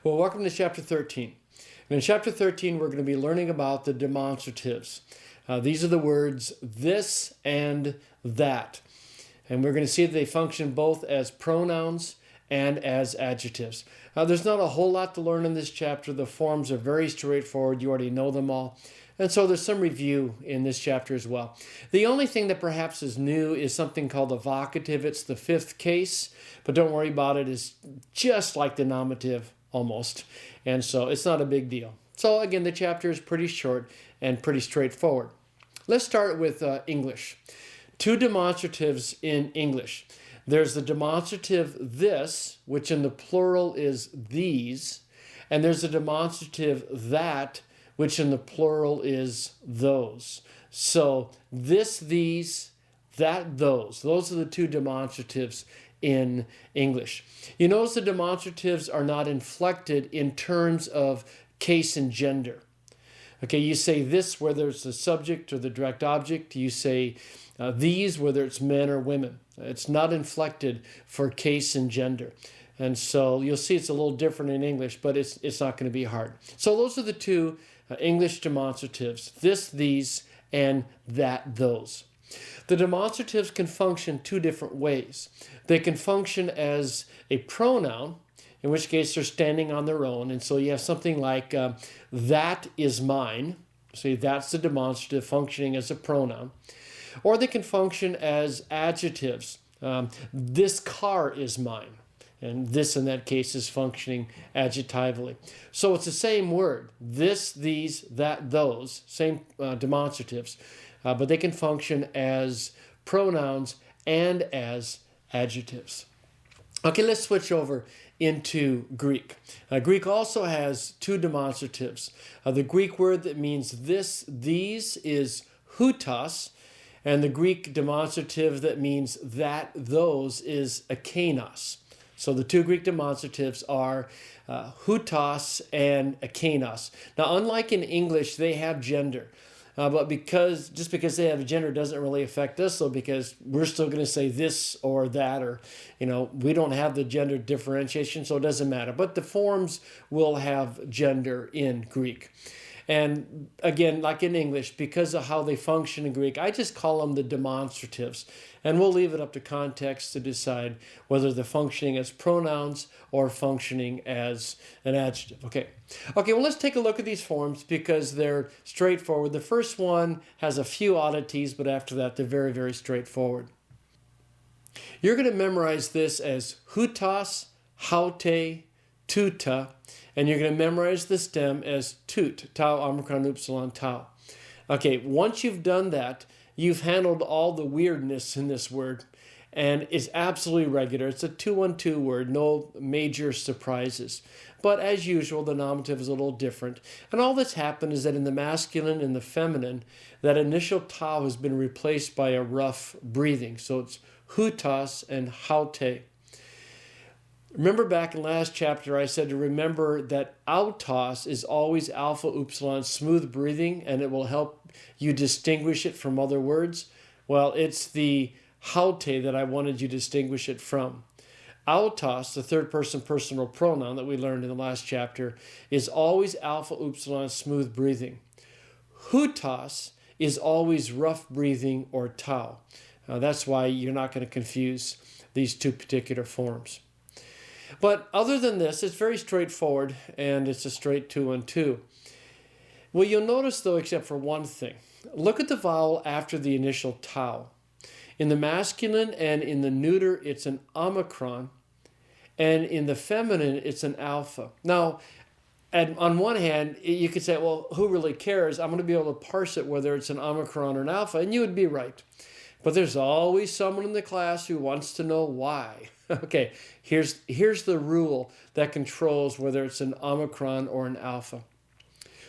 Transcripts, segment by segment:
Well, welcome to chapter 13. And in chapter 13, we're going to be learning about the demonstratives. These are the words this and that. And we're going to see that they function both as pronouns and as adjectives. There's not a whole lot to learn in this chapter. The forms are very straightforward. You already know them all. And so there's some review in this chapter as well. The only thing that perhaps is new is something called a vocative. It's the fifth case, but don't worry about it. It's just like the nominative almost. And so it's not a big deal. So again, the chapter is pretty short and pretty straightforward. Let's start with English. Two demonstratives in English. There's the demonstrative this, which in the plural is these, and there's a demonstrative that, which in the plural is those. So this, these, that, those. Those are the two demonstratives in English. You notice the demonstratives are not inflected in terms of case and gender. Okay, you say this whether it's the subject or the direct object. You say these whether it's men or women. It's not inflected for case and gender. And so you'll see it's a little different in English, but it's not going to be hard. So those are the two English demonstratives, this, these, and that, those. The demonstratives can function two different ways. They can function as a pronoun, in which case they're standing on their own. And so you have something like, that is mine. So that's the demonstrative functioning as a pronoun. Or they can function as adjectives. This car is mine. And this, in that case, is functioning adjectively. So it's the same word. This, these, that, those. Same demonstratives. But they can function as pronouns and as adjectives. Okay, let's switch over into Greek. Greek also has two demonstratives. The Greek word that means this, these is hutos. And the Greek demonstrative that means that, those is akenos. So the two Greek demonstratives are hutos and akenos. Now, unlike in English, they have gender. But just because they have a gender doesn't really affect us, though, because we're still going to say this or that, or, we don't have the gender differentiation, so it doesn't matter. But the forms will have gender in Greek. And again, like in English, because of how they function in Greek, I just call them the demonstratives. And we'll leave it up to context to decide whether they're functioning as pronouns or functioning as an adjective. Okay, well, let's take a look at these forms because they're straightforward. The first one has a few oddities, but after that, they're very, very straightforward. You're going to memorize this as hutos, haute, tuta, and you're going to memorize the stem as tut, tau, omicron, upsilon, tau. Okay, once you've done that, you've handled all the weirdness in this word, and it's absolutely regular. It's a 2-1-2 word, no major surprises. But as usual, the nominative is a little different. And all that's happened is that in the masculine and the feminine, that initial tau has been replaced by a rough breathing. So it's hutos and haute. Remember back in last chapter, I said to remember that autos is always alpha upsilon smooth breathing, and it will help you distinguish it from other words. Well, it's the haute that I wanted you to distinguish it from. Autos, the third person personal pronoun that we learned in the last chapter, is always alpha upsilon smooth breathing. Hutos is always rough breathing or tau. That's why you're not going to confuse these two particular forms. But other than this, it's very straightforward, and it's a straight 2-1-2. Well, you'll notice, though, except for one thing. Look at the vowel after the initial tau. In the masculine and in the neuter, it's an omicron, and in the feminine, it's an alpha. Now, on one hand, you could say, well, who really cares? I'm going to be able to parse it whether it's an omicron or an alpha, and you would be right. But there's always someone in the class who wants to know why. Okay, here's the rule that controls whether it's an omicron or an alpha.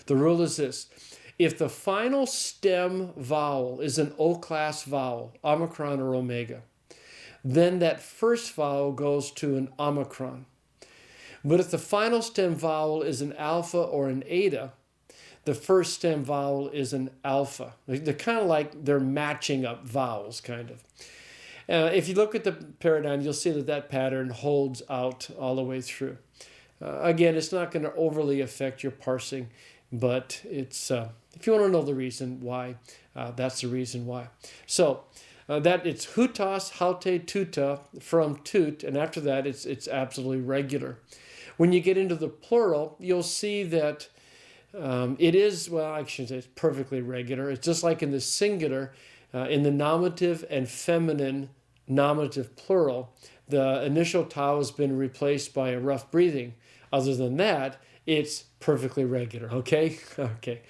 The rule is this. If the final stem vowel is an O-class vowel, omicron or omega, then that first vowel goes to an omicron. But if the final stem vowel is an alpha or an eta, the first stem vowel is an alpha. They're kind of like they're matching up vowels, kind of. If you look at the paradigm, you'll see that pattern holds out all the way through. Again, it's not going to overly affect your parsing, but it's if you want to know the reason why, that's the reason why. So that it's hutas, haute, tuta, from tut, and after that it's absolutely regular. When you get into the plural, you'll see that it is, well, I shouldn't say it's perfectly regular. It's just like in the singular, in the nominative and feminine nominative plural, the initial tau has been replaced by a rough breathing. Other than that, it's perfectly regular, okay? Okay.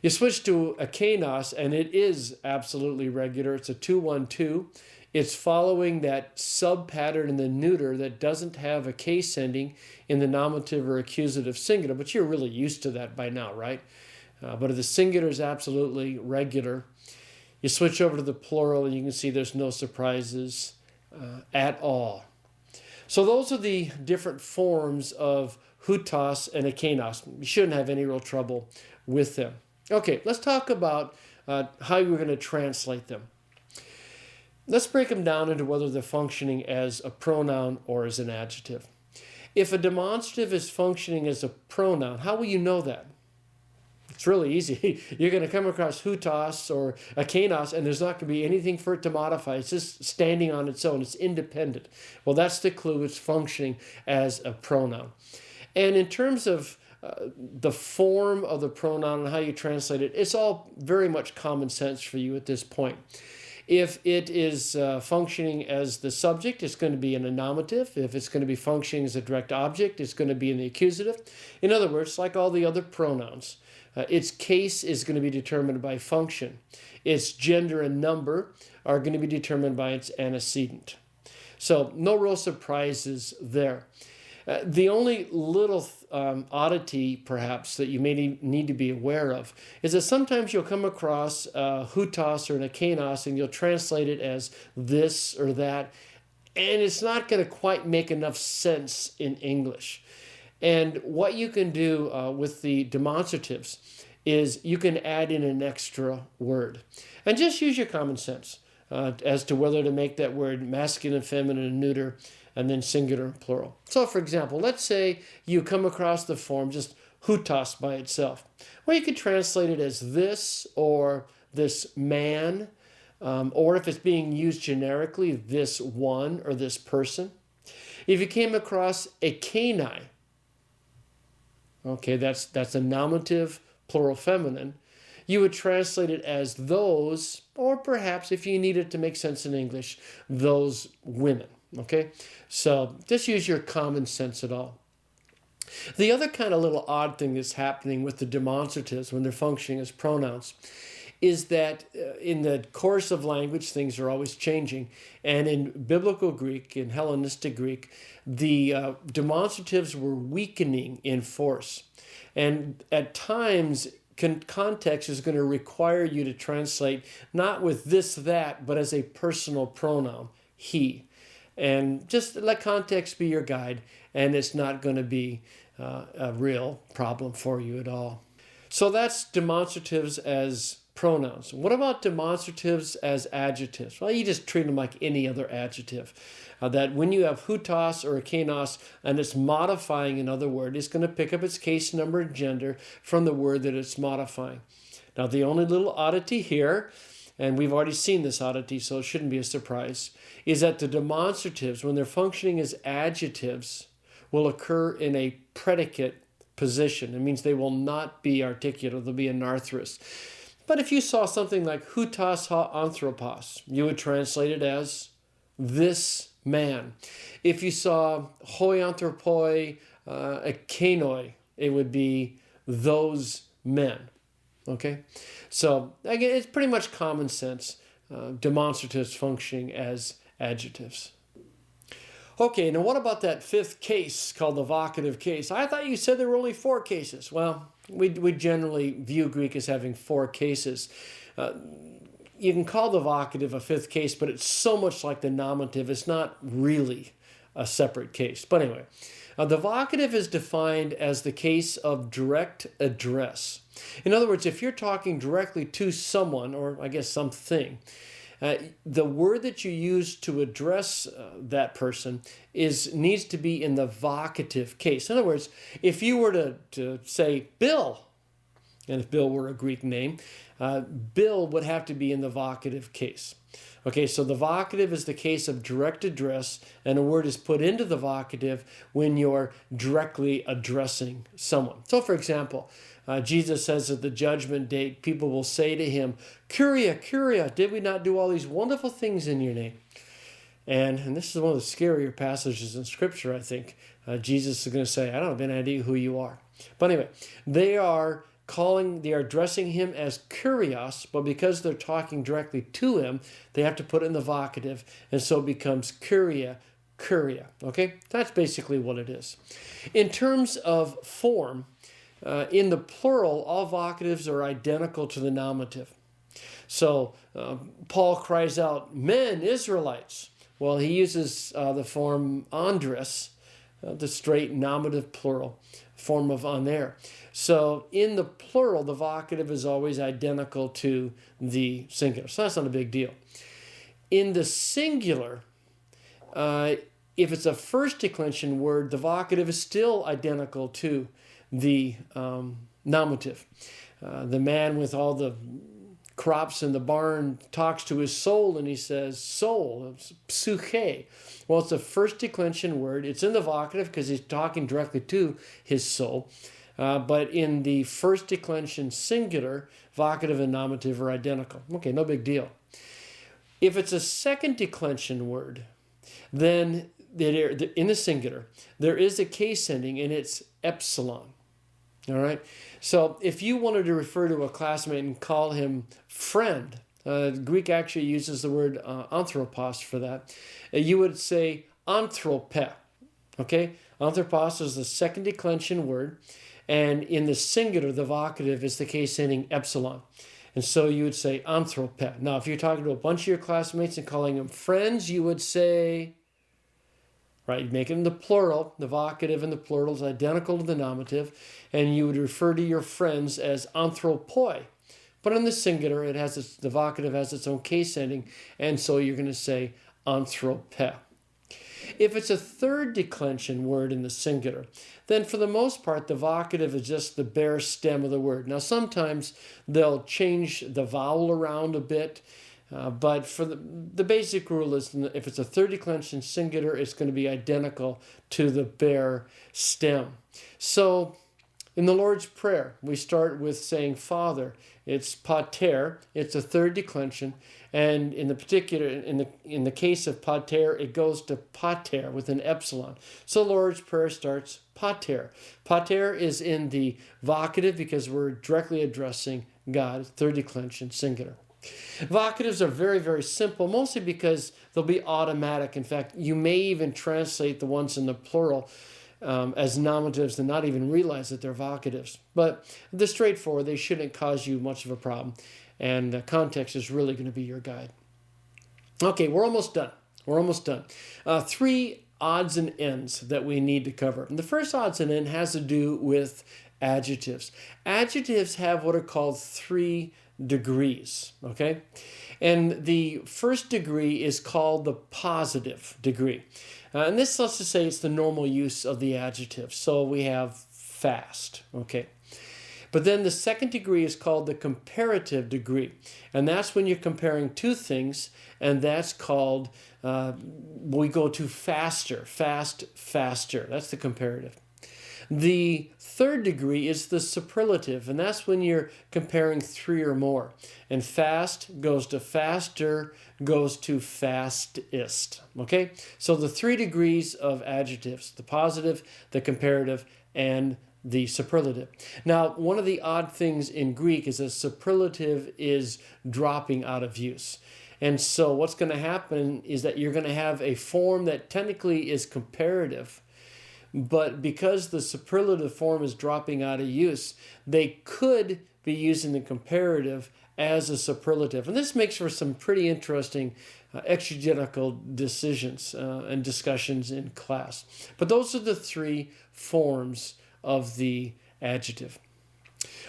You switch to a kanos, and it is absolutely regular. It's a 2-1-2. It's following that sub-pattern in the neuter that doesn't have a case ending in the nominative or accusative singular, but you're really used to that by now, right? But the singular is absolutely regular. You switch over to the plural, and you can see there's no surprises at all. So those are the different forms of hutas and akanos. You shouldn't have any real trouble with them. Okay, let's talk about how you're going to translate them. Let's break them down into whether they're functioning as a pronoun or as an adjective. If a demonstrative is functioning as a pronoun, how will you know that? It's really easy. You're going to come across hutas or akanos, and there's not going to be anything for it to modify. It's just standing on its own. It's independent. Well, that's the clue. It's functioning as a pronoun. And in terms of the form of the pronoun and how you translate it, it's all very much common sense for you at this point. If it is functioning as the subject, it's going to be in a nominative. If it's going to be functioning as a direct object, it's going to be in the accusative. In other words, like all the other pronouns, its case is going to be determined by function. Its gender and number are going to be determined by its antecedent. So no real surprises there. The only little oddity, perhaps, that you may need to be aware of is that sometimes you'll come across hutas or an akanos, and you'll translate it as this or that, and it's not going to quite make enough sense in English. And what you can do with the demonstratives is you can add in an extra word. And just use your common sense as to whether to make that word masculine, feminine, and neuter, and then singular and plural. So, for example, let's say you come across the form just hutas by itself. Well, you could translate it as this or this man, or if it's being used generically, this one or this person. If you came across akanai, okay, that's a nominative, plural feminine, you would translate it as those, or perhaps, if you need it to make sense in English, those women. Okay, so just use your common sense at all. The other kind of little odd thing that's happening with the demonstratives when they're functioning as pronouns is that in the course of language, things are always changing. And in Biblical Greek, in Hellenistic Greek, the demonstratives were weakening in force. And at times, context is going to require you to translate not with this, that, but as a personal pronoun, he. And just let context be your guide, and it's not going to be a real problem for you at all. So that's demonstratives as pronouns. What about demonstratives as adjectives? Well, you just treat them like any other adjective. That when you have hutas or akanos, and it's modifying another word, it's going to pick up its case number and gender from the word that it's modifying. Now, the only little oddity here, and we've already seen this oddity, so it shouldn't be a surprise, is that the demonstratives, when they're functioning as adjectives, will occur in a predicate position. It means they will not be articulate, they'll be anarthrous. But if you saw something like hutas ha anthropos, you would translate it as this man. If you saw hoi anthropoi ekenoi, it would be those men. Okay? So, again, it's pretty much common sense. Demonstratives functioning as adjectives. Okay, now what about that fifth case called the vocative case? I thought you said there were only 4 cases. Well, we generally view Greek as having 4 cases. You can call the vocative a 5th case, but it's so much like the nominative, it's not really a separate case. But anyway, the vocative is defined as the case of direct address. In other words, if you're talking directly to someone, or I guess something, the word that you use to address that person needs to be in the vocative case. In other words, if you were to say Bill, and if Bill were a Greek name, Bill would have to be in the vocative case. Okay, so the vocative is the case of direct address, and a word is put into the vocative when you're directly addressing someone. So, for example, Jesus says at the judgment day, people will say to him, Curia, Curia, did we not do all these wonderful things in your name? And this is one of the scarier passages in Scripture, I think. Jesus is going to say, I don't have any idea who you are. But anyway, they are addressing him as Kurios, but because they're talking directly to him, they have to put it in the vocative, and so it becomes Curia, Curia. Okay? That's basically what it is. In terms of form, in the plural, all vocatives are identical to the nominative. So Paul cries out, men, Israelites. Well, he uses the form andres, the straight nominative plural form of aner. So in the plural, the vocative is always identical to the singular. So that's not a big deal. In the singular, if it's a first declension word, the vocative is still identical to the nominative. The man with all the crops in the barn talks to his soul and he says, soul, psyche. Well, it's a first declension word. It's in the vocative because he's talking directly to his soul. But in the first declension singular, vocative and nominative are identical. Okay, no big deal. If it's a second declension word, then in the singular, there is a case ending and it's epsilon. All right? So if you wanted to refer to a classmate and call him friend, Greek actually uses the word anthropos for that. You would say anthrope. Okay? Anthropos is the second declension word. And in the singular, the vocative is the case ending epsilon. And so you would say anthrope. Now, if you're talking to a bunch of your classmates and calling them friends, you would say, right, you make it in the plural. The vocative in the plural is identical to the nominative. And you would refer to your friends as anthropoi. But in the singular, the vocative has its own case ending. And so you're going to say anthrope. If it's a third declension word in the singular, then for the most part, the vocative is just the bare stem of the word. Now, sometimes they'll change the vowel around a bit, but for the basic rule is if it's a third declension singular, it's going to be identical to the bare stem. So in the Lord's Prayer, we start with saying Father. It's pater. It's a third declension. And in the case of pater, it goes to pater with an epsilon. So Lord's Prayer starts pater. Pater is in the vocative because we're directly addressing God, third declension, singular. Vocatives are very, very simple, mostly because they'll be automatic. In fact, you may even translate the ones in the plural as nominatives and not even realize that they're vocatives. But they're straightforward. They shouldn't cause you much of a problem. And context is really going to be your guide. Okay, we're almost done. 3 odds and ends that we need to cover. And the first odds and end has to do with adjectives. Adjectives have what are called 3 degrees, okay? And the first degree is called the positive degree. And this, let's just say, it's the normal use of the adjective. So we have fast, okay? But then the second degree is called the comparative degree. And that's when you're comparing two things, and that's called, we go to faster, faster. That's the comparative. The third degree is the superlative, and that's when you're comparing 3 or more. And fast goes to faster, goes to fastest. Okay? So the 3 degrees of adjectives, the positive, the comparative, and the superlative. Now, one of the odd things in Greek is that superlative is dropping out of use. And so what's going to happen is that you're going to have a form that technically is comparative, but because the superlative form is dropping out of use, they could be using the comparative as a superlative. And this makes for some pretty interesting exegetical decisions and discussions in class. But those are the 3 forms of the adjective.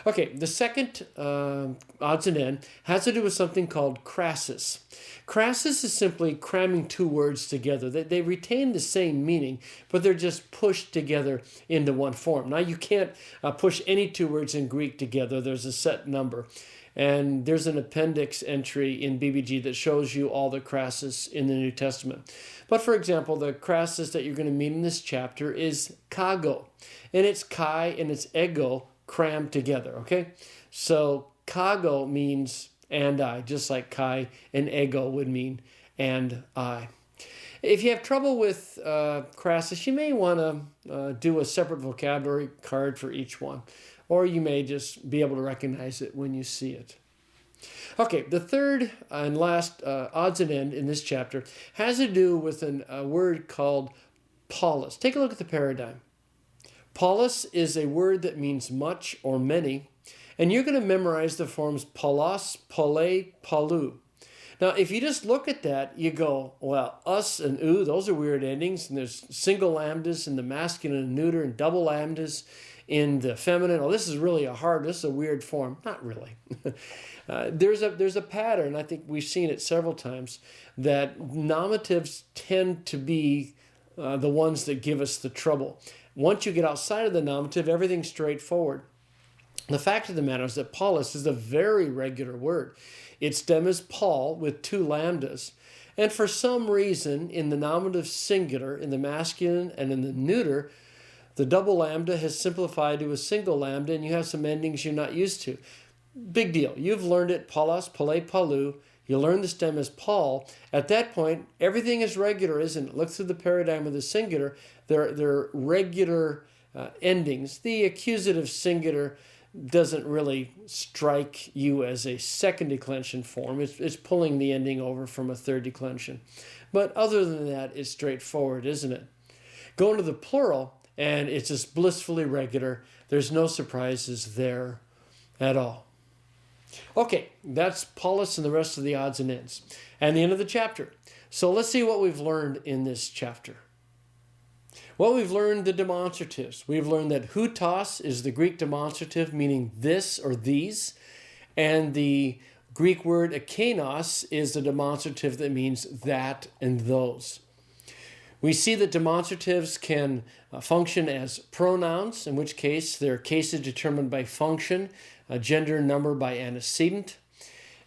Okay, the second odds and end has to do with something called crassus. Crassus is simply cramming two words together. They retain the same meaning, but they're just pushed together into one form. Now, you can't push any two words in Greek together. There's a set number. And there's an appendix entry in BBG that shows you all the crassus in the New Testament. But for example, the crassus that you're going to meet in this chapter is kago. And it's kai and it's ego crammed together, okay? So kago means and I, just like kai and ego would mean and I. If you have trouble with crassus, you may want to do a separate vocabulary card for each one, or you may just be able to recognize it when you see it. Okay, the third and last odds and end in this chapter has to do with a word called polis. Take a look at the paradigm. Polis is a word that means much or many, and you're going to memorize the forms polos, pole, palu. Now, if you just look at that, you go, well, us and u, those are weird endings, and there's single lambdas in the masculine and neuter, and double lambdas in the feminine. Oh, this is a weird form. Not really. There's a pattern, I think we've seen it several times, that nominatives tend to be the ones that give us the trouble. Once you get outside of the nominative, everything's straightforward. The fact of the matter is that polis is a very regular word. Its stem is pol with two lambdas. And for some reason, in the nominative singular, in the masculine and in the neuter, the double lambda has simplified to a single lambda, and you have some endings you're not used to. Big deal. You've learned it, polos, pole, palu. You learn the stem as Paul. At that point, everything is regular, isn't it? Look through the paradigm of the singular. They're regular endings. The accusative singular doesn't really strike you as a second declension form. It's pulling the ending over from a third declension. But other than that, it's straightforward, isn't it? Go into the plural, and it's just blissfully regular. There's no surprises there at all. Okay, that's polis and the rest of the odds and ends. And the end of the chapter. So let's see what we've learned in this chapter. Well, we've learned the demonstratives. We've learned that hutos is the Greek demonstrative meaning this or these. And the Greek word akenos is the demonstrative that means that and those. We see that demonstratives can function as pronouns, in which case their case is determined by function, gender, number by antecedent.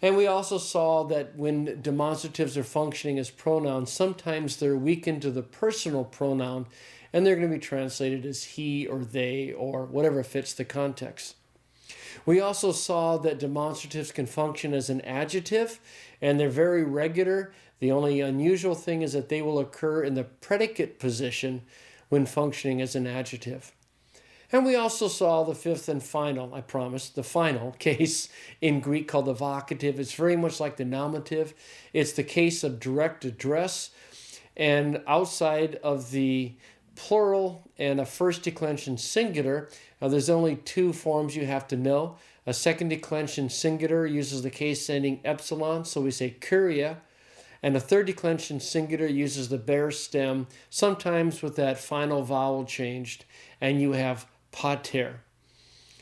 And we also saw that when demonstratives are functioning as pronouns, sometimes they're weakened to the personal pronoun, and they're going to be translated as he or they or whatever fits the context. We also saw that demonstratives can function as an adjective, and they're very regular. The only unusual thing is that they will occur in the predicate position when functioning as an adjective. And we also saw the fifth and final, I promise, the final case in Greek called the vocative. It's very much like the nominative. It's the case of direct address. And outside of the plural and a first declension singular, there's only two forms you have to know. A second declension singular uses the case ending epsilon, so we say curia. And a third declension singular uses the bare stem, sometimes with that final vowel changed, and you have pater.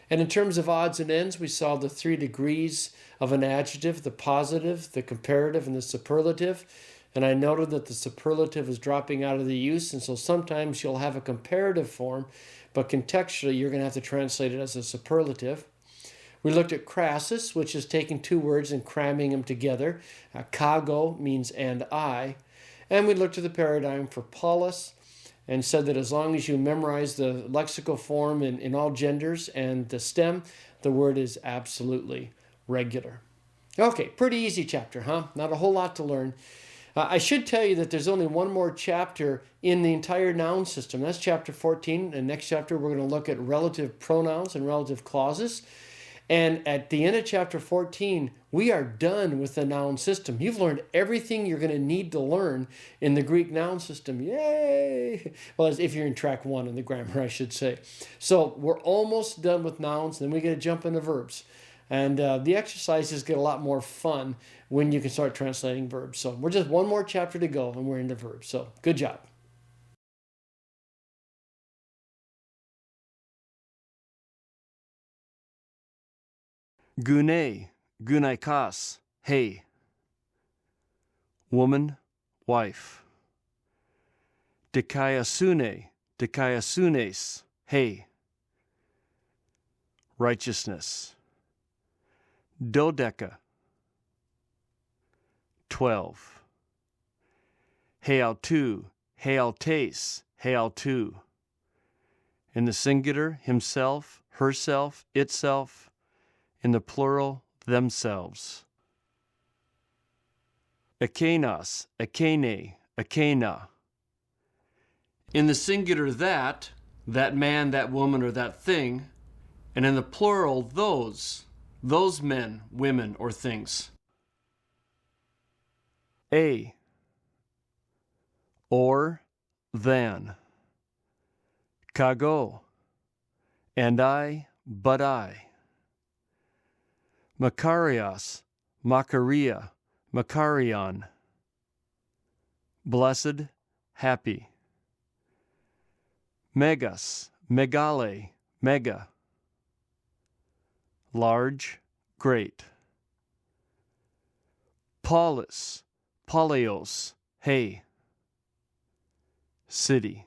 And in terms of odds and ends, we saw the 3 degrees of an adjective, the positive, the comparative, and the superlative. And I noted that the superlative is dropping out of the use, and so sometimes you'll have a comparative form, but contextually you're going to have to translate it as a superlative. We looked at crassus, which is taking two words and cramming them together. Kago means and I. And we looked at the paradigm for polis and said that as long as you memorize the lexical form in all genders and the stem, the word is absolutely regular. Okay, pretty easy chapter, huh? Not a whole lot to learn. I should tell you that there's only one more chapter in the entire noun system. That's chapter 14. And next chapter, we're going to look at relative pronouns and relative clauses. And at the end of chapter 14, we are done with the noun system. You've learned everything you're going to need to learn in the Greek noun system. Yay! Well, as if you're in track 1 in the grammar, I should say. So we're almost done with nouns, then we got to jump into verbs. And the exercises get a lot more fun when you can start translating verbs. So we're just one more chapter to go, and we're into verbs. So good job. Gune, gunaikas, hey. Woman, wife. Dikaiasune, dikaiasunes, hey. Righteousness. Dodeca, 12. Heautu, healtes, heautu. In the singular, himself, herself, itself. In the plural, themselves. Akenas, akene, akena. In the singular, that man, that woman, or that thing. And in the plural, those men, women, or things. A, or, than. Kago, and I, but I. Makarios, Makaria, Makarion. Blessed, happy. Megas, megale, mega. Large, great. Polis, Polios, hey. City.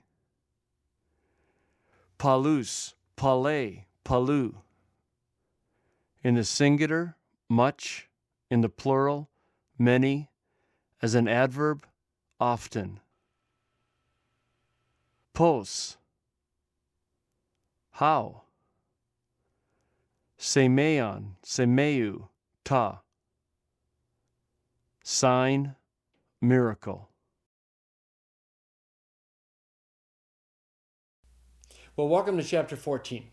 Palus, pale, palu. In the singular, much. In the plural, many. As an adverb, often. Pos. How. Semeion, semeu, ta. Sign, miracle. Well, welcome to chapter 14.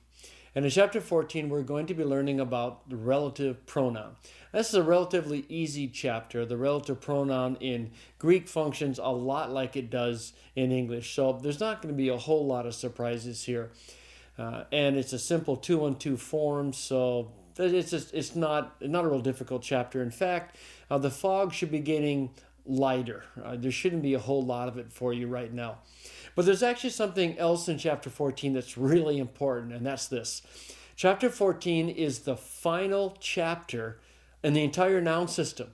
And in chapter 14, we're going to be learning about the relative pronoun. This is a relatively easy chapter. The relative pronoun in Greek functions a lot like it does in English. So there's not going to be a whole lot of surprises here. And it's a simple 2-on-2 form, so it's not a real difficult chapter. In fact, the fog should be getting lighter. There shouldn't be a whole lot of it for you right now. But there's actually something else in chapter 14 that's really important, and that's this. Chapter 14 is the final chapter in the entire noun system.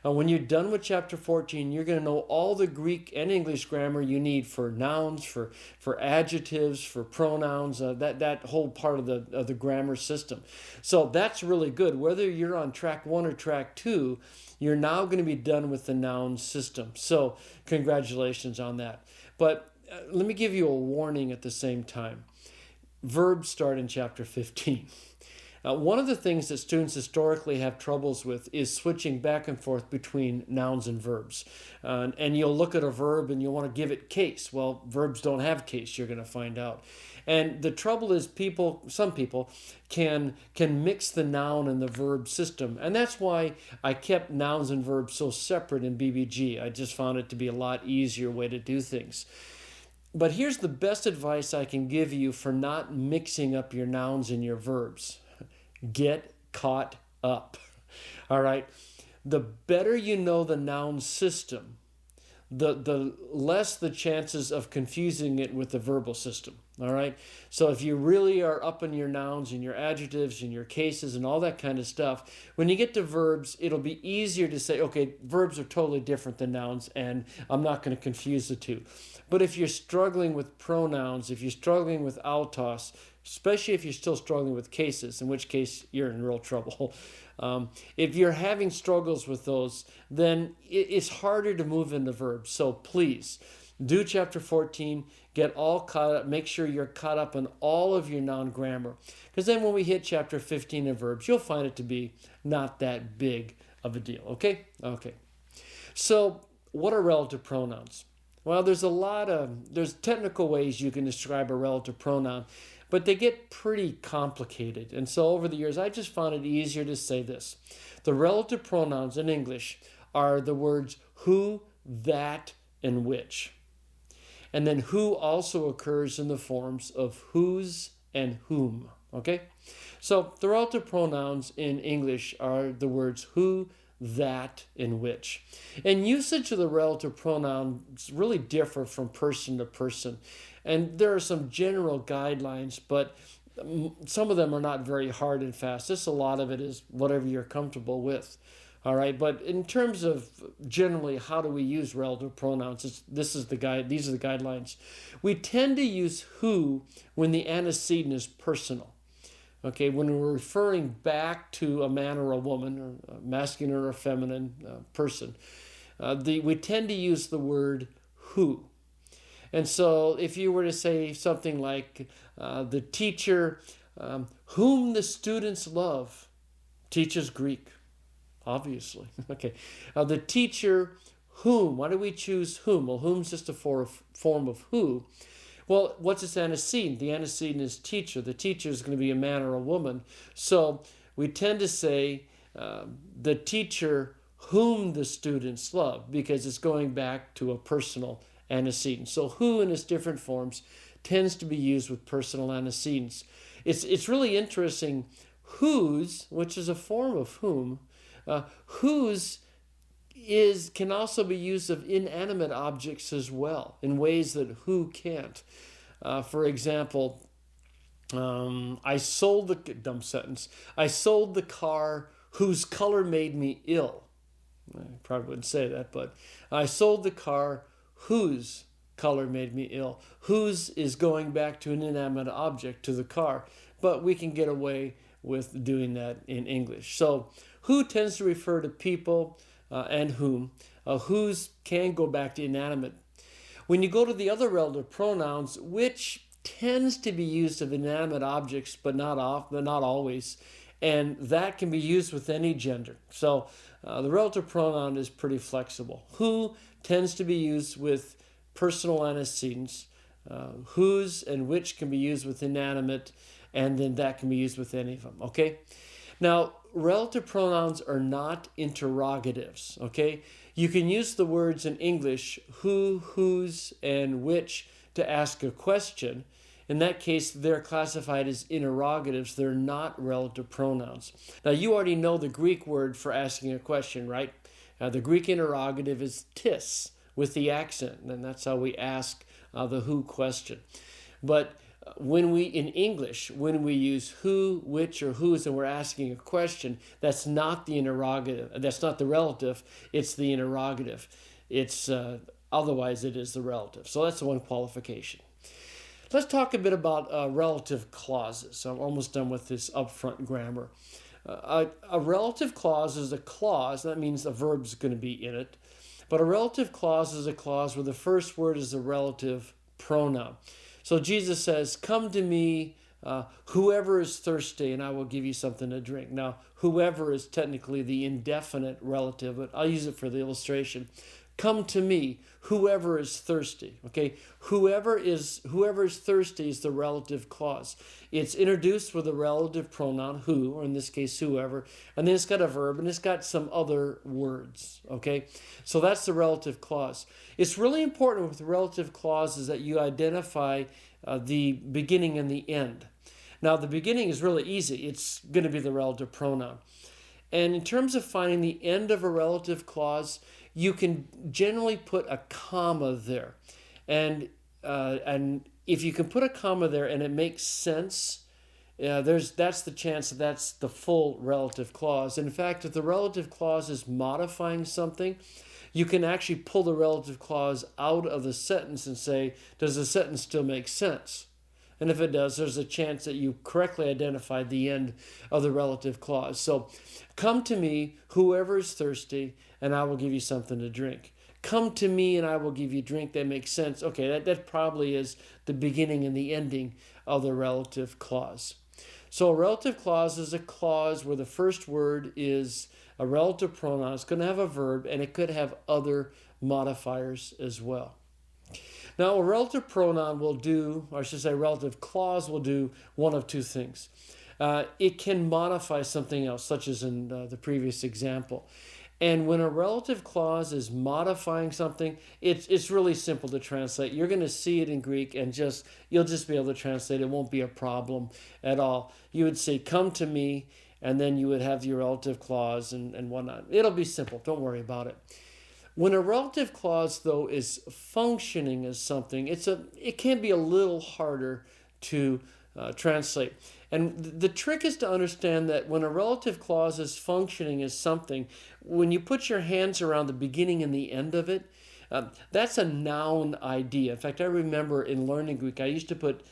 When you're done with chapter 14, you're going to know all the Greek and English grammar you need for nouns, for adjectives, for pronouns, that whole part of the grammar system. So that's really good. Whether you're on track 1 or track 2, you're now going to be done with the noun system. So congratulations on that. But let me give you a warning at the same time. Verbs start in chapter 15. One of the things that students historically have troubles with is switching back and forth between nouns and verbs. And you'll look at a verb and you'll want to give it case. Well, verbs don't have case, you're going to find out. And the trouble is some people can mix the noun and the verb system. And that's why I kept nouns and verbs so separate in BBG. I just found it to be a lot easier way to do things. But here's the best advice I can give you for not mixing up your nouns and your verbs. Get caught up. All right. The better you know the noun system, the less the chances of confusing it with the verbal system. All right. So if you really are up in your nouns and your adjectives and your cases and all that kind of stuff, when you get to verbs, it'll be easier to say, okay, verbs are totally different than nouns, and I'm not going to confuse the two. But if you're struggling with pronouns, if you're struggling with autos, especially if you're still struggling with cases, in which case you're in real trouble. If you're having struggles with those, then it's harder to move into verbs. So please, do chapter 14, get all caught up, make sure you're caught up on all of your noun grammar. Because then when we hit chapter 15 of verbs, you'll find it to be not that big of a deal, okay? Okay. So what are relative pronouns? Well, there's technical ways you can describe a relative pronoun, but they get pretty complicated. And so over the years, I just found it easier to say this. The relative pronouns in English are the words who, that, and which. And then who also occurs in the forms of whose and whom. Okay? So the relative pronouns in English are the words who, that, and which. And usage of the relative pronouns really differ from person to person. And there are some general guidelines, but Some of them are not very hard and fast. Just a lot of it is whatever you're comfortable with. All right, but in terms of generally how do we use relative pronouns, these are the guidelines. We tend to use who when the antecedent is personal. Okay, when we're referring back to a man or a woman, or a masculine or a feminine person, we tend to use the word who. And so if you were to say something like, the teacher whom the students love teaches Greek, obviously. Okay, the teacher whom, why do we choose whom? Well, whom's just a form of who. Well, what's its antecedent? The antecedent is teacher. The teacher is going to be a man or a woman. So we tend to say the teacher whom the students love, because it's going back to a personal antecedent. So who in its different forms tends to be used with personal antecedents. It's really interesting. Whose, which is a form of whom, whose can also be used of inanimate objects as well, in ways that who can't. For example, I sold the car whose color made me ill. I probably wouldn't say that, but I sold the car whose color made me ill. Whose is going back to an inanimate object, to the car, but we can get away with doing that in English. So who tends to refer to people and whom. Whose can go back to inanimate. When you go to the other relative pronouns, which tends to be used of inanimate objects, but not always, and that can be used with any gender. So the relative pronoun is pretty flexible. Who tends to be used with personal antecedents. Whose and which can be used with inanimate, and then that can be used with any of them. Okay? Now, relative pronouns are not interrogatives. Okay? You can use the words in English who, whose, and which to ask a question. In that case, they're classified as interrogatives. They're not relative pronouns. Now, you already know the Greek word for asking a question, right? The Greek interrogative is tis, with the accent, and that's how we ask the who question. But in English, when we use who, which, or whose, and we're asking a question, that's not the interrogative. That's not the relative. It's the interrogative. Otherwise, it is the relative. So that's the one qualification. Let's talk a bit about relative clauses. I'm almost done with this upfront grammar. A relative clause is a clause. That means a verb's going to be in it. But a relative clause is a clause where the first word is a relative pronoun. So Jesus says, come to me, whoever is thirsty, and I will give you something to drink. Now, whoever is technically the indefinite relative, but I'll use it for the illustration. Come to me, whoever is thirsty. Okay, whoever is thirsty is the relative clause. It's introduced with a relative pronoun, who, or in this case, whoever, and then it's got a verb, and it's got some other words. Okay, so that's the relative clause. It's really important with relative clauses that you identify the beginning and the end. Now, the beginning is really easy. It's going to be the relative pronoun. And in terms of finding the end of a relative clause, you can generally put a comma there. And if you can put a comma there and it makes sense, that's the chance that that's the full relative clause. In fact, if the relative clause is modifying something, you can actually pull the relative clause out of the sentence and say, does the sentence still make sense? And if it does, there's a chance that you correctly identified the end of the relative clause. So, come to me, whoever is thirsty, and I will give you something to drink. Come to me and I will give you drink. That makes sense. Okay, that probably is the beginning and the ending of the relative clause. So a relative clause is a clause where the first word is a relative pronoun. It's going to have a verb, and it could have other modifiers as well. Now, a relative pronoun will do, or I should say a relative clause will do one of two things. It can modify something else, such as in the previous example. And when a relative clause is modifying something, it's really simple to translate. You're going to see it in Greek and you'll just be able to translate. It won't be a problem at all. You would say, come to me, and then you would have your relative clause and whatnot. It'll be simple. Don't worry about it. When a relative clause, though, is functioning as something, it can be a little harder to translate. And the trick is to understand that when a relative clause is functioning as something, when you put your hands around the beginning and the end of it, that's a noun idea. In fact, I remember in learning Greek, I used to put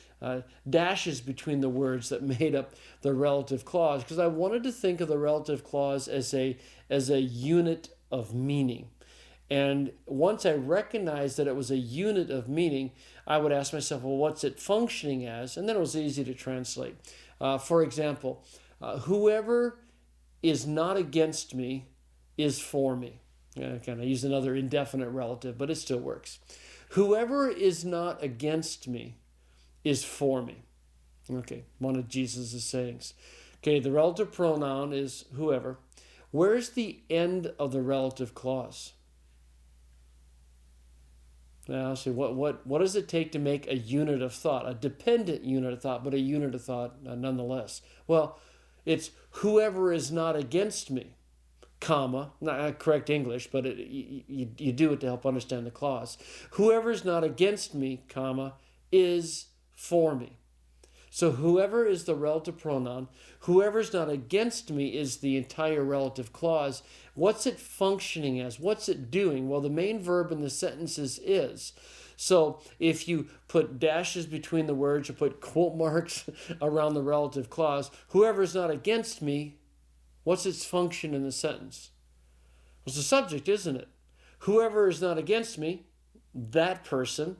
dashes between the words that made up the relative clause because I wanted to think of the relative clause as a unit of meaning. And once I recognized that it was a unit of meaning, I would ask myself, well, what's it functioning as? And then it was easy to translate. For example, whoever is not against me is for me. Kind of use another indefinite relative, but it still works. Whoever is not against me is for me. Okay, one of Jesus' sayings. Okay, the relative pronoun is whoever. Where's the end of the relative clause? Now, see, what does it take to make a unit of thought, a dependent unit of thought, but a unit of thought nonetheless? Well, it's whoever is not against me, comma, not correct English, but you do it to help understand the clause. Whoever is not against me, comma, is for me. So whoever is the relative pronoun, whoever's not against me is the entire relative clause. What's it functioning as? What's it doing? Well, the main verb in the sentences is. So if you put dashes between the words or put quote marks around the relative clause, whoever's not against me, what's its function in the sentence? Well, it's the subject, isn't it? Whoever is not against me, that person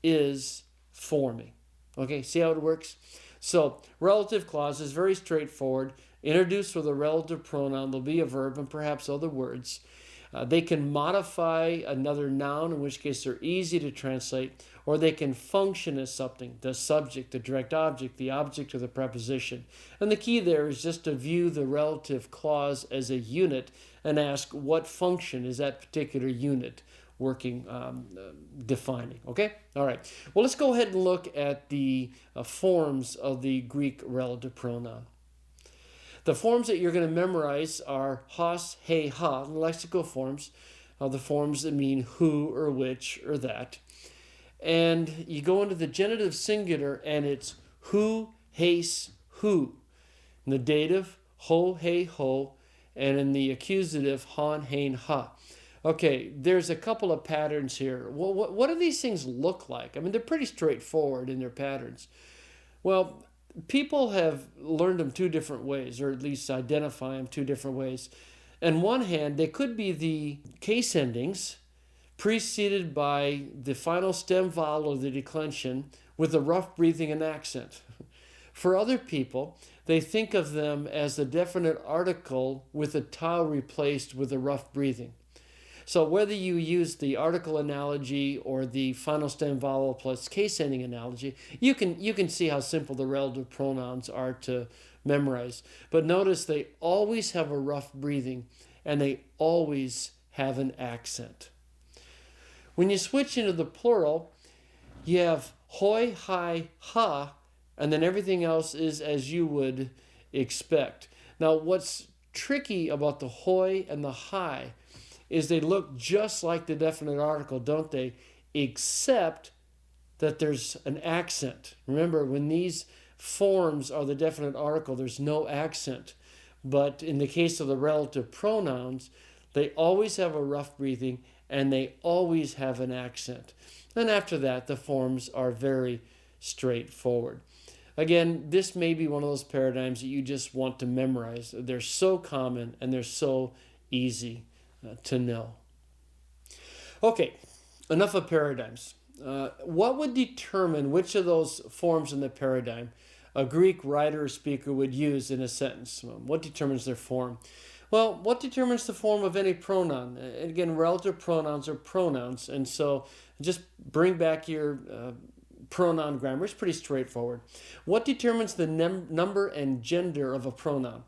is for me. Okay, see how it works? So, relative clause is very straightforward. Introduced with a relative pronoun, there'll be a verb and perhaps other words. They can modify another noun, in which case they're easy to translate, or they can function as something, the subject, the direct object, the object, or the preposition. And the key there is just to view the relative clause as a unit and ask what function is that particular unit working, defining. Okay? All right. Well, let's go ahead and look at the forms of the Greek relative pronoun. The forms that you're going to memorize are hos, he, ha, the lexical forms, the forms that mean who or which or that. And you go into the genitive singular and it's who, haste, who. In the dative, ho, he, ho, and in the accusative, han, hain, ha. Okay, there's a couple of patterns here. Well, what do these things look like? I mean, they're pretty straightforward in their patterns. Well, people have learned them two different ways, or at least identify them two different ways. On one hand, they could be the case endings preceded by the final stem vowel or the declension with a rough breathing and accent. For other people, they think of them as the definite article with a tau replaced with a rough breathing. So whether you use the article analogy or the final stem vowel plus case ending analogy, you can see how simple the relative pronouns are to memorize. But notice they always have a rough breathing and they always have an accent. When you switch into the plural, you have hoi, hi, ha, and then everything else is as you would expect. Now, what's tricky about the hoi and the hi is they look just like the definite article, don't they? Except that there's an accent. Remember, when these forms are the definite article, there's no accent. But in the case of the relative pronouns, they always have a rough breathing and they always have an accent. And after that, the forms are very straightforward. Again, this may be one of those paradigms that you just want to memorize. They're so common and they're so easy to know. Okay, enough of paradigms. What would determine which of those forms in the paradigm a Greek writer or speaker would use in a sentence? What determines their form? Well, what determines the form of any pronoun? Again, relative pronouns are pronouns, and so just bring back your pronoun grammar. It's pretty straightforward. What determines the number and gender of a pronoun?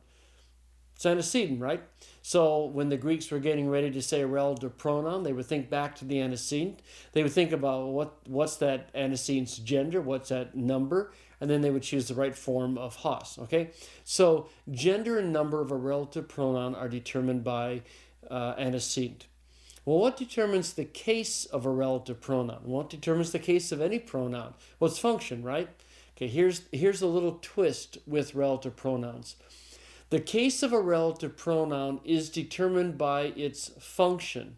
It's antecedent, right? So when the Greeks were getting ready to say a relative pronoun, they would think back to the antecedent. They would think about what's that antecedent's gender, what's that number, and then they would choose the right form of hos, okay? So gender and number of a relative pronoun are determined by antecedent. Well, what determines the case of a relative pronoun? What determines the case of any pronoun? Well, it's function, right? Okay, here's a little twist with relative pronouns. The case of a relative pronoun is determined by its function,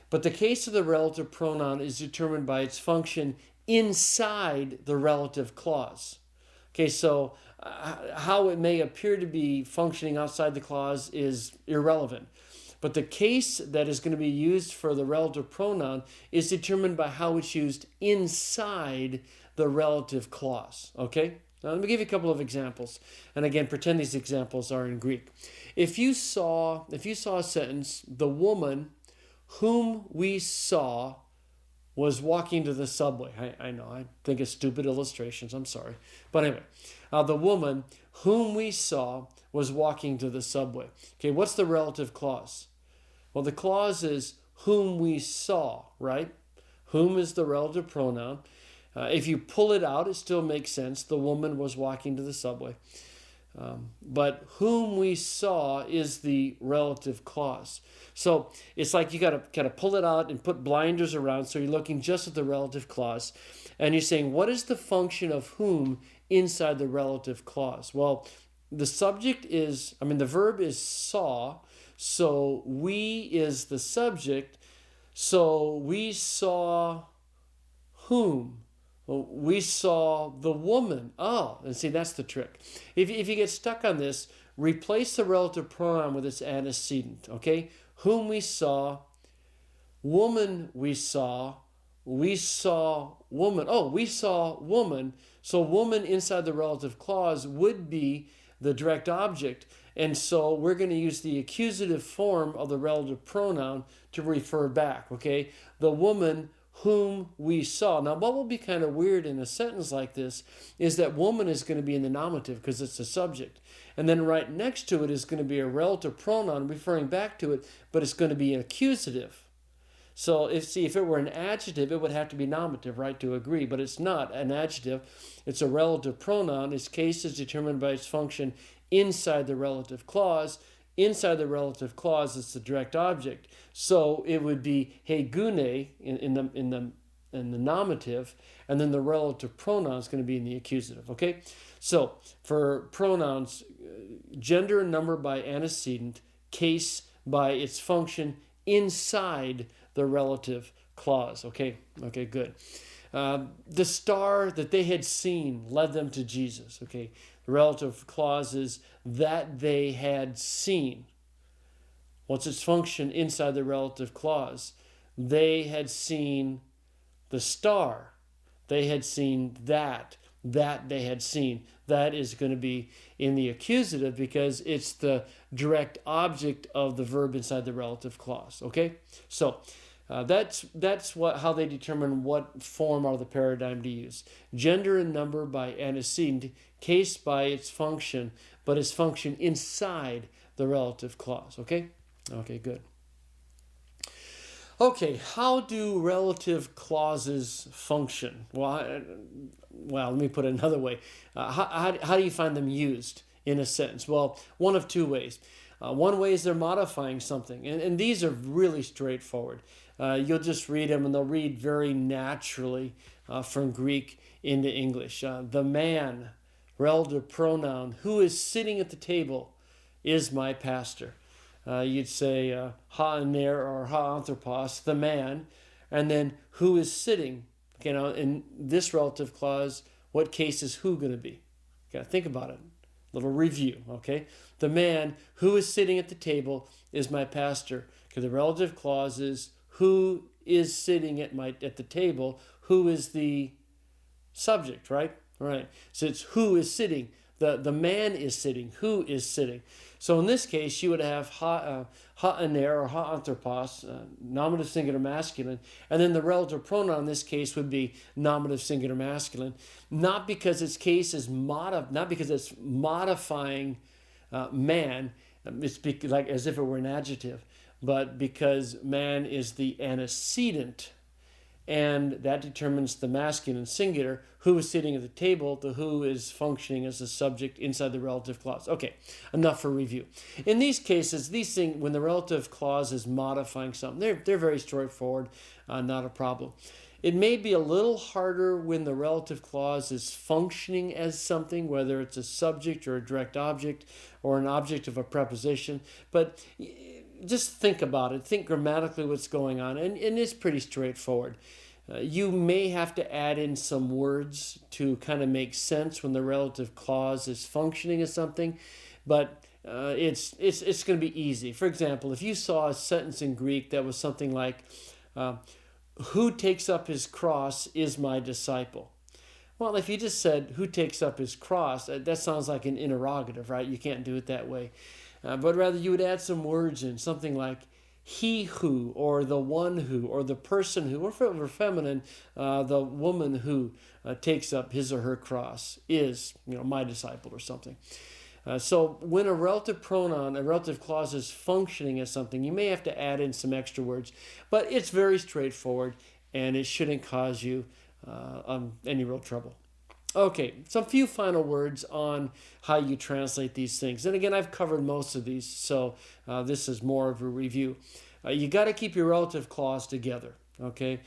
but the case of the relative pronoun is determined by its function inside the relative clause. Okay, so how it may appear to be functioning outside the clause is irrelevant. But the case that is going to be used for the relative pronoun is determined by how it's used inside the relative clause. Okay? Now let me give you a couple of examples. And again, pretend these examples are in Greek. If you saw a sentence, the woman whom we saw was walking to the subway. I know, I think it's stupid illustrations, I'm sorry. But anyway, the woman whom we saw was walking to the subway. Okay, what's the relative clause? Well, the clause is whom we saw, right? Whom is the relative pronoun. If you pull it out, it still makes sense. The woman was walking to the subway. But whom we saw is the relative clause. So it's like you got to kind of pull it out and put blinders around, so you're looking just at the relative clause. And you're saying, what is the function of whom inside the relative clause? Well, the verb is saw, so we is the subject, so we saw whom? Well, we saw the woman. Oh, and see, that's the trick. If you get stuck on this, replace the relative pronoun with its antecedent, okay? Whom we saw, woman we saw woman. Oh, we saw woman. So woman inside the relative clause would be the direct object. And so we're going to use the accusative form of the relative pronoun to refer back, okay? The woman whom we saw. Now, what will be kind of weird in a sentence like this is that woman is going to be in the nominative because it's the subject. And then right next to it is going to be a relative pronoun referring back to it, but it's going to be an accusative. So if it were an adjective, it would have to be nominative, right, to agree. But it's not an adjective. It's a relative pronoun. Its case is determined by its function inside the relative clause. Inside the relative clause is the direct object. So it would be hegune in the nominative, and then the relative pronoun is going to be in the accusative. Okay? So for pronouns, gender and number by antecedent, case by its function inside the relative clause. Okay, good. The star that they had seen led them to Jesus. Okay, the relative clause is that they had seen. What's its function inside the relative clause? They had seen the star. They had seen that they had seen. That is going to be in the accusative because it's the direct object of the verb inside the relative clause. Okay, so that's how they determine what form or the paradigm to use. Gender and number by antecedent, case by its function, but its function inside the relative clause. Okay, good. Okay, how do relative clauses function? Well, let me put it another way. How do you find them used in a sentence? Well, one of two ways. One way is they're modifying something, and these are really straightforward. You'll just read them, and they'll read very naturally from Greek into English. The man, relative pronoun, who is sitting at the table is my pastor. You'd say ha-aner or ha-anthropos, the man, and then who is sitting. Okay, now in this relative clause, what case is who going to be? You got to think about it. Little review, okay? The man who is sitting at the table is my pastor. Okay, the relative clause is who is sitting at the table. Who is the subject, right? Right. So it's who is sitting. The man is sitting. Who is sitting? So in this case, you would have ha-aner or ha-anthropos, nominative singular masculine, and then the relative pronoun in this case would be nominative singular masculine. Not because its case is not because it's modifying man. It's like as if it were an adjective, but because man is the antecedent, and that determines the masculine singular. Who is sitting at the table? The who is functioning as a subject inside the relative clause. Okay, enough for review. In these cases, these things, when the relative clause is modifying something, they're very straightforward, not a problem. It may be a little harder when the relative clause is functioning as something, whether it's a subject or a direct object or an object of a preposition. But just think about it. Think grammatically what's going on. And it's pretty straightforward. You may have to add in some words to kind of make sense when the relative clause is functioning as something. But it's going to be easy. For example, if you saw a sentence in Greek that was something like, who takes up his cross is my disciple. Well, if you just said, who takes up his cross, that sounds like an interrogative, right? You can't do it that way. But rather you would add some words in, something like he who, or the one who, or the person who, or for feminine, the woman who takes up his or her cross is, my disciple or something. So when a relative pronoun, a relative clause is functioning as something, you may have to add in some extra words, but it's very straightforward and it shouldn't cause you any real trouble. Okay, some few final words on how you translate these things. And again, I've covered most of these, so this is more of a review. You got to keep your relative clause together. Okay,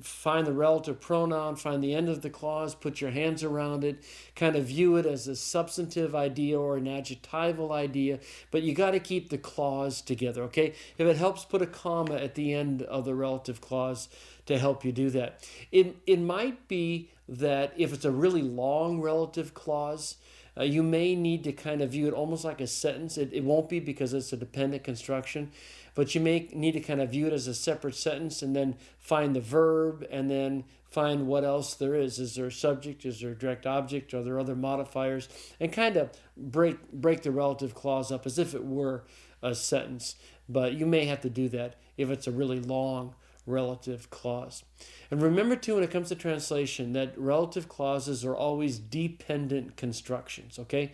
find the relative pronoun, find the end of the clause, put your hands around it, kind of view it as a substantive idea or an adjectival idea, but you got to keep the clause together, okay? If it helps, put a comma at the end of the relative clause to help you do that. It might be that if it's a really long relative clause, you may need to kind of view it almost like a sentence. It won't be because it's a dependent construction, but you may need to kind of view it as a separate sentence and then find the verb and then find what else there is. Is there a subject? Is there a direct object? Are there other modifiers? And kind of break the relative clause up as if it were a sentence. But you may have to do that if it's a really long relative clause. And remember too, when it comes to translation, that relative clauses are always dependent constructions, okay?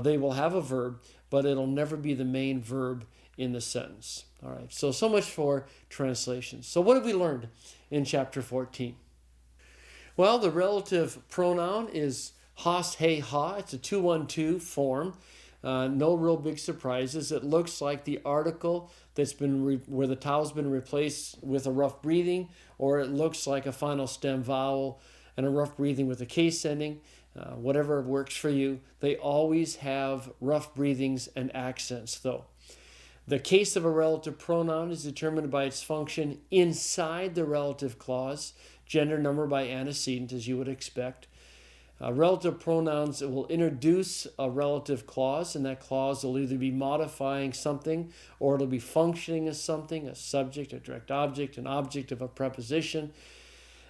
They will have a verb, but it'll never be the main verb in the sentence. All right, so much for translations. So what have we learned in chapter 14? Well, the relative pronoun is has, he, ha. It's a 2-1-2 form. No real big surprises. It looks like the article that's been where the towel's been replaced with a rough breathing, or it looks like a final stem vowel and a rough breathing with a case ending. Whatever works for you. They always have rough breathings and accents, though. The case of a relative pronoun is determined by its function inside the relative clause, gender, number by antecedent, as you would expect. Relative pronouns will introduce a relative clause, and that clause will either be modifying something or it'll be functioning as something, a subject, a direct object, an object of a preposition.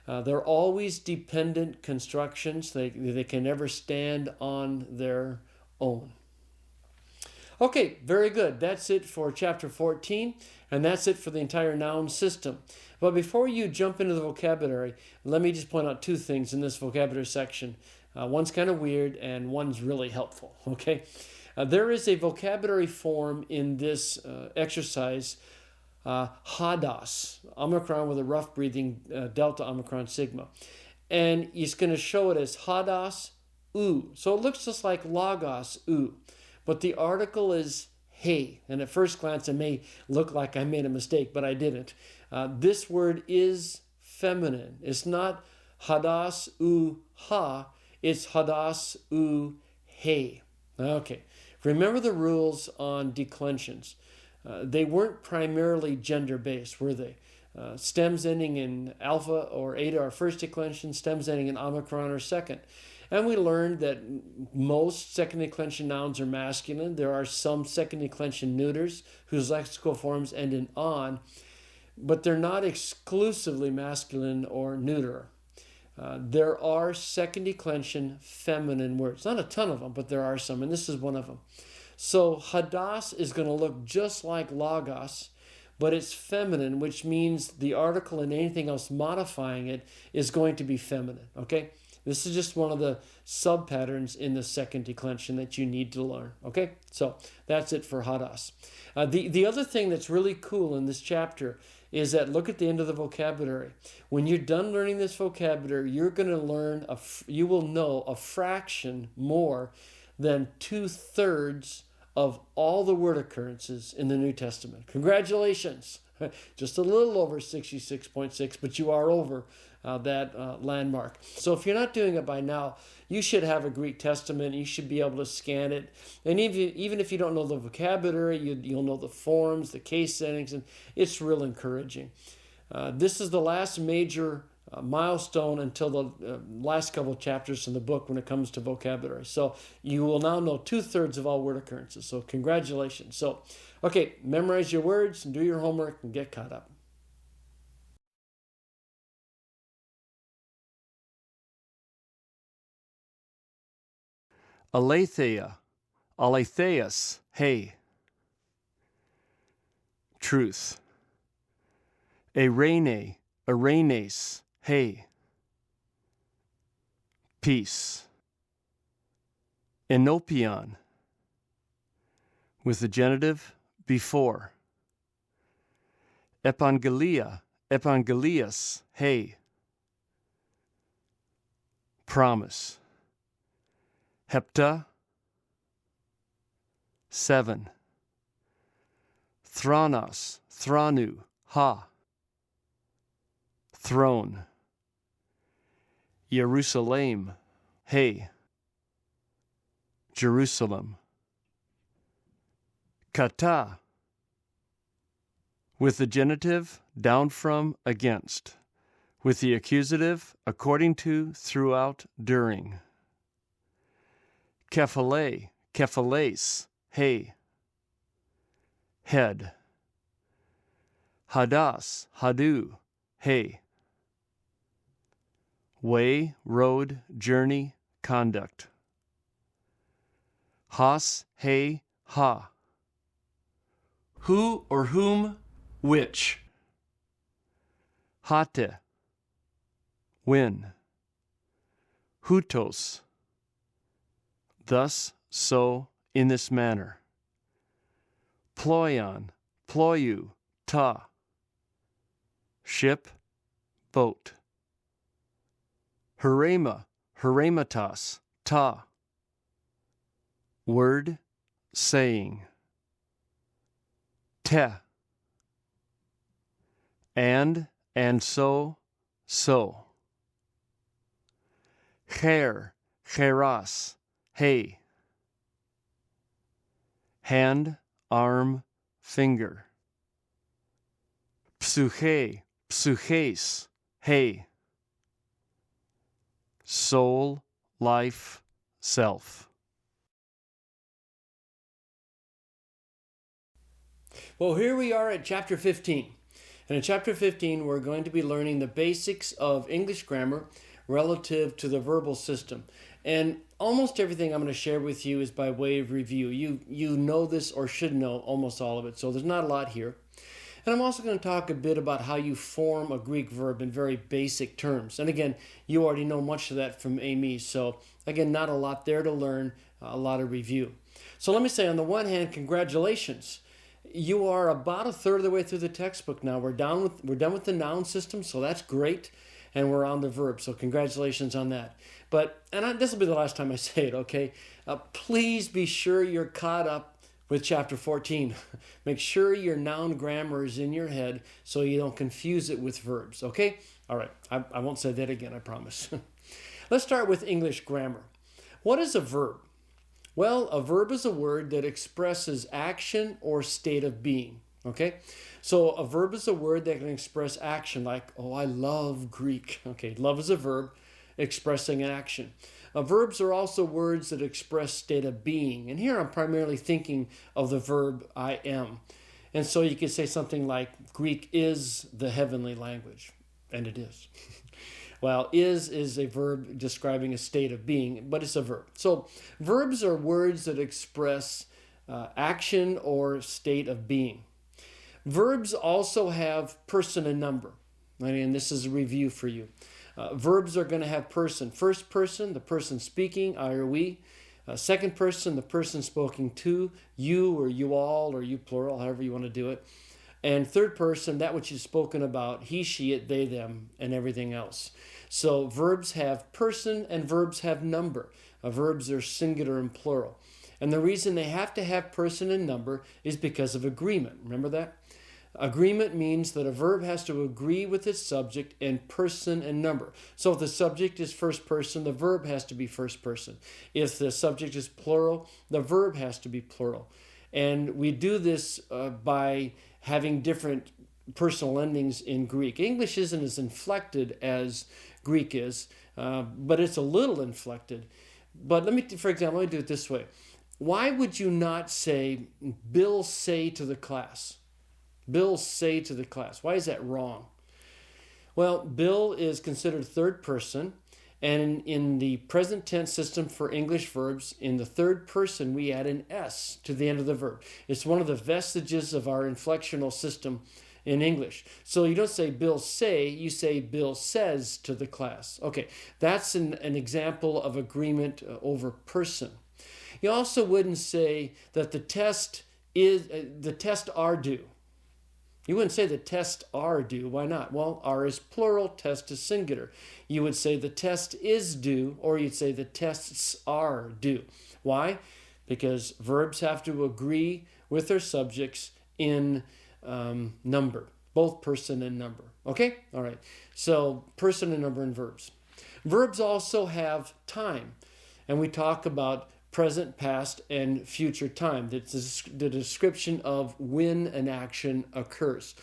They're always dependent constructions. They can never stand on their own. Okay, very good. That's it for chapter 14, and that's it for the entire noun system. But before you jump into the vocabulary, let me just point out two things in this vocabulary section. One's kind of weird, and one's really helpful, okay? There is a vocabulary form in this exercise, hadas, omicron with a rough breathing, delta omicron sigma. And it's going to show it as hadas u. So it looks just like logos u. But the article is he, and at first glance it may look like I made a mistake, but I didn't. This word is feminine. It's not hadas u ha, it's hadas u he. Okay, remember the rules on declensions. They weren't primarily gender-based, were they? Stems ending in alpha or eta are first declension, stems ending in omicron are second. And we learned that most second declension nouns are masculine. There are some second declension neuters whose lexical forms end in on, but they're not exclusively masculine or neuter. There are second declension feminine words. Not a ton of them, but there are some, and this is one of them. So hadas is going to look just like logos, but it's feminine, which means the article and anything else modifying it is going to be feminine, okay? This is just one of the sub-patterns in the second declension that you need to learn, okay? So that's it for hadas. The other thing that's really cool in this chapter is that look at the end of the vocabulary. When you're done learning this vocabulary, you're going to learn, you will know a fraction more than 2/3 of all the word occurrences in the New Testament. Congratulations, Just a little over 66.6, but you are over that landmark. So if you're not doing it by now, you should have a Greek Testament. You should be able to scan it. And even if you don't know the vocabulary, you'll know the forms, the case settings, and it's real encouraging. This is the last major milestone until the last couple of chapters in the book when it comes to vocabulary. So you will now know 2/3 of all word occurrences. So congratulations. So, okay, memorize your words and do your homework and get caught up. Aletheia, aletheus, hey. Truth. Arene, arenes, hey. Peace. Enopion, with the genitive before. Epangelia, epangelius, hey. Promise. Hepta, 7. Thranos, thranu, ha. Throne. Jerusalem, hey. Jerusalem. Kata, with the genitive down from, against, with the accusative according to, throughout, during. Kephale, kephales, hey. Head. Hadas, hadu, hey. Way, road, journey, conduct. Has, hey, ha. Who or whom, which. Hate, when. Hutos, thus, so, in this manner. Ploion, ploiu, ta. Ship, boat. Herema, herematas, ta. Word, saying. Te. And so, so. Cher, cheras, hey. Hand, arm, finger. Psuche, psuches, hey. Soul, life, self. Well, here we are at chapter 15. And in chapter 15, we're going to be learning the basics of English grammar relative to the verbal system. And almost everything I'm going to share with you is by way of review. You know this or should know almost all of it, so there's not a lot here. And I'm also going to talk a bit about how you form a Greek verb in very basic terms. And again, you already know much of that from Amy, so again, not a lot there to learn, a lot of review. So let me say, on the one hand, congratulations. You are about 1/3 of the way through the textbook now. We're done with the noun system, so that's great. And we're on the verb, so congratulations on that. This will be the last time I say it, okay? Please be sure you're caught up with chapter 14. Make sure your noun grammar is in your head so you don't confuse it with verbs, okay? All right, I won't say that again, I promise. Let's start with English grammar. What is a verb? Well, a verb is a word that expresses action or state of being, okay? So a verb is a word that can express action, like, oh, I love Greek. Okay, love is a verb expressing an action. Verbs are also words that express state of being. And here I'm primarily thinking of the verb I am. And so you could say something like, Greek is the heavenly language. And it is. Well, is a verb describing a state of being, but it's a verb. So verbs are words that express action or state of being. Verbs also have person and number. And this is a review for you. Verbs are going to have person. First person, the person speaking, I or we. Second person, the person spoken to, you or you all or you plural, however you want to do it. And third person, that which is spoken about, he, she, it, they, them, and everything else. So verbs have person and verbs have number. Verbs are singular and plural. And the reason they have to have person and number is because of agreement. Remember that? Agreement means that a verb has to agree with its subject in person and number. So if the subject is first person, the verb has to be first person. If the subject is plural, the verb has to be plural. And we do this by having different personal endings in Greek. English isn't as inflected as Greek is, but it's a little inflected. But for example, let me do it this way. Why would you not say, Bill say to the class? Bill say to the class. Why is that wrong? Well, Bill is considered third person, and in the present tense system for English verbs, in the third person, we add an S to the end of the verb. It's one of the vestiges of our inflectional system in English. So you don't say Bill say, you say Bill says to the class. Okay, that's an example of agreement over person. You also wouldn't say that the test are due. You wouldn't say the tests are due. Why not? Well, are is plural, test is singular. You would say the test is due, or you'd say the tests are due. Why? Because verbs have to agree with their subjects in number, both person and number. Okay? All right. So person and number in verbs. Verbs also have time, and we talk about present, past, and future time. That's the description of when an action occurs.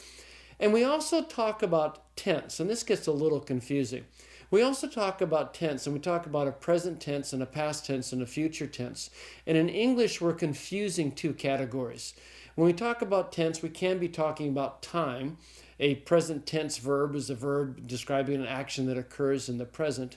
And we also talk about tense, and this gets a little confusing. We also talk about tense, and we talk about a present tense and a past tense and a future tense. And in English, we're confusing two categories. When we talk about tense, we can be talking about time. A present tense verb is a verb describing an action that occurs in the present.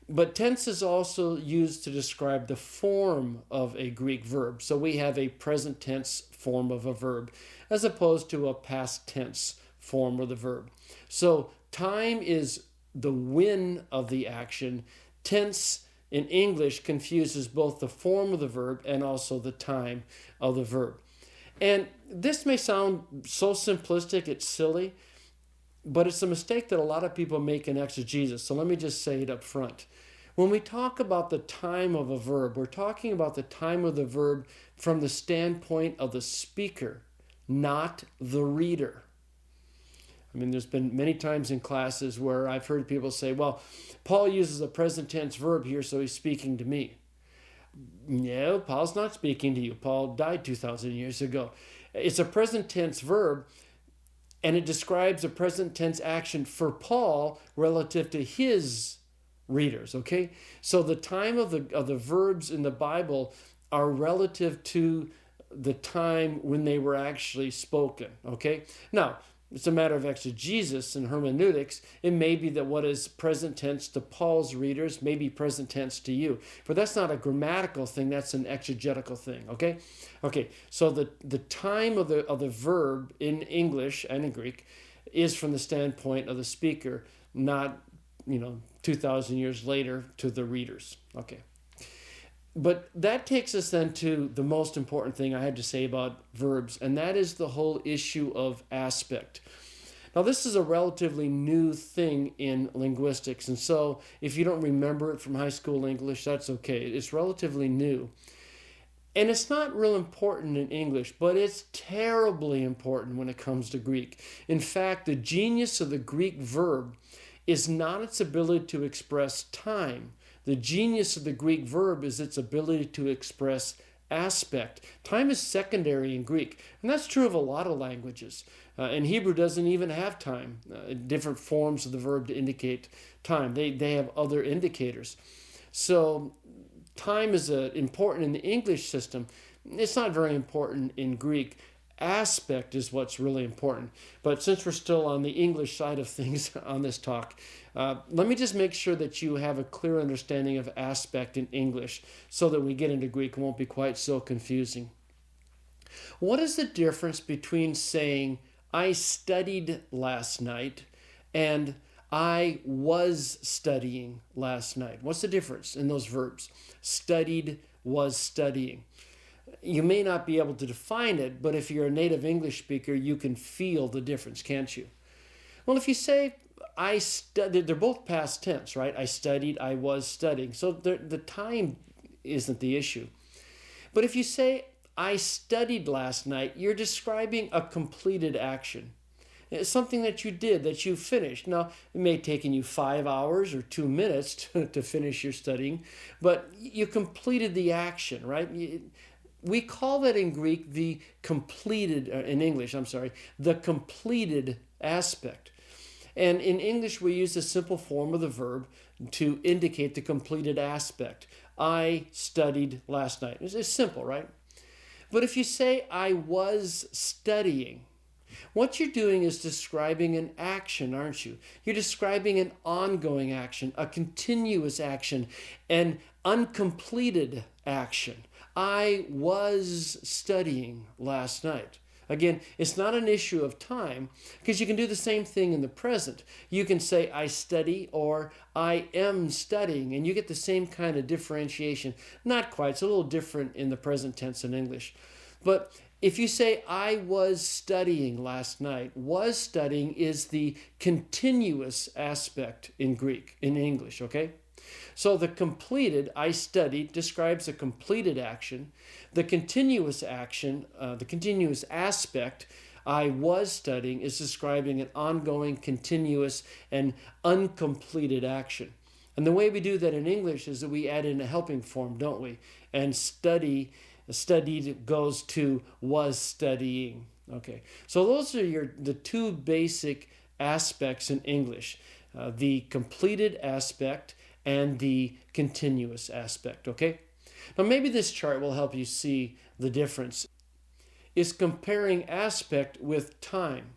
But tense is also used to describe the form of a Greek verb. So we have a present tense form of a verb as opposed to a past tense form of the verb. So time is the when of the action. Tense in English confuses both the form of the verb and also the time of the verb. And this may sound so simplistic, it's silly, but it's a mistake that a lot of people make in exegesis. So let me just say it up front. When we talk about the time of a verb, we're talking about the time of the verb from the standpoint of the speaker, not the reader. I mean, there's been many times in classes where I've heard people say, well, Paul uses a present tense verb here, so he's speaking to me. No, Paul's not speaking to you. Paul died 2,000 years ago. It's a present tense verb, and it describes a present tense action for Paul relative to his readers, okay? So the time of the verbs in the Bible are relative to the time when they were actually spoken, okay? Now, it's a matter of exegesis and hermeneutics. It may be that what is present tense to Paul's readers may be present tense to you. But that's not a grammatical thing, that's an exegetical thing, okay? Okay, so the time of the verb in English and in Greek is from the standpoint of the speaker, not 2,000 years later to the readers. Okay. But that takes us then to the most important thing I had to say about verbs, and that is the whole issue of aspect. Now, this is a relatively new thing in linguistics, and so if you don't remember it from high school English, that's okay. It's relatively new. And it's not real important in English, but it's terribly important when it comes to Greek. In fact, the genius of the Greek verb is not its ability to express time. The genius of the Greek verb is its ability to express aspect. Time is secondary in Greek, and that's true of a lot of languages. And Hebrew doesn't even have time, different forms of the verb to indicate time. They have other indicators. So time is important in the English system. It's not very important in Greek. Aspect is what's really important. But since we're still on the English side of things on this talk, let me just make sure that you have a clear understanding of aspect in English so that when we get into Greek, it won't be quite so confusing. What is the difference between saying, I studied last night, and I was studying last night? What's the difference in those verbs? Studied, was studying. You may not be able to define it, but if you're a native English speaker, you can feel the difference, can't you? Well, if you say, I studied, they're both past tense, right? I studied, I was studying. So the time isn't the issue. But if you say, I studied last night, you're describing a completed action. It's something that you did, that you finished. Now, it may have taken you 5 hours or 2 minutes to finish your studying, but you completed the action, right? We call that in Greek the completed, in English, I'm sorry, the completed aspect. And in English, we use the simple form of the verb to indicate the completed aspect. I studied last night. It's simple, right? But if you say, I was studying, what you're doing is describing an action, aren't you? You're describing an ongoing action, a continuous action, an uncompleted action. I was studying last night. Again, it's not an issue of time because you can do the same thing in the present. You can say, I study or I am studying, and you get the same kind of differentiation. Not quite, it's a little different in the present tense in English. But if you say, I was studying last night, was studying is the continuous aspect in Greek, in English, okay? So the completed, I studied, describes a completed action. The continuous action, the continuous aspect, I was studying, is describing an ongoing, continuous, and uncompleted action. And the way we do that in English is that we add in a helping form, don't we? And studied goes to was studying. Okay, so those are the two basic aspects in English, the completed aspect and the continuous aspect, okay? Now maybe this chart will help you see the difference. It's comparing aspect with time.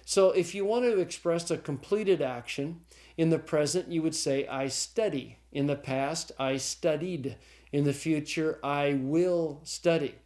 So if you want to express a completed action, in the present you would say, I study. In the past, I studied. In the future, I will study.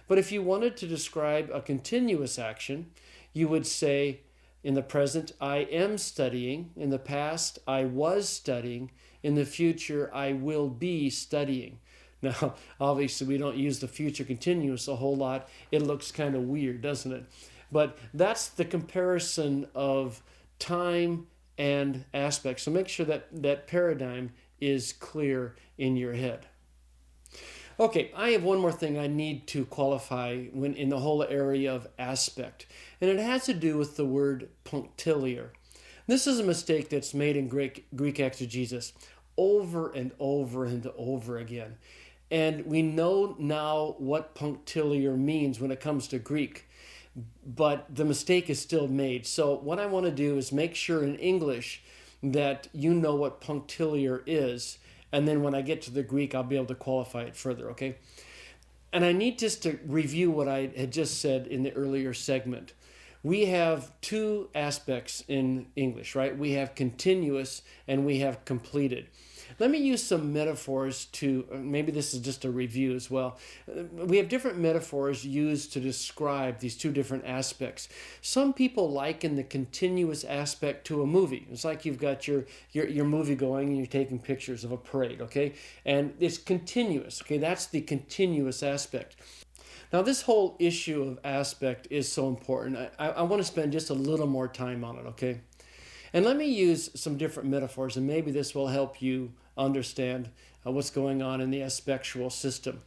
But if you wanted to describe a continuous action, you would say, in the present, I am studying. In the past, I was studying. In the future, I will be studying. Now, obviously, we don't use the future continuous a whole lot. It looks kind of weird, doesn't it? But that's the comparison of time and aspect. So make sure that that paradigm is clear in your head. Okay, I have one more thing I need to qualify when in the whole area of aspect, and it has to do with the word punctiliar. This is a mistake that's made in Greek exegesis over and over and over again. And we know now what punctiliar means when it comes to Greek, but the mistake is still made. So what I want to do is make sure in English that you know what punctiliar is, and then when I get to the Greek, I'll be able to qualify it further, okay? And I need just to review what I had just said in the earlier segment. We have two aspects in English, right? We have continuous and we have completed. Let me use some metaphors to, maybe this is just a review as well. We have different metaphors used to describe these two different aspects. Some people liken the continuous aspect to a movie. It's like you've got your movie going and you're taking pictures of a parade, okay? And it's continuous, okay? That's the continuous aspect. Now, this whole issue of aspect is so important. I want to spend just a little more time on it, okay? And let me use some different metaphors, and maybe this will help you understand what's going on in the aspectual system.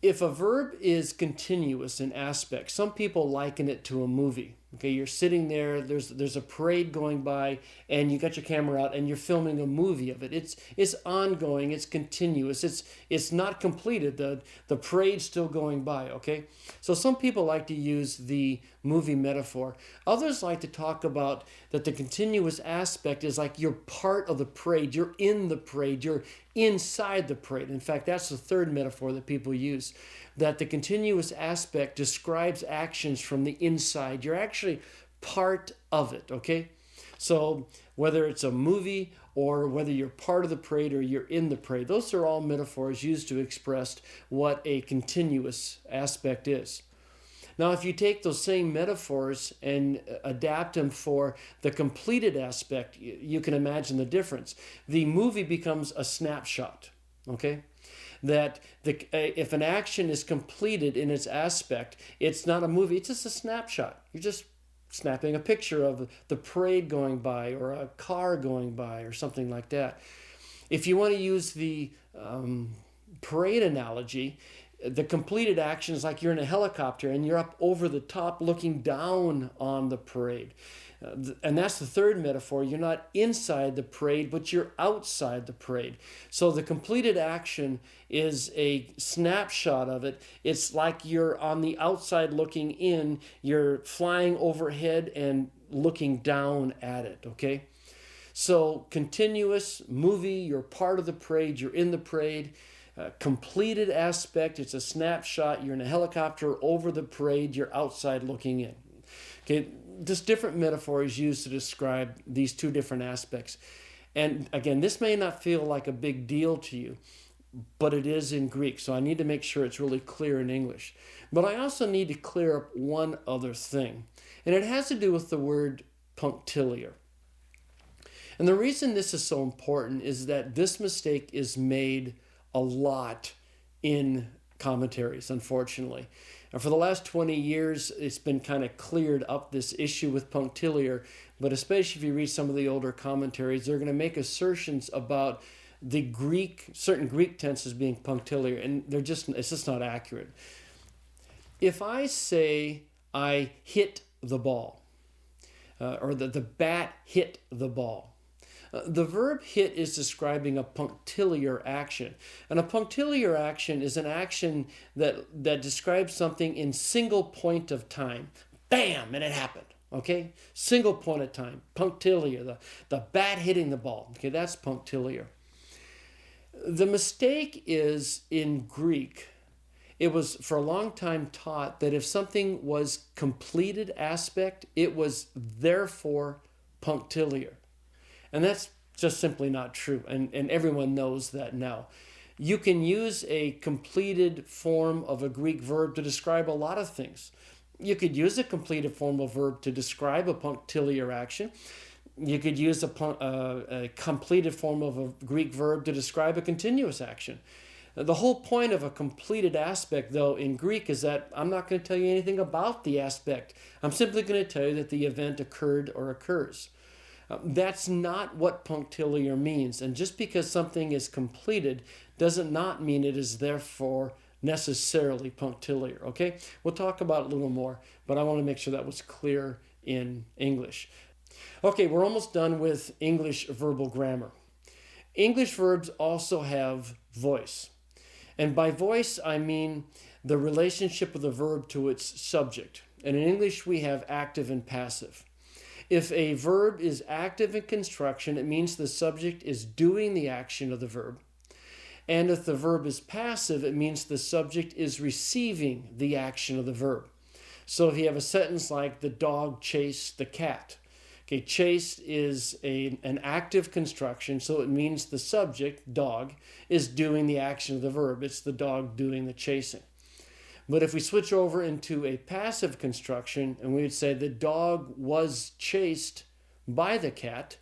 If a verb is continuous in aspect, some people liken it to a movie. Okay, you're sitting there, there's a parade going by, and you got your camera out and you're filming a movie of it. It's ongoing, it's continuous, it's not completed. The parade's still going by, okay? So some people like to use the movie metaphor. Others like to talk about that the continuous aspect is like you're part of the parade, you're in the parade, you're inside the parade. In fact, that's the third metaphor that people use, that the continuous aspect describes actions from the inside. You're actually part of it, okay? So whether it's a movie or whether you're part of the parade or you're in the parade, those are all metaphors used to express what a continuous aspect is. Now, if you take those same metaphors and adapt them for the completed aspect, you can imagine the difference. The movie becomes a snapshot, okay? That if an action is completed in its aspect, it's not a movie, it's just a snapshot. You're just snapping a picture of the parade going by or a car going by or something like that. If you want to use the parade analogy, The completed action is like you're in a helicopter and you're up over the top looking down on the parade. And that's the third metaphor. You're not inside the parade, but you're outside the parade. So the completed action is a snapshot of it. It's like you're on the outside looking in. You're flying overhead and looking down at it, okay? So continuous movie, you're part of the parade, you're in the parade. Completed aspect, it's a snapshot. You're in a helicopter over the parade, you're outside looking in. Okay, just different metaphors used to describe these two different aspects. And again, this may not feel like a big deal to you, but it is in Greek. So I need to make sure it's really clear in English. But I also need to clear up one other thing. And it has to do with the word punctiliar. And the reason this is so important is that this mistake is made a lot in commentaries, unfortunately. And for the last 20 years, it's been kind of cleared up, this issue with punctiliar. But especially if you read some of the older commentaries, they're going to make assertions about the certain Greek tenses being punctiliar, and it's just not accurate. If I say I hit the ball, or the bat hit the ball, the verb hit is describing a punctiliar action. And a punctiliar action is an action that describes something in single point of time. Bam! And it happened. Okay? Single point of time. Punctiliar. The bat hitting the ball. Okay, that's punctiliar. The mistake is in Greek. It was for a long time taught that if something was completed aspect, it was therefore punctiliar. And that's just simply not true. And everyone knows that now. You can use a completed form of a Greek verb to describe a lot of things. You could use a completed form of verb to describe a punctiliar action. You could use a completed form of a Greek verb to describe a continuous action. The whole point of a completed aspect, though, in Greek is that I'm not going to tell you anything about the aspect. I'm simply going to tell you that the event occurred or occurs. That's not what punctiliar means. And just because something is completed doesn't not mean it is therefore necessarily punctiliar, okay? We'll talk about it a little more, but I want to make sure that was clear in English. Okay, we're almost done with English verbal grammar. English verbs also have voice. And by voice, I mean the relationship of the verb to its subject. And in English, we have active and passive. If a verb is active in construction, it means the subject is doing the action of the verb. And if the verb is passive, it means the subject is receiving the action of the verb. So if you have a sentence like, the dog chased the cat. Okay, chased is an active construction, so it means the subject, dog, is doing the action of the verb. It's the dog doing the chasing. But if we switch over into a passive construction, and we would say the dog was chased by the cat,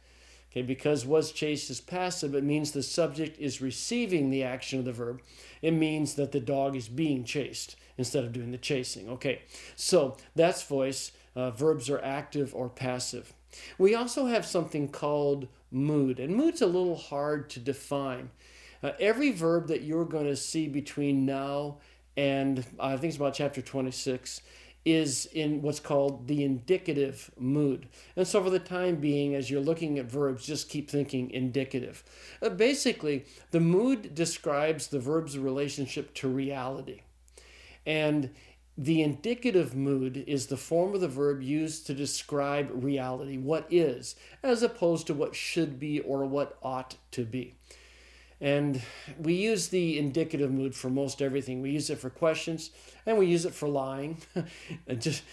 okay, because was chased is passive, it means the subject is receiving the action of the verb. It means that the dog is being chased instead of doing the chasing. Okay, so that's voice. Verbs are active or passive. We also have something called mood, and mood's a little hard to define. Every verb that you're going to see between now and I think it's about chapter 26, is in what's called the indicative mood. And so for the time being, as you're looking at verbs, just keep thinking indicative. Basically, the mood describes the verb's relationship to reality. And the indicative mood is the form of the verb used to describe reality, what is, as opposed to what should be or what ought to be. And we use the indicative mood for most everything. We use it for questions, and we use it for lying. just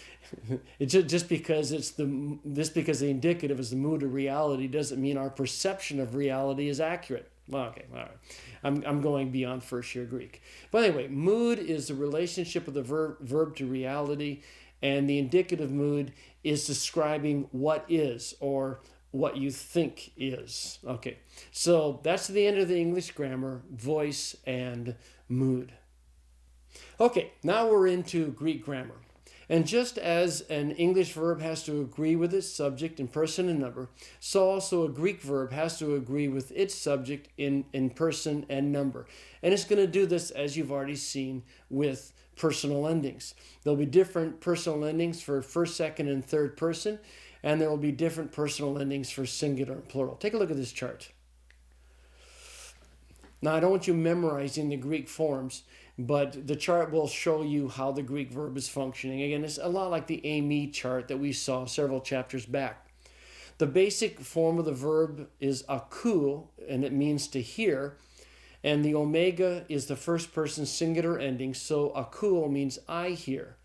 because because the indicative is the mood of reality doesn't mean our perception of reality is accurate. Well, okay, all right. I'm going beyond first year Greek. But anyway, mood is the relationship of the verb to reality, and the indicative mood is describing what is or what you think is. Okay, so that's the end of the English grammar, voice and mood. Okay, now we're into Greek grammar. And just as an English verb has to agree with its subject in person and number, so also a Greek verb has to agree with its subject in person and number. And it's going to do this, as you've already seen, with personal endings. There'll be different personal endings for first, second, and third person, and there will be different personal endings for singular and plural. Take a look at this chart. Now, I don't want you memorizing the Greek forms, but the chart will show you how the Greek verb is functioning. Again, it's a lot like the AME chart that we saw several chapters back. The basic form of the verb is akouo, and it means to hear. And the omega is the first person singular ending, so akouo means I hear.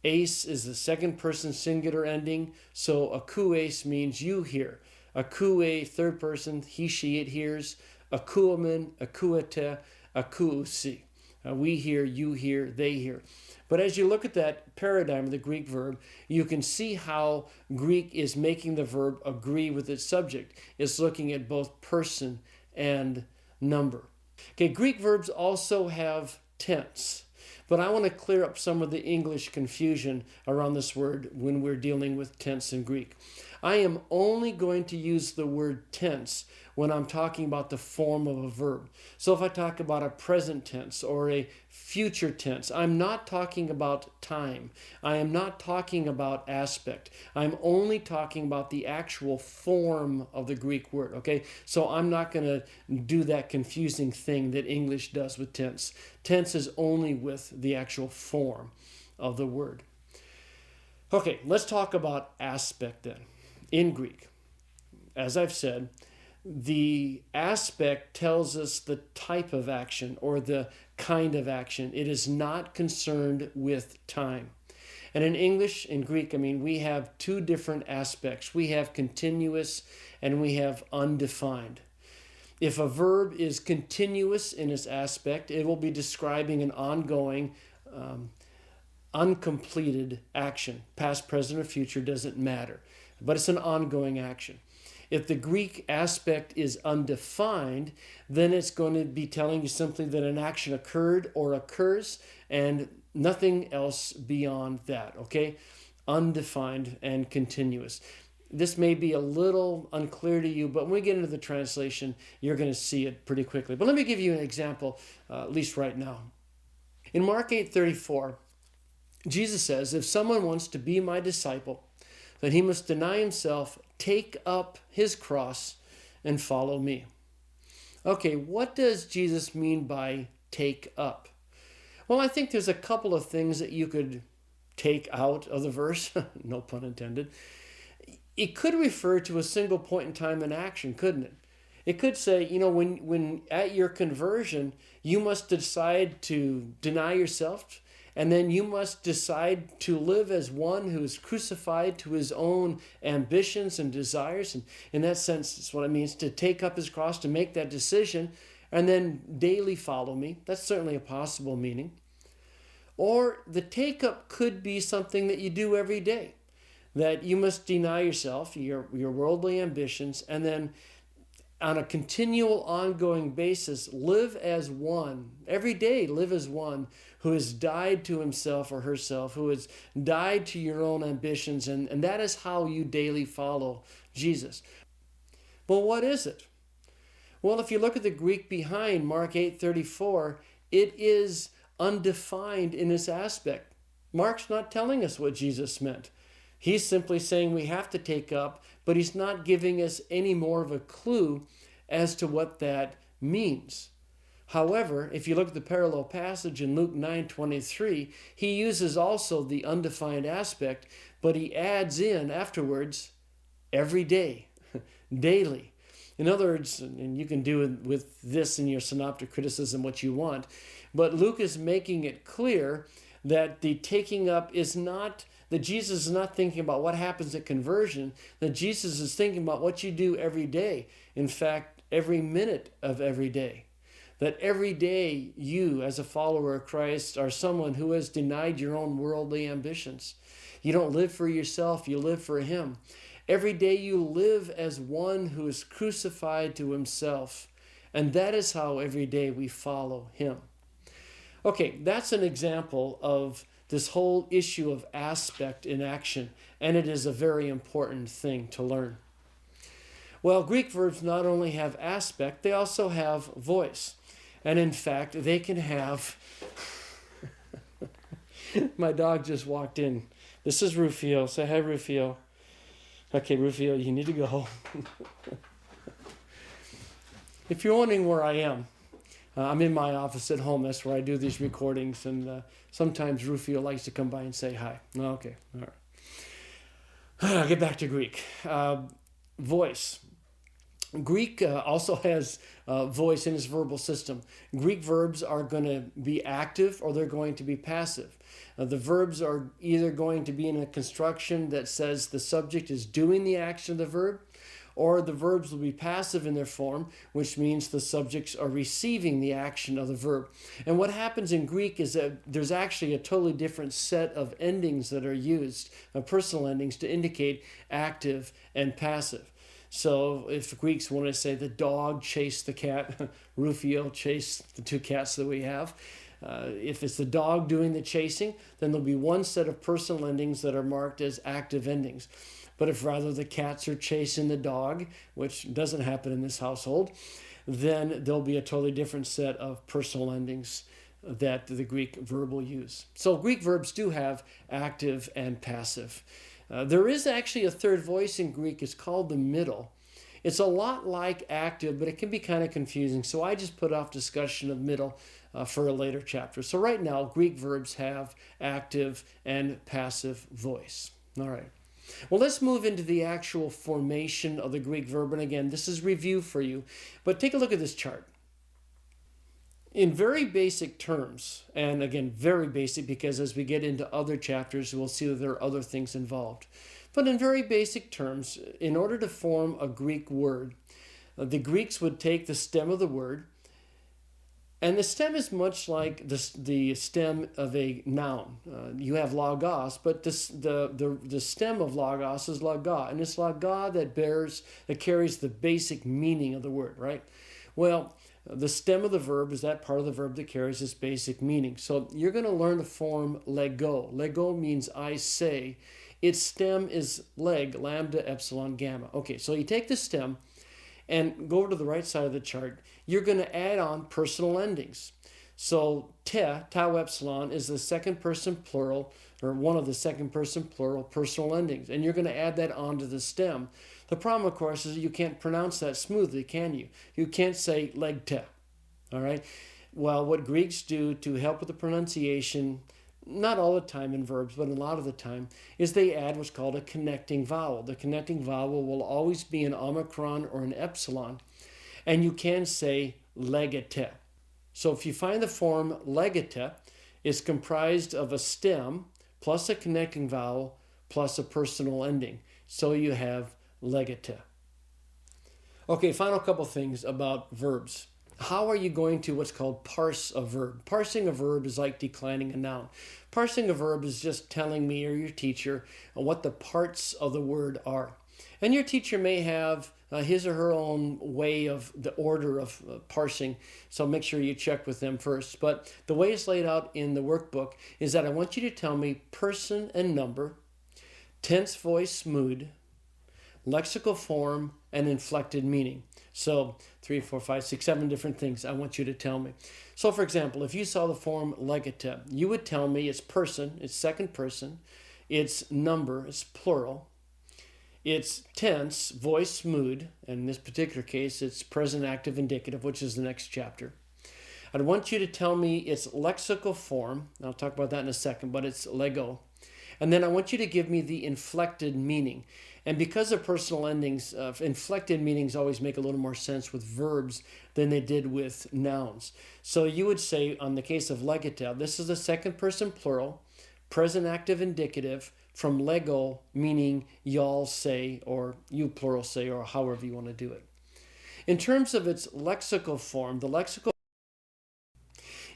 Ace is the second person singular ending, so akoues means you hear. Akoue, third person, he, she, it hears. Akoumen, akouete, akousi. We hear, you hear, they hear. But as you look at that paradigm of the Greek verb, you can see how Greek is making the verb agree with its subject. It's looking at both person and number. Okay, Greek verbs also have tense. But I want to clear up some of the English confusion around this word when we're dealing with tense in Greek. I am only going to use the word tense when I'm talking about the form of a verb. So if I talk about a present tense or a future tense, I'm not talking about time. I am not talking about aspect. I'm only talking about the actual form of the Greek word, okay? So I'm not going to do that confusing thing that English does with tense. Tense is only with the actual form of the word. Okay, let's talk about aspect then. In Greek, as I've said, the aspect tells us the type of action or the kind of action. It is not concerned with time. And in English, in Greek, we have two different aspects. We have continuous and we have undefined. If a verb is continuous in its aspect, it will be describing an ongoing, uncompleted action. Past, present, or future doesn't matter. But it's an ongoing action. If the Greek aspect is undefined, then it's going to be telling you simply that an action occurred or occurs and nothing else beyond that, okay? Undefined and continuous. This may be a little unclear to you, but when we get into the translation, you're going to see it pretty quickly. But let me give you an example, at least right now. In Mark 8:34, Jesus says, if someone wants to be my disciple, that he must deny himself, take up his cross, and follow me. Okay, what does Jesus mean by take up? Well, I think there's a couple of things that you could take out of the verse, no pun intended. It could refer to a single point in time in action, couldn't it? It could say, when at your conversion, you must decide to deny yourself, and then you must decide to live as one who is crucified to his own ambitions and desires. And in that sense, it's what it means to take up his cross, to make that decision, and then daily follow me. That's certainly a possible meaning. Or the take up could be something that you do every day, that you must deny yourself, your worldly ambitions, and then on a continual, ongoing basis, live as one. Every day, live as one who has died to himself or herself, who has died to your own ambitions, and that is how you daily follow Jesus. Well, what is it? Well, if you look at the Greek behind Mark 8:34, it is undefined in its aspect. Mark's not telling us what Jesus meant. He's simply saying we have to take up, but he's not giving us any more of a clue as to what that means. However, if you look at the parallel passage in Luke 9:23, he uses also the undefined aspect, but he adds in afterwards, every day, daily. In other words, and you can do with this in your synoptic criticism what you want, but Luke is making it clear that the taking up is not, that Jesus is not thinking about what happens at conversion, that Jesus is thinking about what you do every day. In fact, every minute of every day. That every day you, as a follower of Christ, are someone who has denied your own worldly ambitions. You don't live for yourself, you live for him. Every day you live as one who is crucified to himself. And that is how every day we follow him. Okay, that's an example of this whole issue of aspect in action, and it is a very important thing to learn. Well, Greek verbs not only have aspect, they also have voice. And in fact, they can have... My dog just walked in. This is Rufio. Say hi, Rufio. Okay, Rufio, you need to go. If you're wondering where I am, I'm in my office at home. That's where I do these recordings. And sometimes Rufio likes to come by and say hi. Okay, all right. I'll get back to Greek. Voice. Greek also has voice in its verbal system. Greek verbs are going to be active or they're going to be passive. The verbs are either going to be in a construction that says the subject is doing the action of the verb, or the verbs will be passive in their form, which means the subjects are receiving the action of the verb. And what happens in Greek is that there's actually a totally different set of endings that are used, personal endings, to indicate active and passive. So if Greeks want to say the dog chased the cat, Rufio chased the two cats that we have. If it's the dog doing the chasing, then there'll be one set of personal endings that are marked as active endings. But if rather the cats are chasing the dog, which doesn't happen in this household, then there'll be a totally different set of personal endings that the Greek verb will use. So Greek verbs do have active and passive. There is actually a third voice in Greek. It's called the middle. It's a lot like active, but it can be kind of confusing. So I just put off discussion of middle for a later chapter. So right now, Greek verbs have active and passive voice. All right. Well, let's move into the actual formation of the Greek verb. And again, this is review for you. But take a look at this chart. In very basic terms, and again, very basic because as we get into other chapters, we'll see that there are other things involved. But in very basic terms, in order to form a Greek word, the Greeks would take the stem of the word, and the stem is much like the stem of a noun. You have logos, but the stem of logos is loga, and it's loga that carries the basic meaning of the word, right? Well, the stem of the verb is that part of the verb that carries this basic meaning. So you're going to learn to form lego. Lego means I say. Its stem is leg, lambda, epsilon, gamma. Okay, so you take the stem and go over to the right side of the chart. You're going to add on personal endings. So tau epsilon, is the second person plural, or one of the second person plural personal endings. And you're going to add that onto the stem. The problem, of course, is you can't pronounce that smoothly, can you? You can't say leg te, all right? Well, what Greeks do to help with the pronunciation, not all the time in verbs, but a lot of the time, is they add what's called a connecting vowel. The connecting vowel will always be an omicron or an epsilon, and you can say legete. So if you find the form legete, it's comprised of a stem plus a connecting vowel plus a personal ending. So you have legete. Okay, final couple things about verbs. How are you going to what's called parse a verb? Parsing a verb is like declining a noun. Parsing a verb is just telling me or your teacher what the parts of the word are. And your teacher may have his or her own way of the order of parsing, so make sure you check with them first. But the way it's laid out in the workbook is that I want you to tell me person and number, tense, voice, mood, lexical form, and inflected meaning. So 3, 4, 5, 6, 7 different things I want you to tell me. So for example, if you saw the form legate, you would tell me it's person, it's second person, it's number, it's plural, it's tense, voice, mood, and in this particular case, it's present active indicative, which is the next chapter. I'd want you to tell me its lexical form. I'll talk about that in a second, but it's lego. And then I want you to give me the inflected meaning. And because of personal endings, inflected meanings always make a little more sense with verbs than they did with nouns. So you would say, on the case of legate, this is the second person plural, present active indicative, from lego, meaning y'all say, or you plural say, or however you want to do it. In terms of its lexical form,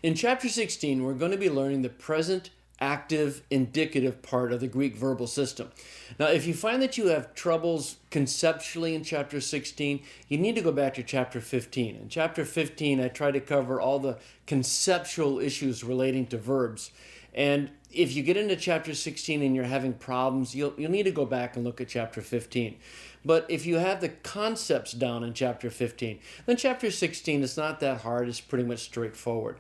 in chapter 16, we're going to be learning the present active indicative part of the Greek verbal system. Now, if you find that you have troubles conceptually in chapter 16, you need to go back to chapter 15. In chapter 15, I try to cover all the conceptual issues relating to verbs. And if you get into chapter 16 and you're having problems, you'll need to go back and look at chapter 15. But if you have the concepts down in chapter 15, then chapter 16 is not that hard. It's pretty much straightforward.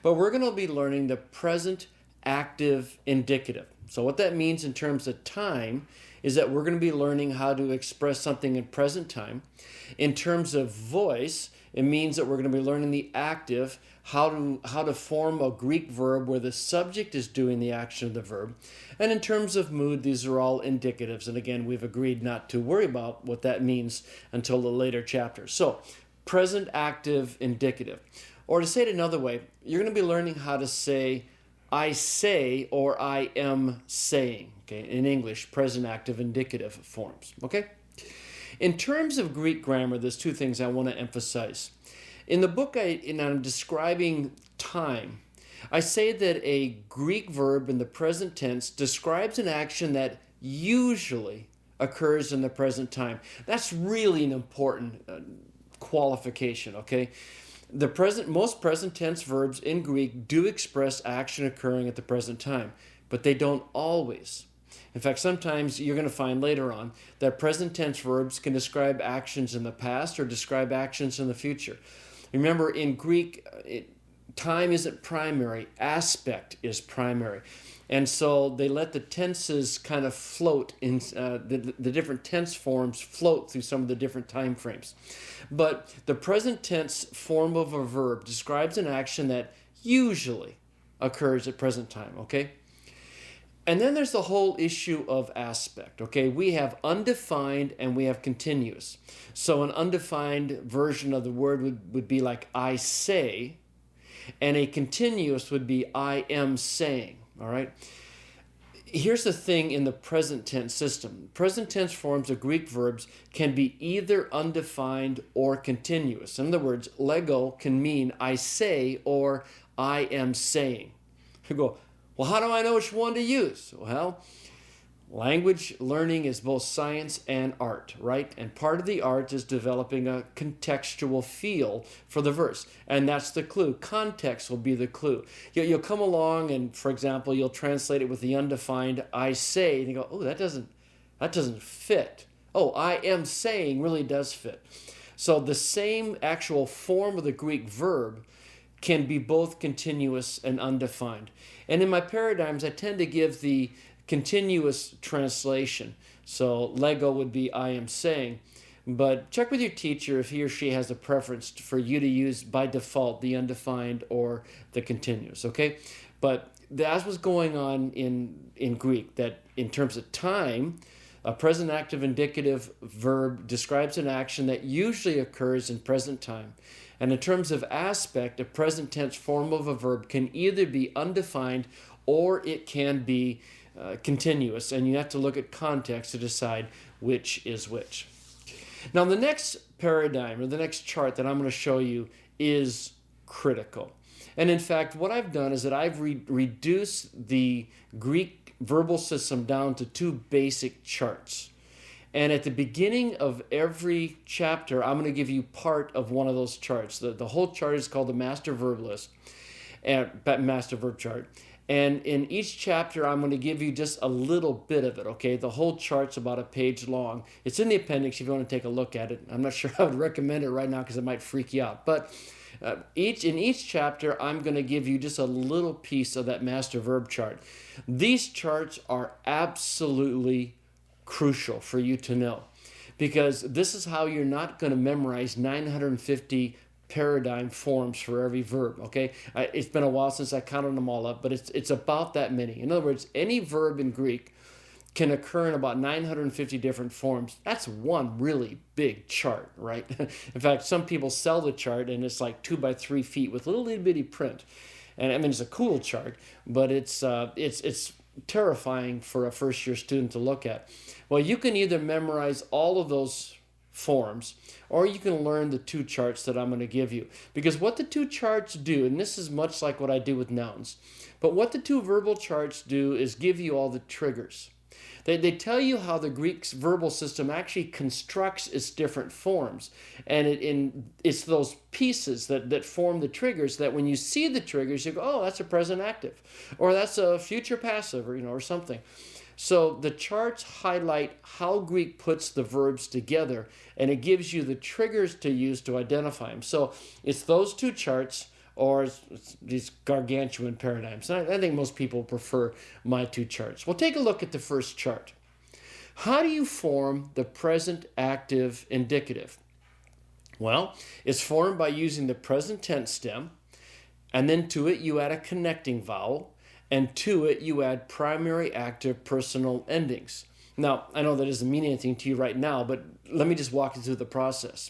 But we're going to be learning the present active indicative. So what that means in terms of time is that we're going to be learning how to express something in present time. In terms of voice, it means that we're going to be learning the active, how to form a Greek verb where the subject is doing the action of the verb. And in terms of mood, these are all indicatives. And again, we've agreed not to worry about what that means until the later chapters. So, present active indicative. Or to say it another way, you're going to be learning how to say I say or I am saying, okay, in English, present active indicative forms, okay? In terms of Greek grammar, there's two things I want to emphasize. In the book, I'm describing time. I say that a Greek verb in the present tense describes an action that usually occurs in the present time. That's really an important qualification, okay? Most present tense verbs in Greek do express action occurring at the present time, but they don't always. In fact, sometimes you're going to find later on that present tense verbs can describe actions in the past or describe actions in the future. Remember, in Greek, time isn't primary, aspect is primary. And so they let the tenses kind of float, in the different tense forms float through some of the different time frames. But the present tense form of a verb describes an action that usually occurs at present time, okay? And then there's the whole issue of aspect, okay? We have undefined and we have continuous. So an undefined version of the word would be like I say, and a continuous would be I am saying, all right? Here's the thing in the present tense system. Present tense forms of Greek verbs can be either undefined or continuous. In other words, lego can mean I say or I am saying. You go, well, how do I know which one to use? Well, language learning is both science and art, right? And part of the art is developing a contextual feel for the verse. And that's the clue. Context will be the clue. You'll come along and, for example, you'll translate it with the undefined I say, and you go, oh, that doesn't fit. Oh, I am saying really does fit. So the same actual form of the Greek verb can be both continuous and undefined. And in my paradigms, I tend to give the continuous translation. So lego would be I am saying. But check with your teacher if he or she has a preference for you to use by default the undefined or the continuous, okay? But that's what's going on in Greek, that in terms of time, a present active indicative verb describes an action that usually occurs in present time. And in terms of aspect, a present tense form of a verb can either be undefined or it can be continuous. And you have to look at context to decide which is which. Now, the next paradigm or the next chart that I'm going to show you is critical. And in fact, what I've done is that I've reduced the Greek verbal system down to two basic charts. And at the beginning of every chapter, I'm going to give you part of one of those charts. The whole chart is called the master verb list, and master verb chart. And in each chapter, I'm going to give you just a little bit of it, okay? The whole chart's about a page long. It's in the appendix if you want to take a look at it. I'm not sure I would recommend it right now because it might freak you out. But in each chapter, I'm going to give you just a little piece of that master verb chart. These charts are absolutely crucial for you to know, because this is how you're not going to memorize 950 paradigm forms for every verb, okay? It's been a while since I counted them all up, but it's about that many. In other words, any verb in Greek can occur in about 950 different forms. That's one really big chart, right? In fact, some people sell the chart and it's like 2 by 3 feet with little itty bitty print. And I mean, it's a cool chart, but it's terrifying for a first-year student to look at. Well, you can either memorize all of those forms, or you can learn the two charts that I'm going to give you. Because what the two charts do, and this is much like what I do with nouns, but what the two verbal charts do is give you all the triggers. They tell you how the Greek verbal system actually constructs its different forms. And it's those pieces that form the triggers that when you see the triggers, you go, oh, that's a present active, or that's a future passive, or something. So the charts highlight how Greek puts the verbs together, and it gives you the triggers to use to identify them. So it's those two charts, or it's these gargantuan paradigms. And I think most people prefer my two charts. Well, take a look at the first chart. How do you form the present active indicative? Well, it's formed by using the present tense stem, and then to it you add a connecting vowel, and to it you add primary active personal endings. Now, I know that doesn't mean anything to you right now, but let me just walk you through the process.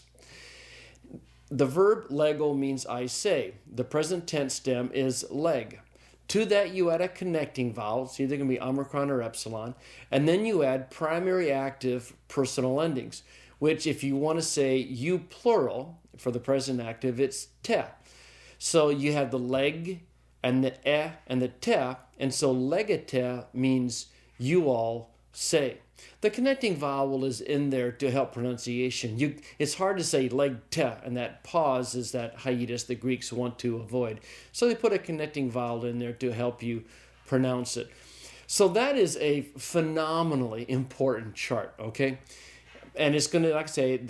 The verb lego means I say. The present tense stem is leg. To that you add a connecting vowel, it's either going to be omicron or epsilon, and then you add primary active personal endings, which if you want to say you plural for the present active, it's te. So you have the leg and the and the te, and so legate means you all say. The connecting vowel is in there to help pronunciation. It's hard to say leg te, and that pause is that hiatus the Greeks want to avoid. So they put a connecting vowel in there to help you pronounce it. So that is a phenomenally important chart, okay? And it's going to, like I say,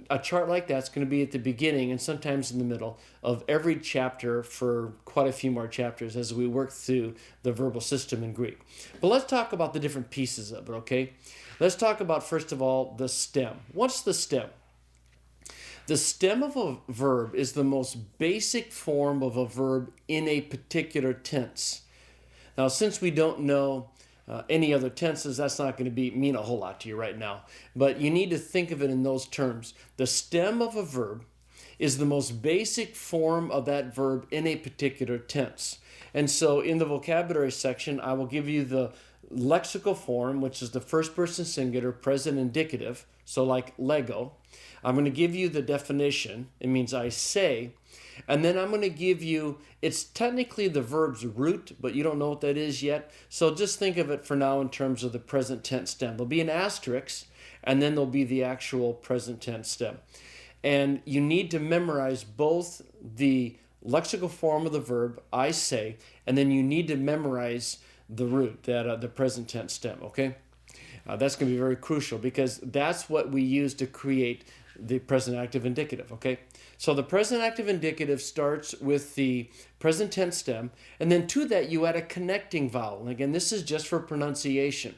a chart like that's going to be at the beginning and sometimes in the middle of every chapter for quite a few more chapters as we work through the verbal system in Greek. But let's talk about the different pieces of it, okay? Let's talk about, first of all, the stem. What's the stem? The stem of a verb is the most basic form of a verb in a particular tense. Now, since we don't know any other tenses, that's not going to mean a whole lot to you right now. But you need to think of it in those terms. The stem of a verb is the most basic form of that verb in a particular tense. And so in the vocabulary section, I will give you the lexical form, which is the first person singular, present indicative, so like Lego. I'm going to give you the definition. It means I say. And then I'm going to give you, it's technically the verb's root, but you don't know what that is yet. So just think of it for now in terms of the present tense stem. There'll be an asterisk, and then there'll be the actual present tense stem. And you need to memorize both the lexical form of the verb, I say, and then you need to memorize the root, the present tense stem, okay? That's going to be very crucial because that's what we use to create the present active indicative, okay? So the present active indicative starts with the present tense stem, and then to that you add a connecting vowel. And again, this is just for pronunciation.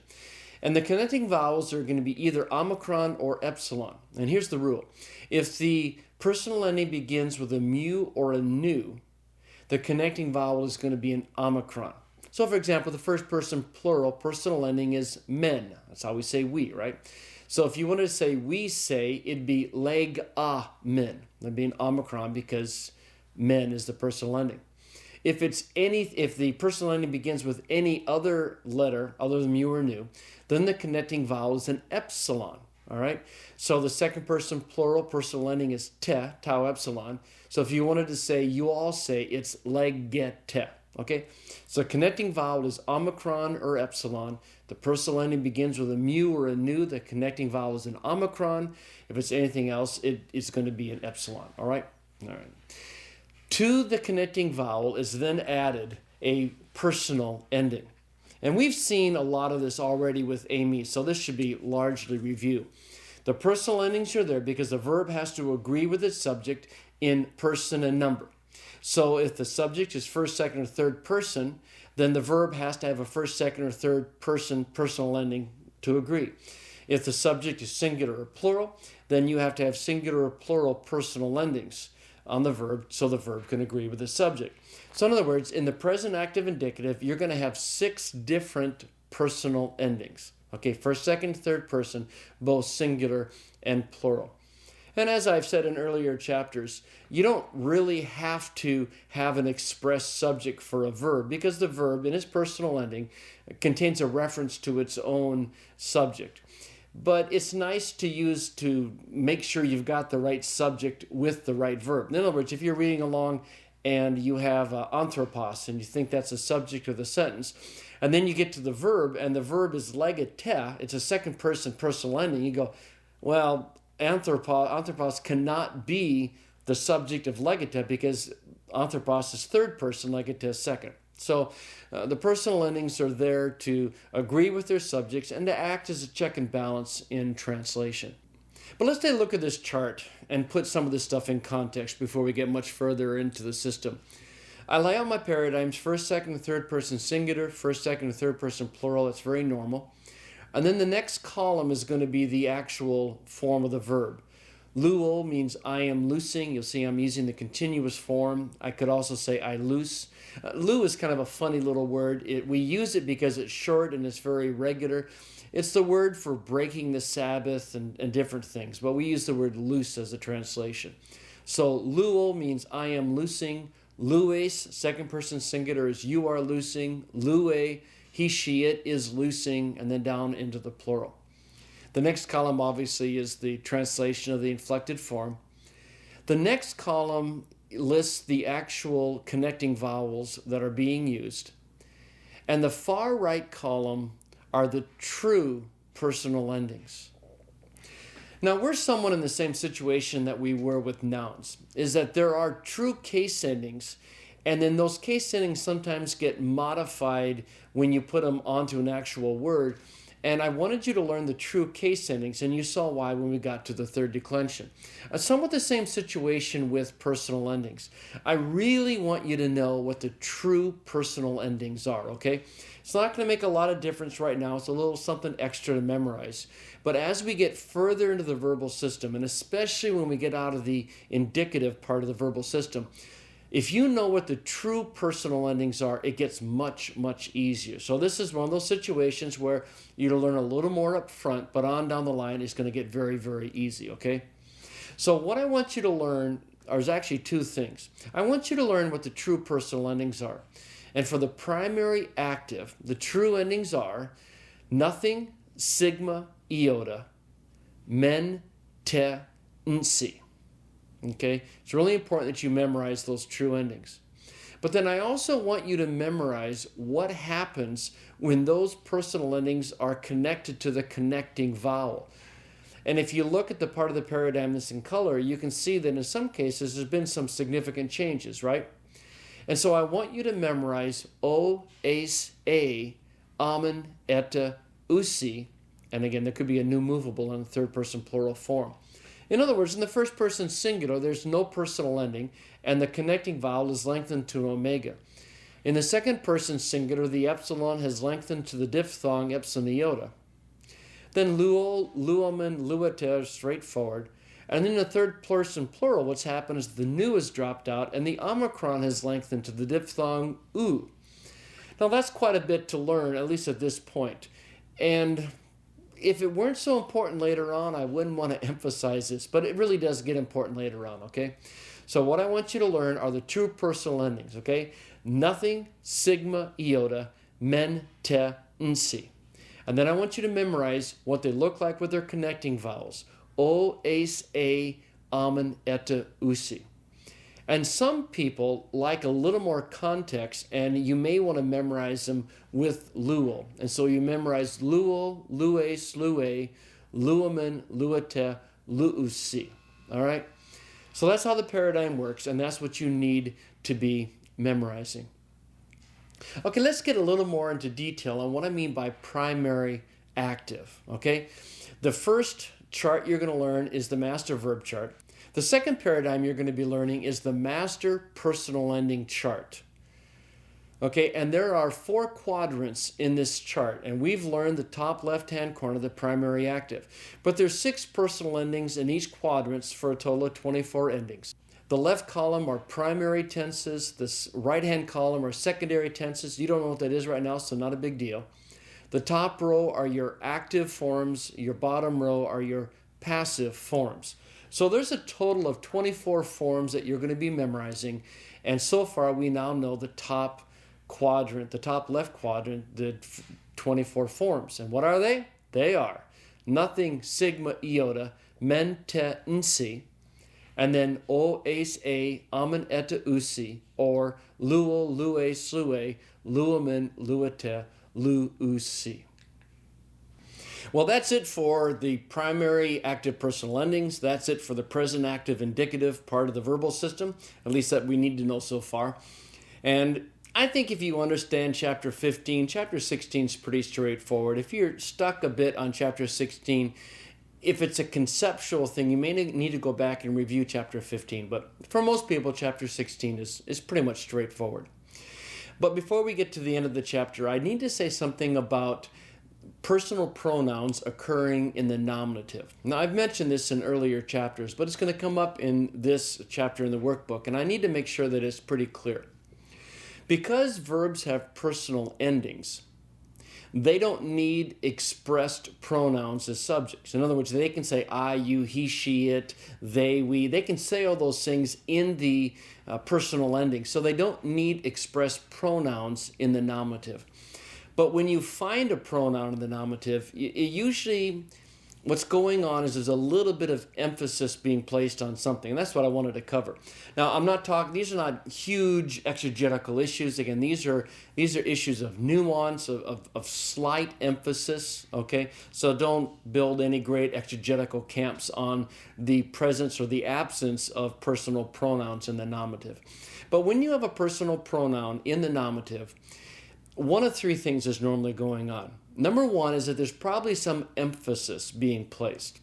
And the connecting vowels are going to be either omicron or epsilon. And here's the rule. If the personal ending begins with a mu or a nu, the connecting vowel is going to be an omicron. So for example, the first person plural personal ending is men. That's how we say we, right? So if you wanted to say we say, it'd be leg a men. That'd be an omicron because men is the personal ending. If the personal ending begins with any other letter other than mu or nu, then the connecting vowel is an epsilon. All right. So the second person plural personal ending is te, tau epsilon. So if you wanted to say you all say, it's legete. Okay. So connecting vowel is omicron or epsilon. The personal ending begins with a mu or a nu. The connecting vowel is an omicron. If it's anything else, it's going to be an epsilon. All right. All right. To the connecting vowel is then added a personal ending. And we've seen a lot of this already with Amy, so this should be largely review. The personal endings are there because the verb has to agree with its subject in person and number. So if the subject is first, second, or third person, then the verb has to have a first, second, or third person personal ending to agree. If the subject is singular or plural, then you have to have singular or plural personal endings on the verb so the verb can agree with the subject. So in other words, in the present active indicative, you're going to have 6 different personal endings. Okay, first, second, third person, both singular and plural. And as I've said in earlier chapters, you don't really have to have an express subject for a verb because the verb in its personal ending contains a reference to its own subject. but it's nice to use to make sure you've got the right subject with the right verb. In other words, if you're reading along and you have anthropos and you think that's the subject of the sentence, and then you get to the verb and the verb is legate, it's a second person personal ending, you go, well, anthropos cannot be the subject of legate because anthropos is third person, legate is second. So the personal endings are there to agree with their subjects and to act as a check and balance in translation. But let's take a look at this chart and put some of this stuff in context before we get much further into the system. I lay out my paradigms, first, second, and third person singular, first, second, and third person plural. It's very normal. And then the next column is going to be the actual form of the verb. Luo means I am loosing. You'll see I'm using the continuous form. I could also say I loose. Lu is kind of a funny little word. We use it because it's short and it's very regular. It's the word for breaking the Sabbath and different things, but we use the word loose as a translation. So luo means I am loosing. Lues, second person singular, is you are loosing. Lue, he, she, it is loosing, and then down into the plural. The next column obviously is the translation of the inflected form. The next column lists the actual connecting vowels that are being used. And the far right column are the true personal endings. Now, we're somewhat in the same situation that we were with nouns, is that there are true case endings, and then those case endings sometimes get modified when you put them onto an actual word. And I wanted you to learn the true case endings, and you saw why when we got to the third declension. Somewhat the same situation with personal endings. I really want you to know what the true personal endings are, okay? It's not going to make a lot of difference right now. It's a little something extra to memorize. But as we get further into the verbal system, and especially when we get out of the indicative part of the verbal system, if you know what the true personal endings are, it gets much, much easier. So this is one of those situations where you learn a little more up front, but on down the line, it's going to get very, very easy, okay? So what I want you to learn is actually two things. I want you to learn what the true personal endings are. And for the primary active, the true endings are nothing, sigma, iota, men, te, nsi. Okay, it's really important that you memorize those true endings. But then I also want you to memorize what happens when those personal endings are connected to the connecting vowel. And if you look at the part of the paradigm that's in color, you can see that in some cases there's been some significant changes, right? And so I want you to memorize o, ace, a, amen, eta, usi, and again, there could be a new movable in the third person plural form. In other words, in the first person singular, there's no personal ending, and the connecting vowel is lengthened to omega. In the second person singular, the epsilon has lengthened to the diphthong epsilon iota. Then luo, luomen, luater, straightforward. And in the third person plural, what's happened is the nu has dropped out, and the omicron has lengthened to the diphthong u. Now that's quite a bit to learn, at least at this point. And if it weren't so important later on, I wouldn't want to emphasize this, but it really does get important later on, okay? So what I want you to learn are the true personal endings, okay? Nothing, sigma, iota, men, te, nsi. And then I want you to memorize what they look like with their connecting vowels. O, ace, a, amen, eta, usi. And some people like a little more context, and you may want to memorize them with luo. And so you memorize luo, lues, lue, luomen, luate, luusi. All right? So that's how the paradigm works, and that's what you need to be memorizing. Okay, let's get a little more into detail on what I mean by primary active. Okay? The first chart you're going to learn is the master verb chart. The second paradigm you're going to be learning is the master personal ending chart. Okay, and there are 4 quadrants in this chart, and we've learned the top left-hand corner, the primary active. But there's 6 personal endings in each quadrant for a total of 24 endings. The left column are primary tenses. The right-hand column are secondary tenses. You don't know what that is right now, so not a big deal. The top row are your active forms. Your bottom row are your passive forms. So there's a total of 24 forms that you're going to be memorizing. And so far, we now know the top quadrant, the top left quadrant, the 24 forms. And what are they? They are nothing sigma iota, men te nsi, and then o ace a amen eta usi, or luo lue slue, luomen luete lu usi. Well, that's it for the primary active personal endings. That's it for the present active indicative part of the verbal system, at least that we need to know so far. And I think if you understand chapter 15, chapter 16 is pretty straightforward. If you're stuck a bit on chapter 16, if it's a conceptual thing, you may need to go back and review chapter 15. But for most people, chapter 16 is pretty much straightforward. But before we get to the end of the chapter, I need to say something about personal pronouns occurring in the nominative. Now, I've mentioned this in earlier chapters, but it's going to come up in this chapter in the workbook, and I need to make sure that it's pretty clear. Because verbs have personal endings, they don't need expressed pronouns as subjects. In other words, they can say I, you, he, she, it, they, we. They can say all those things in the personal ending, so they don't need expressed pronouns in the nominative. But when you find a pronoun in the nominative, it usually, what's going on is there's a little bit of emphasis being placed on something. And that's what I wanted to cover. Now, I'm not talking, these are not huge exegetical issues. Again, these are issues of nuance, of slight emphasis, okay? So don't build any great exegetical camps on the presence or the absence of personal pronouns in the nominative. But when you have a personal pronoun in the nominative, one of three things is normally going on. Number one is that there's probably some emphasis being placed.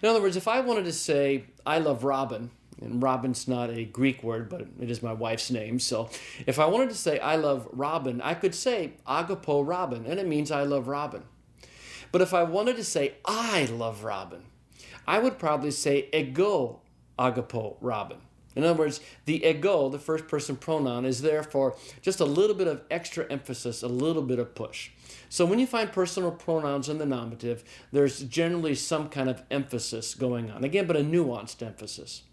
In other words, if I wanted to say, I love Robin, and Robin's not a Greek word, but it is my wife's name, so if I wanted to say, I love Robin, I could say, agapo Robin, and it means I love Robin. But if I wanted to say, I love Robin, I would probably say, ego agapo Robin. In other words, the ego, the first person pronoun, is there for just a little bit of extra emphasis, a little bit of push. So when you find personal pronouns in the nominative, there's generally some kind of emphasis going on. Again, but a nuanced emphasis.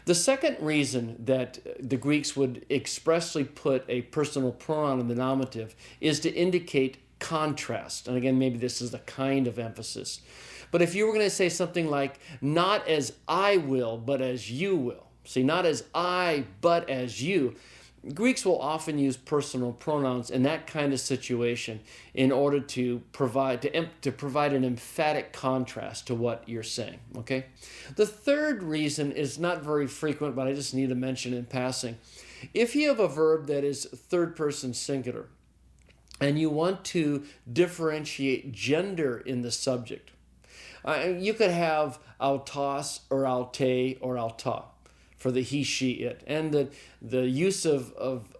The second reason that the Greeks would expressly put a personal pronoun in the nominative is to indicate contrast. And again, maybe this is the kind of emphasis. But if you were going to say something like, not as I will, but as you will. See, not as I, but as you. Greeks will often use personal pronouns in that kind of situation in order to provide an emphatic contrast to what you're saying, okay? The third reason is not very frequent, but I just need to mention in passing. If you have a verb that is third person singular and you want to differentiate gender in the subject, you could have autos or alte or alta for the he, she, it. And the use of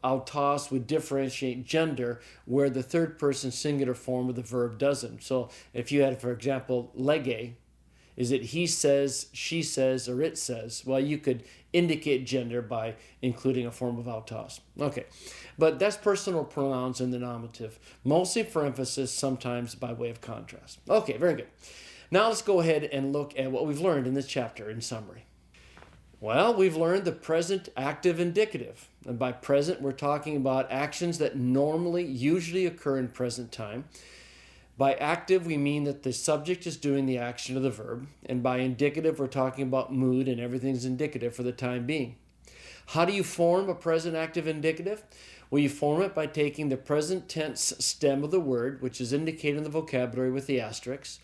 autos would differentiate gender where the third person singular form of the verb doesn't. So if you had, for example, lege, is it he says, she says, or it says? Well, you could indicate gender by including a form of autos. Okay, but that's personal pronouns in the nominative, mostly for emphasis, sometimes by way of contrast. Okay, very good. Now let's go ahead and look at what we've learned in this chapter in summary. Well, we've learned the present active indicative. And by present, we're talking about actions that usually occur in present time. By active, we mean that the subject is doing the action of the verb. And by indicative, we're talking about mood and everything's indicative for the time being. How do you form a present active indicative? Well, you form it by taking the present tense stem of the word, which is indicated in the vocabulary with the asterisk.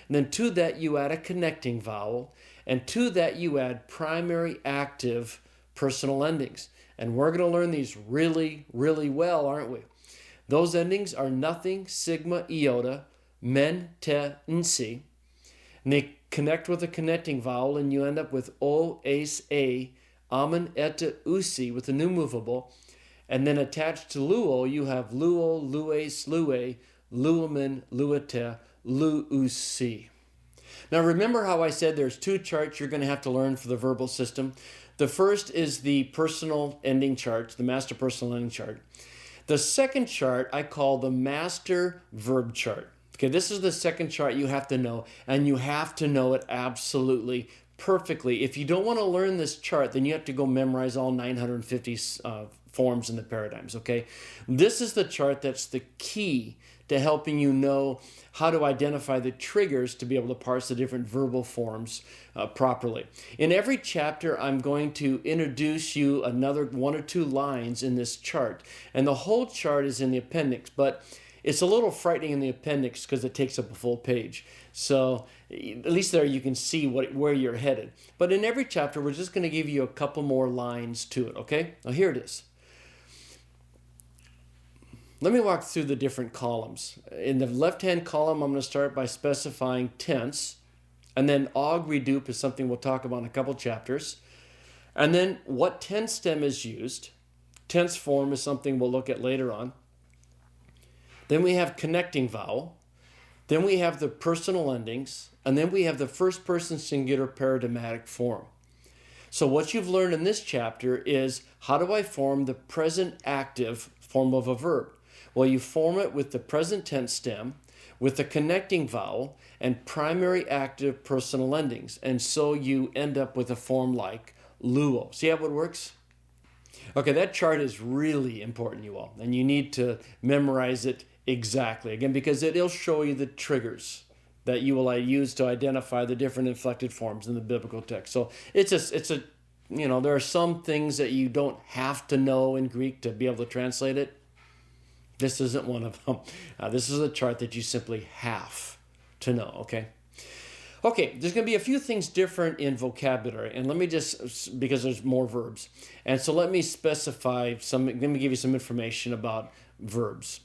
And then to that, you add a connecting vowel. And to that, you add primary active personal endings. And we're going to learn these really, really well, aren't we? Those endings are nothing, sigma, iota, men, te, nsi. And they connect with a connecting vowel, and you end up with o, ace, a, amen, eta, usi, with a new movable. And then attached to luo, you have luo, lues, lue, luomen, luete, lu, usi. Now remember how I said there's two charts you're going to have to learn for the verbal system. The first is the personal ending chart, the master personal ending chart. The second chart I call the master verb chart. Okay, this is the second chart you have to know, and you have to know it absolutely perfectly. If you don't want to learn this chart, then you have to go memorize all 950 forms in the paradigms, okay? This is the chart that's the key to helping you know how to identify the triggers to be able to parse the different verbal forms properly. In every chapter, I'm going to introduce you another 1 or 2 lines in this chart. And the whole chart is in the appendix, but it's a little frightening in the appendix because it takes up a full page. So at least there you can see where you're headed. But in every chapter, we're just going to give you a couple more lines to it, okay? Now here it is. Let me walk through the different columns. In the left-hand column, I'm going to start by specifying tense. And then aug redup is something we'll talk about in a couple chapters. And then what tense stem is used. Tense form is something we'll look at later on. Then we have connecting vowel. Then we have the personal endings. And then we have the first person singular paradigmatic form. So what you've learned in this chapter is how do I form the present active form of a verb? Well, you form it with the present tense stem, with the connecting vowel, and primary active personal endings. And so you end up with a form like luo. See how it works? Okay, that chart is really important, you all. And you need to memorize it exactly. Again, because it'll show you the triggers that you will use to identify the different inflected forms in the biblical text. So there are some things that you don't have to know in Greek to be able to translate it. This isn't one of them. This is a chart that you simply have to know, okay? Okay, there's going to be a few things different in vocabulary, and let me just, because there's more verbs, and so let me specify let me give you some information about verbs.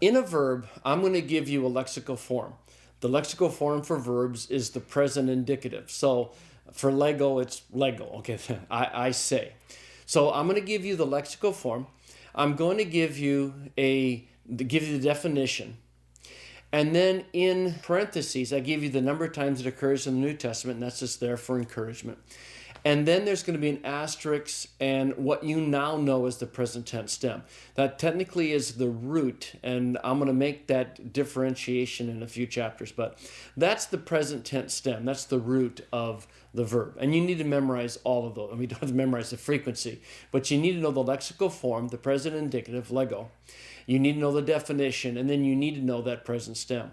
In a verb, I'm going to give you a lexical form. The lexical form for verbs is the present indicative. So for Lego, it's Lego, okay? I say. So I'm going to give you the lexical form. I'm going to give you the definition. And then in parentheses, I give you the number of times it occurs in the New Testament, and that's just there for encouragement. And then there's going to be an asterisk and what you now know as the present tense stem. That technically is the root, and I'm going to make that differentiation in a few chapters. But that's the present tense stem. That's the root of the verb. And you need to memorize all of those. I mean, you don't have to memorize the frequency, but you need to know the lexical form, the present indicative, Lego. You need to know the definition, and then you need to know that present stem.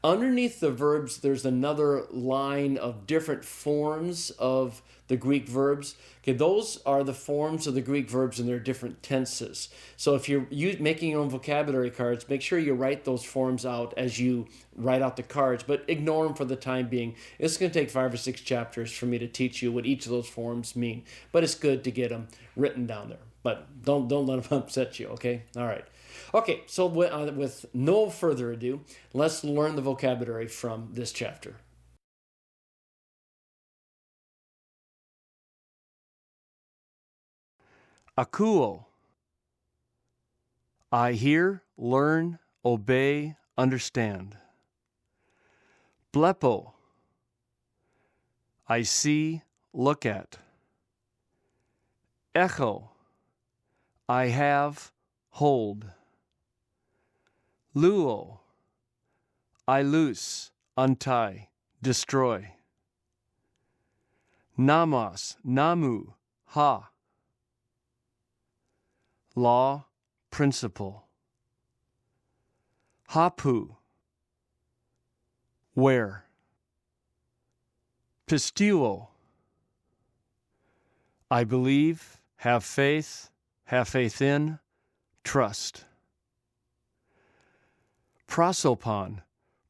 Underneath the verbs, there's another line of different forms of the Greek verbs. Okay, those are the forms of the Greek verbs in their different tenses. So if you're making your own vocabulary cards, make sure you write those forms out as you write out the cards, but ignore them for the time being. It's going to take 5 or 6 chapters for me to teach you what each of those forms mean, but it's good to get them written down there. But don't let them upset you, okay? All right. Okay, so with no further ado, let's learn the vocabulary from this chapter. Akuo. I hear, learn, obey, understand. Blepo. I see, look at. Echo. I have, hold. Luo. I loose, untie, destroy. Namos, namu, ha. Law, principle. Hapu. Where. Pistuo. I believe, have faith in, trust. Prosopon,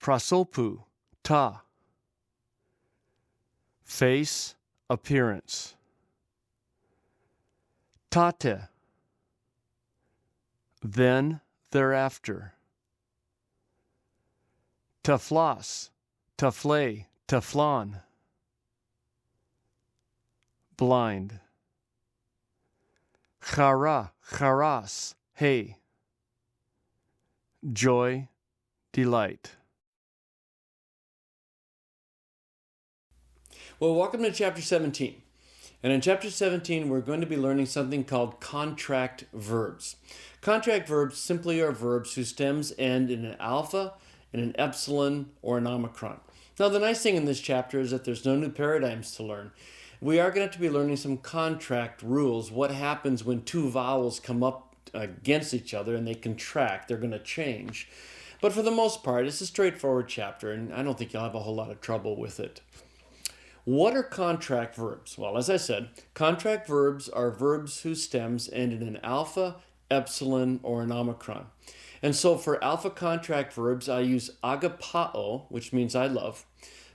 prosopu, ta. Face, appearance. Tate. Then, thereafter. Teflas, tefle, teflon. Blind. Chara, charas, hey. Joy, delight. Well, welcome to chapter 17. And in chapter 17, we're going to be learning something called contract verbs. Contract verbs simply are verbs whose stems end in an alpha, in an epsilon, or an omicron. Now, the nice thing in this chapter is that there's no new paradigms to learn. We are going to have to be learning some contract rules. What happens when 2 vowels come up against each other and they contract. They're going to change. But for the most part, it's a straightforward chapter, and I don't think you'll have a whole lot of trouble with it. What are contract verbs? Well, as I said, contract verbs are verbs whose stems end in an alpha, epsilon, or an omicron. And so for alpha contract verbs, I use agapao, which means I love.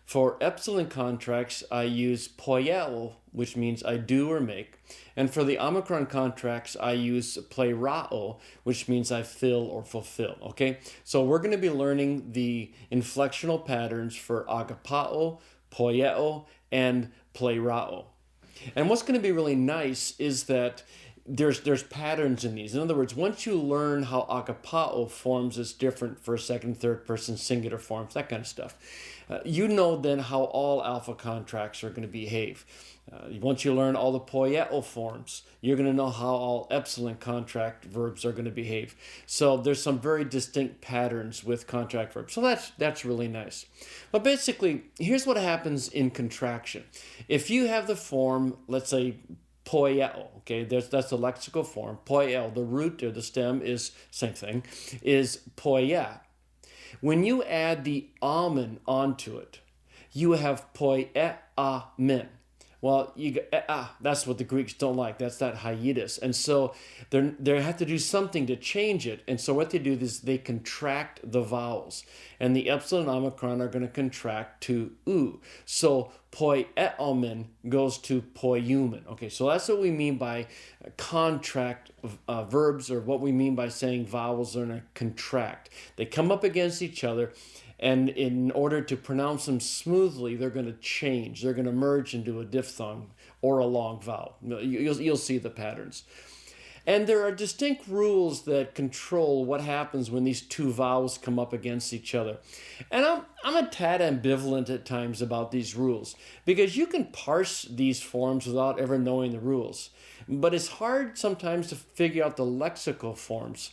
For epsilon contracts, I use poieo, which means I do or make. And for the omicron contracts, I use pleirao, which means I fill or fulfill. Okay? So we're going to be learning the inflectional patterns for agapao, poieo, and pleirao. And what's going to be really nice is that there's patterns in these. In other words, once you learn how agapao forms, it's different for second, third person singular forms, that kind of stuff. You know then how all alpha contracts are going to behave. Once you learn all the poieo forms, you're going to know how all epsilon contract verbs are going to behave. So there's some very distinct patterns with contract verbs. So that's really nice. But basically, here's what happens in contraction. If you have the form, let's say, poieo, okay, that's the lexical form. Poieo, the root or the stem is same thing, is poia. When you add the amen onto it, you have poiamen. Well, that's what the Greeks don't like. That's that hiatus. And so they have to do something to change it. And so what they do is they contract the vowels. And the epsilon and omicron are going to contract to u. So poieomen goes to poiumen. Okay, so that's what we mean by contract verbs, or what we mean by saying vowels are going to contract. They come up against each other. And in order to pronounce them smoothly, they're going to change. They're going to merge into a diphthong or a long vowel. You'll see the patterns. And there are distinct rules that control what happens when these two vowels come up against each other. And I'm a tad ambivalent at times about these rules, because you can parse these forms without ever knowing the rules. But it's hard sometimes to figure out the lexical forms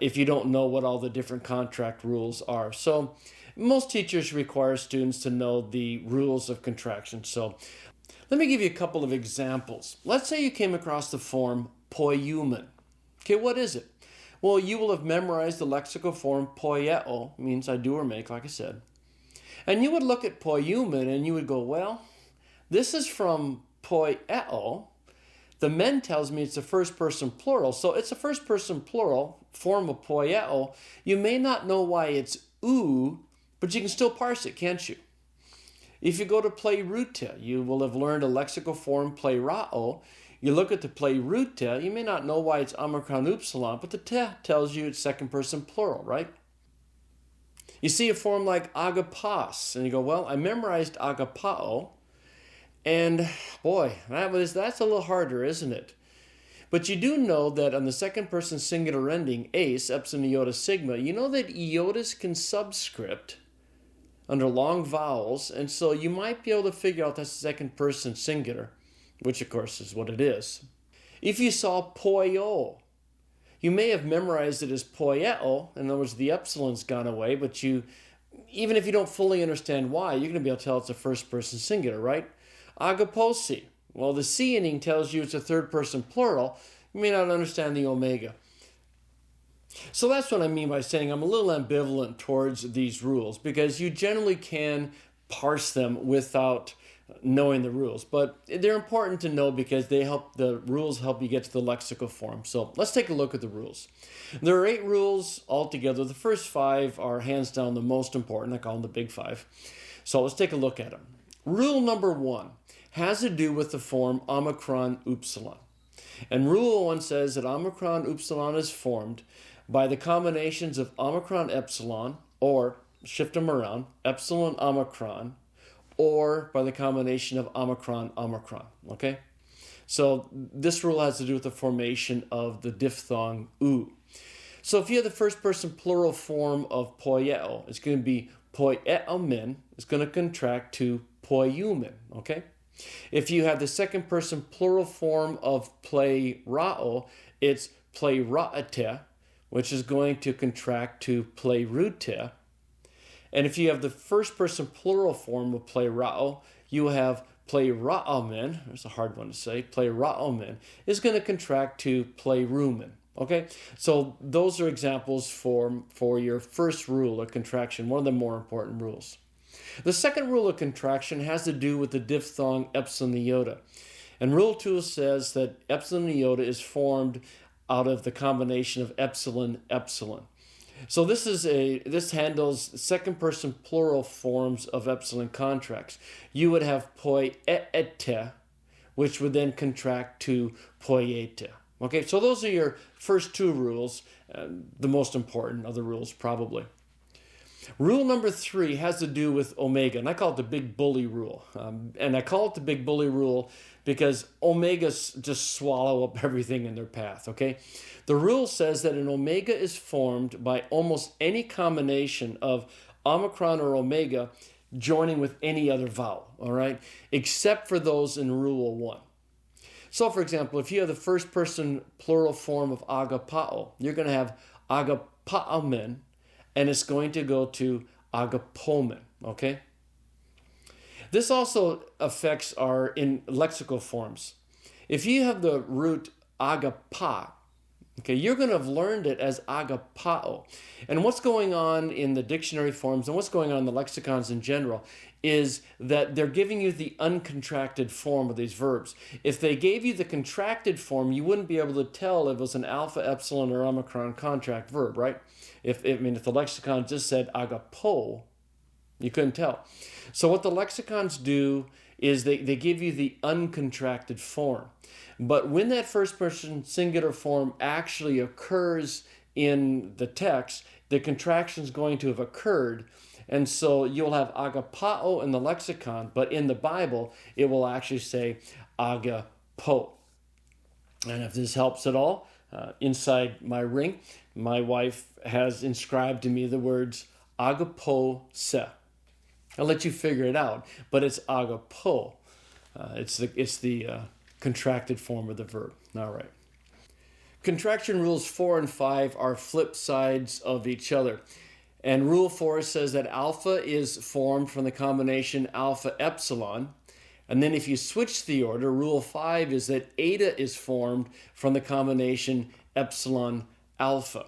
if you don't know what all the different contract rules are. So most teachers require students to know the rules of contraction. So let me give you a couple of examples. Let's say you came across the form poiumen. Okay, what is it? Well, you will have memorized the lexical form poieo, means I do or make, like I said. And you would look at poiumen and you would go, well, this is from poieo. The men tells me it's a first person plural, so it's a first person plural form of poieo. You may not know why it's u, but you can still parse it, can't you? If you go to pleirute, you will have learned a lexical form pleirao. You look at the pleirute, you may not know why it's omicron upsilon, but the te tells you it's second person plural, right? You see a form like agapas, and you go, well, I memorized agapao. And boy, that's a little harder, isn't it? But you do know that on the second person singular ending, ace, epsilon, iota, sigma, you know that iotas can subscript under long vowels, and so you might be able to figure out that's the second person singular, which of course is what it is. If you saw poio, you may have memorized it as poieo, in other words, the epsilon's gone away, but even if you don't fully understand why, you're going to be able to tell it's a first person singular, right? Agaposi. Well, the C ending tells you it's a third person plural. You may not understand the omega. So that's what I mean by saying I'm a little ambivalent towards these rules, because you generally can parse them without knowing the rules. But they're important to know because the rules help you get to the lexical form. So let's take a look at the rules. There are 8 rules altogether. The first 5 are hands down the most important. I call them the big 5. So let's take a look at them. Rule number 1 has to do with the form omicron upsilon. And rule 1 says that omicron upsilon is formed by the combinations of omicron epsilon, or shift them around, epsilon omicron, or by the combination of omicron omicron. Okay? So this rule has to do with the formation of the diphthong u. So if you have the first person plural form of poieo, it's going to be poieomen. It's going to contract to poiumen. Okay? If you have the second person plural form of pleirao, it's pleiraete, which is going to contract to pleirute. And if you have the first person plural form of pleirao, you have pleiraomen. There's a hard one to say. Pleiraomen is going to contract to pleirumen. Okay, so those are examples for your first rule of contraction, one of the more important rules. The second rule of contraction has to do with the diphthong epsilon iota. And rule 2 says that epsilon iota is formed out of the combination of epsilon, epsilon. So this handles second person plural forms of epsilon contracts. You would have poiete, which would then contract to poiete. Okay, so those are your first two rules, the most important of the rules probably. Rule number 3 has to do with omega, and I call it the big bully rule. And I call it the big bully rule because omegas just swallow up everything in their path, okay? The rule says that an omega is formed by almost any combination of omicron or omega joining with any other vowel, all right? Except for those in rule 1. So, for example, if you have the first person plural form of agapao, you're going to have agapaomen, and it's going to go to agapomen, okay? This also affects our in lexical forms. If you have the root agapa, okay, you're going to have learned it as agapao. And what's going on in the dictionary forms and what's going on in the lexicons in general is that they're giving you the uncontracted form of these verbs. If they gave you the contracted form, you wouldn't be able to tell if it was an alpha, epsilon, or omicron contract verb, right? If the lexicon just said agapo, you couldn't tell. So what the lexicons do is they give you the uncontracted form. But when that first person singular form actually occurs in the text, the contraction is going to have occurred. And so you'll have agapao in the lexicon, but in the Bible, it will actually say agapo. And if this helps at all, inside my ring, my wife has inscribed to me the words agapo se. I'll let you figure it out, but it's agapo. It's the contracted form of the verb. All right. Contraction rules 4 and 5 are flip sides of each other. And rule 4 says that alpha is formed from the combination alpha epsilon. And then if you switch the order, rule 5 is that eta is formed from the combination epsilon alpha.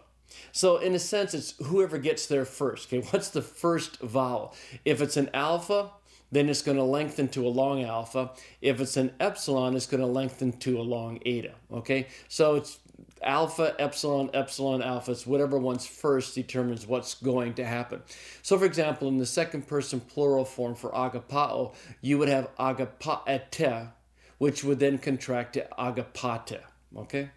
So in a sense, it's whoever gets there first. Okay, what's the first vowel? If it's an alpha, then it's going to lengthen to a long alpha. If it's an epsilon, it's going to lengthen to a long eta. Okay, so it's alpha, epsilon, epsilon, alpha. It's whatever one's first determines what's going to happen. So for example, in the second person plural form for agapao, you would have agapaete, which would then contract to agapate. Okay?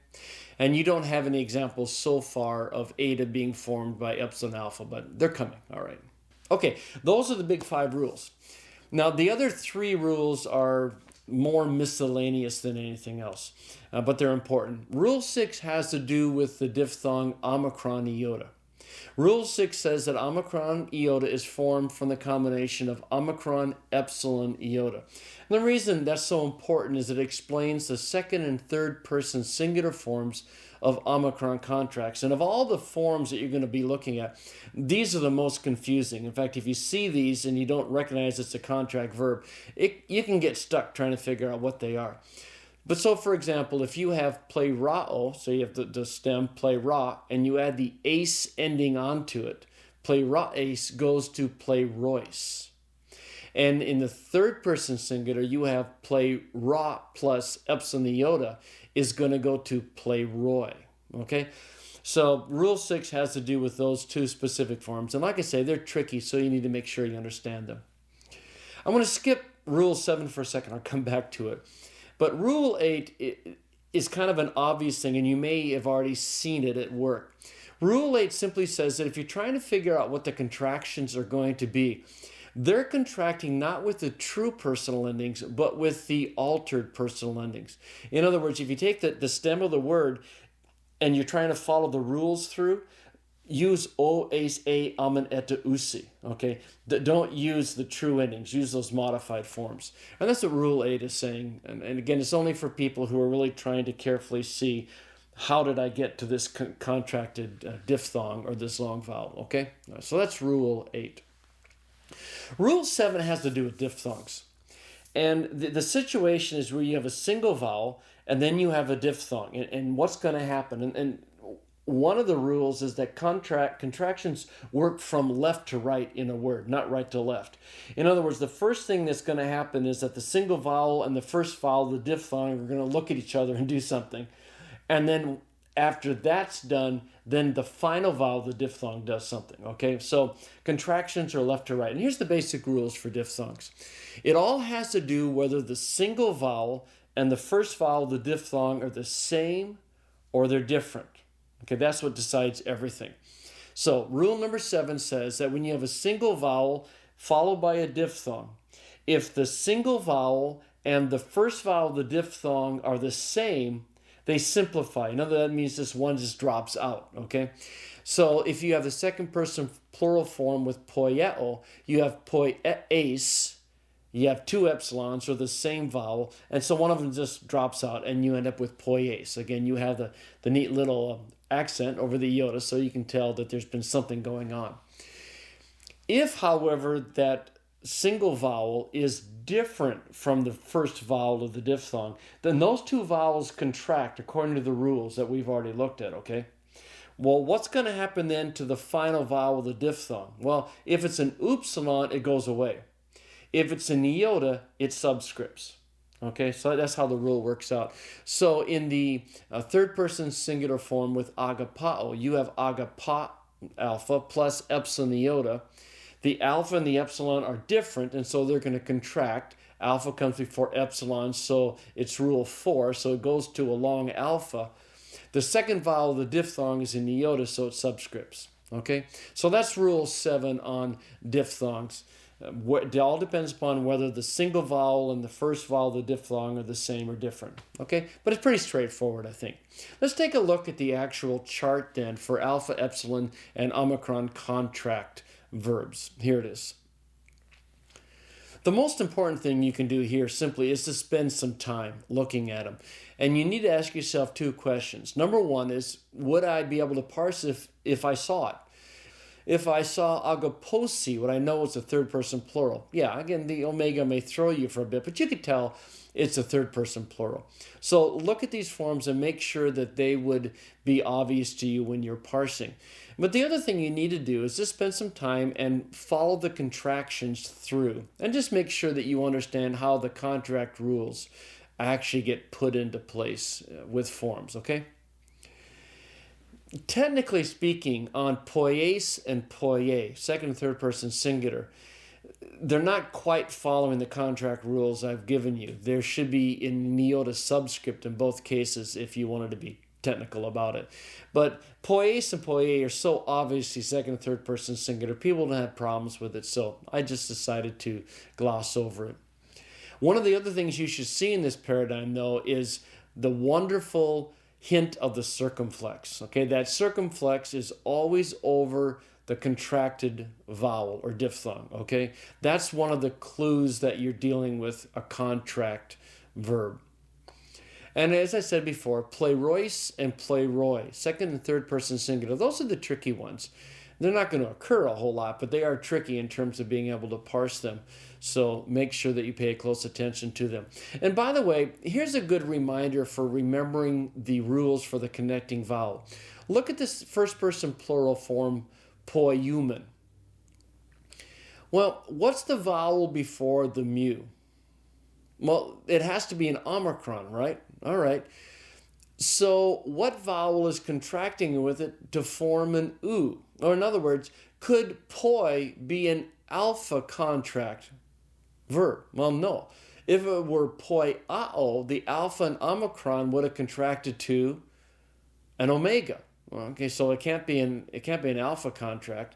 And you don't have any examples so far of eta being formed by epsilon alpha, but they're coming. All right. Okay, those are the big 5 rules. Now, the other 3 rules are more miscellaneous than anything else, but they're important. Rule 6 has to do with the diphthong omicron iota. Rule 6 says that omicron iota is formed from the combination of omicron epsilon iota. And the reason that's so important is it explains the second and third person singular forms of omicron contracts. And of all the forms that you're going to be looking at, these are the most confusing. In fact, if you see these and you don't recognize it's a contract verb, you can get stuck trying to figure out what they are. But so, for example, if you have play ra'o, so you have the stem play ra, and you add the ace ending onto it, play ra ace goes to play royce. And in the third person singular, you have play ra plus epsilon iota is going to go to play roy. Okay? So rule 6 has to do with those 2 specific forms. And like I say, they're tricky, so you need to make sure you understand them. I'm going to skip rule 7 for a second. I'll come back to it. But rule 8 is kind of an obvious thing, and you may have already seen it at work. Rule 8 simply says that if you're trying to figure out what the contractions are going to be, they're contracting not with the true personal endings, but with the altered personal endings. In other words, if you take the stem of the word and you're trying to follow the rules through, use o, ace, a, amen, eta, usi. Okay? Don't use the true endings. Use those modified forms. And that's what Rule 8 is saying. And again, it's only for people who are really trying to carefully see how did I get to this contracted diphthong or this long vowel. Okay? So that's Rule 8. Rule 7 has to do with diphthongs. And the situation is where you have a single vowel and then you have a diphthong. And what's going to happen? And one of the rules is that contractions work from left to right in a word, not right to left. In other words, the first thing that's going to happen is that the single vowel and the first vowel, the diphthong, are going to look at each other and do something. And then after that's done, then the final vowel, the diphthong, does something. Okay, so contractions are left to right. And here's the basic rules for diphthongs. It all has to do whether the single vowel and the first vowel, the diphthong, are the same or they're different. Okay, that's what decides everything. So rule number 7 says that when you have a single vowel followed by a diphthong, if the single vowel and the first vowel of the diphthong are the same, they simplify. In other words, that means this one just drops out, okay? So if you have the second person plural form with poieo, you have poieis, you have 2 epsilons or the same vowel, and so one of them just drops out and you end up with poieis. Again, you have the neat little accent over the iota so you can tell that there's been something going on. If, however, that single vowel is different from the first vowel of the diphthong, then those 2 vowels contract according to the rules that we've already looked at, okay? Well, what's going to happen then to the final vowel of the diphthong? Well, if it's an upsilon, it goes away. If it's an iota, it subscripts. Okay, so that's how the rule works out. So in the third person singular form with agapao, you have agapa alpha plus epsilon iota. The alpha and the epsilon are different, and so they're going to contract. Alpha comes before epsilon, so it's rule 4, so it goes to a long alpha. The second vowel of the diphthong is an iota, so it subscripts. Okay, so that's rule 7 on diphthongs. It all depends upon whether the single vowel and the first vowel of the diphthong are the same or different. Okay, but it's pretty straightforward, I think. Let's take a look at the actual chart then for alpha, epsilon, and omicron contract verbs. Here it is. The most important thing you can do here simply is to spend some time looking at them. And you need to ask yourself 2 questions. Number 1 is, would I be able to parse if I saw it? If I saw agaposi, would I know it's a third person plural? Yeah, again, the omega may throw you for a bit, but you could tell it's a third person plural. So look at these forms and make sure that they would be obvious to you when you're parsing. But the other thing you need to do is just spend some time and follow the contractions through and just make sure that you understand how the contract rules actually get put into place with forms, okay? Technically speaking, on poies and poie, second and third person singular, they're not quite following the contract rules I've given you. There should be in iota subscript in both cases if you wanted to be technical about it. But poies and poie are so obviously second and third person singular, people don't have problems with it, so I just decided to gloss over it. One of the other things you should see in this paradigm, though, is the wonderful hint of the circumflex. Okay, that circumflex is always over the contracted vowel or diphthong. Okay, that's one of the clues that you're dealing with a contract verb. And as I said before, playrois and playroi, second and third person singular, those are the tricky ones. They're not going to occur a whole lot, but they are tricky in terms of being able to parse them. So make sure that you pay close attention to them. And by the way, here's a good reminder for remembering the rules for the connecting vowel. Look at this first person plural form, poiumen. Well, what's the vowel before the mu? Well, it has to be an omicron, right? All right. So what vowel is contracting with it to form an u? Or in other words, could poi be an alpha contract verb? Well, no. If it were poiao, the alpha and omicron would have contracted to an omega. Okay, so it can't be an alpha contract.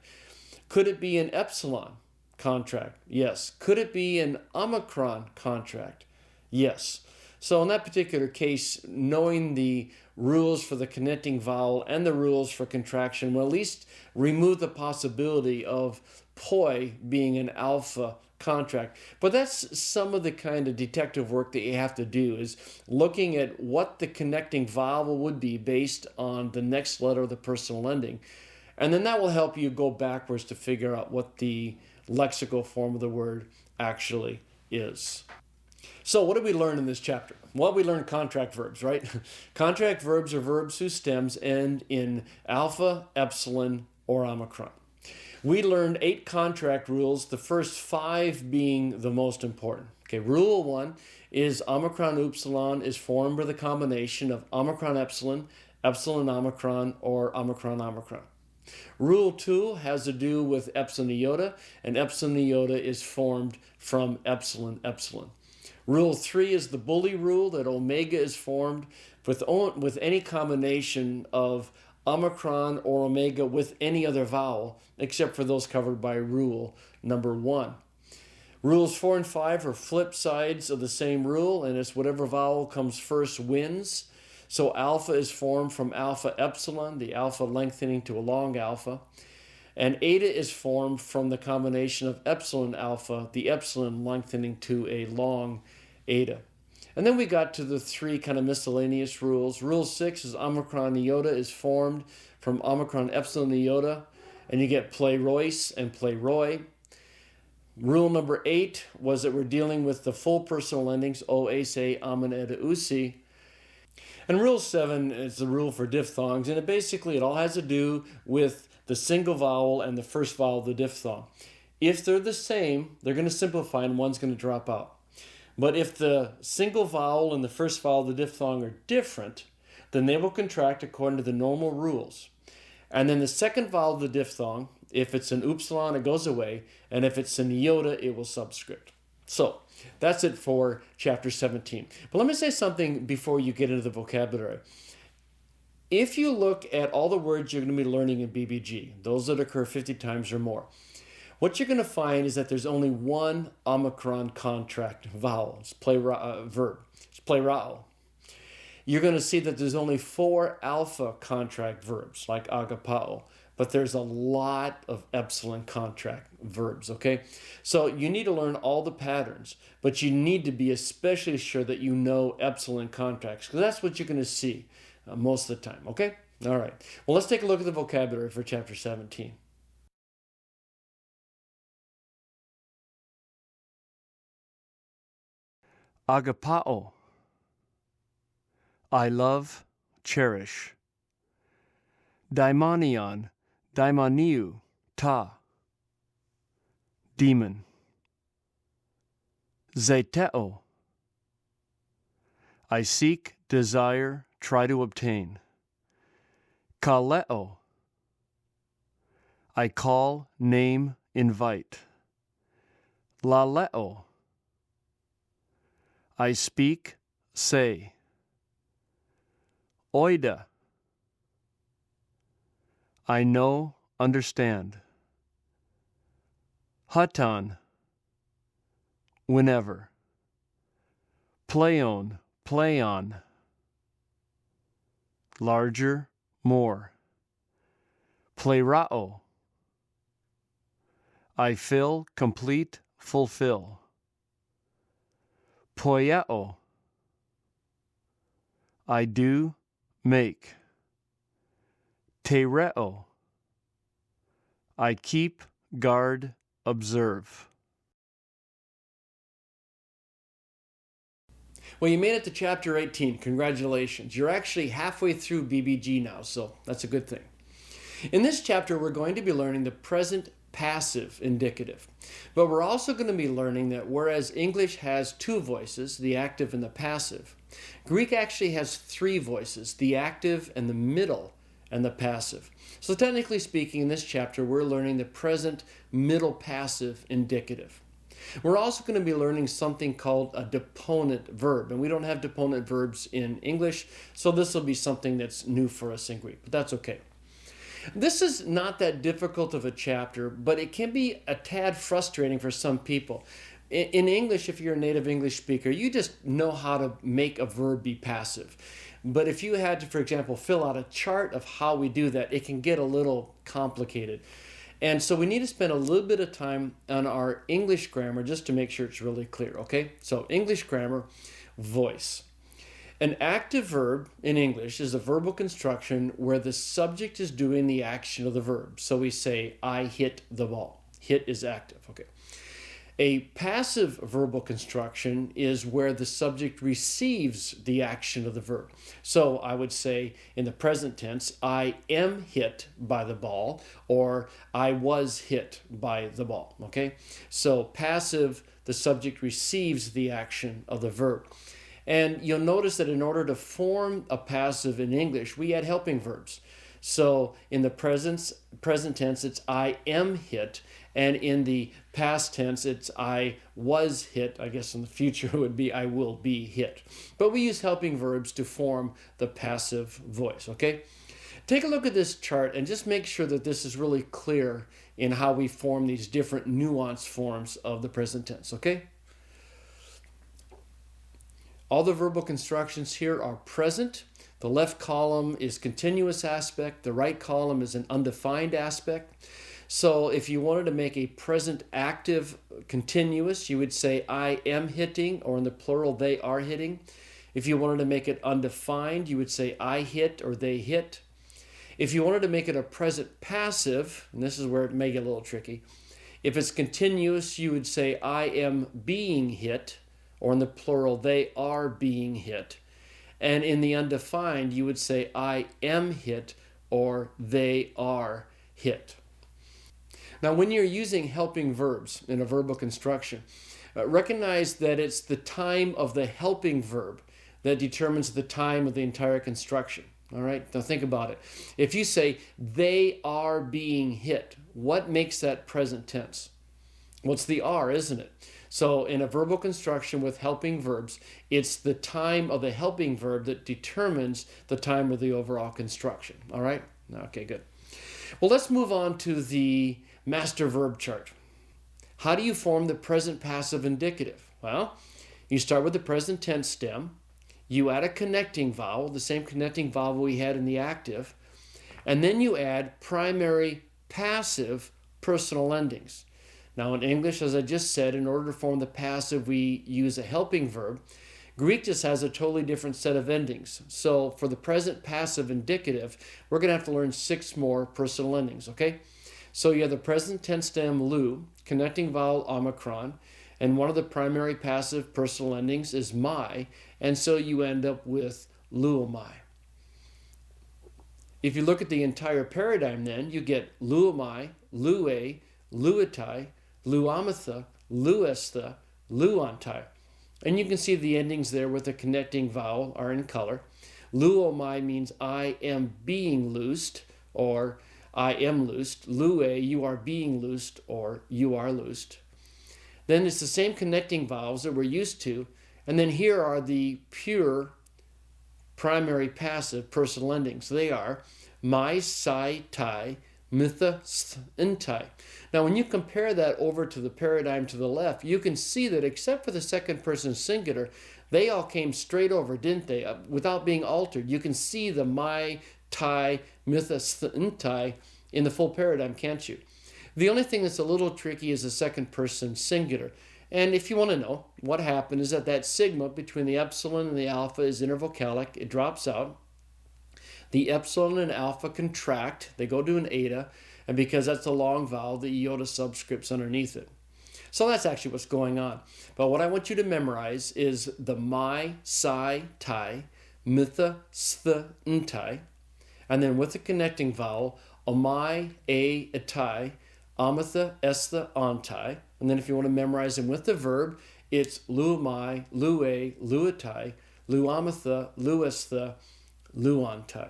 Could it be an epsilon contract? Yes. Could it be an omicron contract? Yes. So in that particular case, knowing the rules for the connecting vowel and the rules for contraction will at least remove the possibility of poi being an alpha contract. But that's some of the kind of detective work that you have to do, is looking at what the connecting vowel would be based on the next letter of the personal ending. And then that will help you go backwards to figure out what the lexical form of the word actually is. So what did we learn in this chapter? Well, we learned contract verbs, right? Contract verbs are verbs whose stems end in alpha, epsilon, or omicron. We learned 8 contract rules, the first 5 being the most important. Okay, rule 1 is omicron upsilon is formed with a combination of omicron epsilon, epsilon omicron, or omicron omicron. Rule 2 has to do with epsilon iota, and epsilon iota is formed from epsilon epsilon. Rule 3 is the bully rule, that omega is formed with any combination of omicron or omega with any other vowel, except for those covered by rule number 1. Rules 4 and 5 are flip sides of the same rule, and it's whatever vowel comes first wins. So alpha is formed from alpha epsilon, the alpha lengthening to a long alpha. And eta is formed from the combination of epsilon alpha, the epsilon lengthening to a long eta. And then we got to the 3 kind of miscellaneous rules. Rule 6 is omicron iota is formed from omicron epsilon iota, and you get play Royce and play Roy. Rule number 8 was that we're dealing with the full personal endings, o, ase, amen, eta, usi. And rule 7 is the rule for diphthongs, and it all has to do with the single vowel and the first vowel of the diphthong. If they're the same, they're going to simplify and one's going to drop out. But if the single vowel and the first vowel of the diphthong are different, then they will contract according to the normal rules. And then the second vowel of the diphthong, if it's an upsilon, it goes away, and if it's an iota, it will subscript. So that's it for chapter 17. But let me say something before you get into the vocabulary. If you look at all the words you're going to be learning in BBG, those that occur 50 times or more, what you're going to find is that there's only one omicron contract vowel. It's verb. It's playrao. You're going to see that there's only 4 alpha contract verbs, like agapao, but there's a lot of epsilon contract verbs, okay? So you need to learn all the patterns, but you need to be especially sure that you know epsilon contracts, because that's what you're going to see most of the time, okay? All right. Well, let's take a look at the vocabulary for chapter 17. Agapao. I love, cherish. Daimonion, daimoniu, ta. Demon. Zeteo. I seek, desire, try to obtain. Kaleo. I call, name, invite. Laleo. I speak, say. Oida. I know, understand. Hatan. Whenever. Pleon, play on. Larger, more. Playrao. I fill, complete, fulfill. Poieo. I do, make. Tereo. I keep, guard, observe. Well, you made it to chapter 18. Congratulations. You're actually halfway through BBG now, so that's a good thing. In this chapter, we're going to be learning the present passive indicative. But we're also going to be learning that whereas English has 2 voices, the active and the passive, Greek actually has 3 voices, the active and the middle and the passive. So technically speaking, in this chapter, we're learning the present middle passive indicative. We're also going to be learning something called a deponent verb, and we don't have deponent verbs in English, so this will be something that's new for us in Greek, but that's okay. This is not that difficult of a chapter, but it can be a tad frustrating for some people. In English, if you're a native English speaker, you just know how to make a verb be passive. But if you had to, for example, fill out a chart of how we do that, it can get a little complicated. And so we need to spend a little bit of time on our English grammar just to make sure it's really clear, okay? So English grammar, voice. An active verb in English is a verbal construction where the subject is doing the action of the verb. So we say, I hit the ball. Hit is active, okay? A passive verbal construction is where the subject receives the action of the verb. So I would say in the present tense, I am hit by the ball, or I was hit by the ball. Okay? So passive, the subject receives the action of the verb. And you'll notice that in order to form a passive in English, we add helping verbs. So in the present tense, it's I am hit. And in the past tense, it's I was hit. I guess in the future it would be I will be hit. But we use helping verbs to form the passive voice, okay? Take a look at this chart and just make sure that this is really clear in how we form these different nuanced forms of the present tense, okay? All the verbal constructions here are present. The left column is continuous aspect. The right column is an undefined aspect. So if you wanted to make a present active continuous, you would say I am hitting, or in the plural, they are hitting. If you wanted to make it undefined, you would say I hit or they hit. If you wanted to make it a present passive, and this is where it may get a little tricky, if it's continuous, you would say I am being hit, or in the plural, they are being hit. And in the undefined, you would say I am hit or they are hit. Now, when you're using helping verbs in a verbal construction, recognize that it's the time of the helping verb that determines the time of the entire construction. All right, now think about it. If you say they are being hit, what makes that present tense? Well, it's the are, isn't it? So in a verbal construction with helping verbs, it's the time of the helping verb that determines the time of the overall construction. All right? Okay, good. Well, let's move on to the master verb chart. How do you form the present passive indicative? Well, you start with the present tense stem. You add a connecting vowel, the same connecting vowel we had in the active. And then you add primary passive personal endings. Now in English, as I just said, in order to form the passive, we use a helping verb. Greek just has a totally different set of endings. So for the present passive indicative, we're going to have to learn 6 more personal endings, okay? So you have the present tense stem lu, connecting vowel omicron, and one of the primary passive personal endings is my, and so you end up with luomai. If you look at the entire paradigm then, you get luomai, lue, luitai, luamatha, luestha, luantai. And you can see the endings there with the connecting vowel are in color. Luomai means I am being loosed, or I am loosed. Lue, you are being loosed, or you are loosed. Then it's the same connecting vowels that we're used to. And then here are the pure primary passive personal endings. They are mai, sai, tai, mitha, intai. Now, when you compare that over to the paradigm to the left, you can see that except for the second person singular, they all came straight over, didn't they? Without being altered. You can see the mai, tai, mitha, intai in the full paradigm, can't you? The only thing that's a little tricky is the second person singular. And if you want to know what happened is that sigma between the epsilon and the alpha is intervocalic. It drops out. The epsilon and alpha contract. They go to an eta. And because that's a long vowel, the iota subscript's underneath it. So that's actually what's going on. But what I want you to memorize is the mai, sai, tai, mitha, stha, ntai. And then with the connecting vowel, omai, a, etai, amatha, estha, antai. And then if you want to memorize them with the verb, it's luomai, lue, luitai, luamatha, luestha, luantai.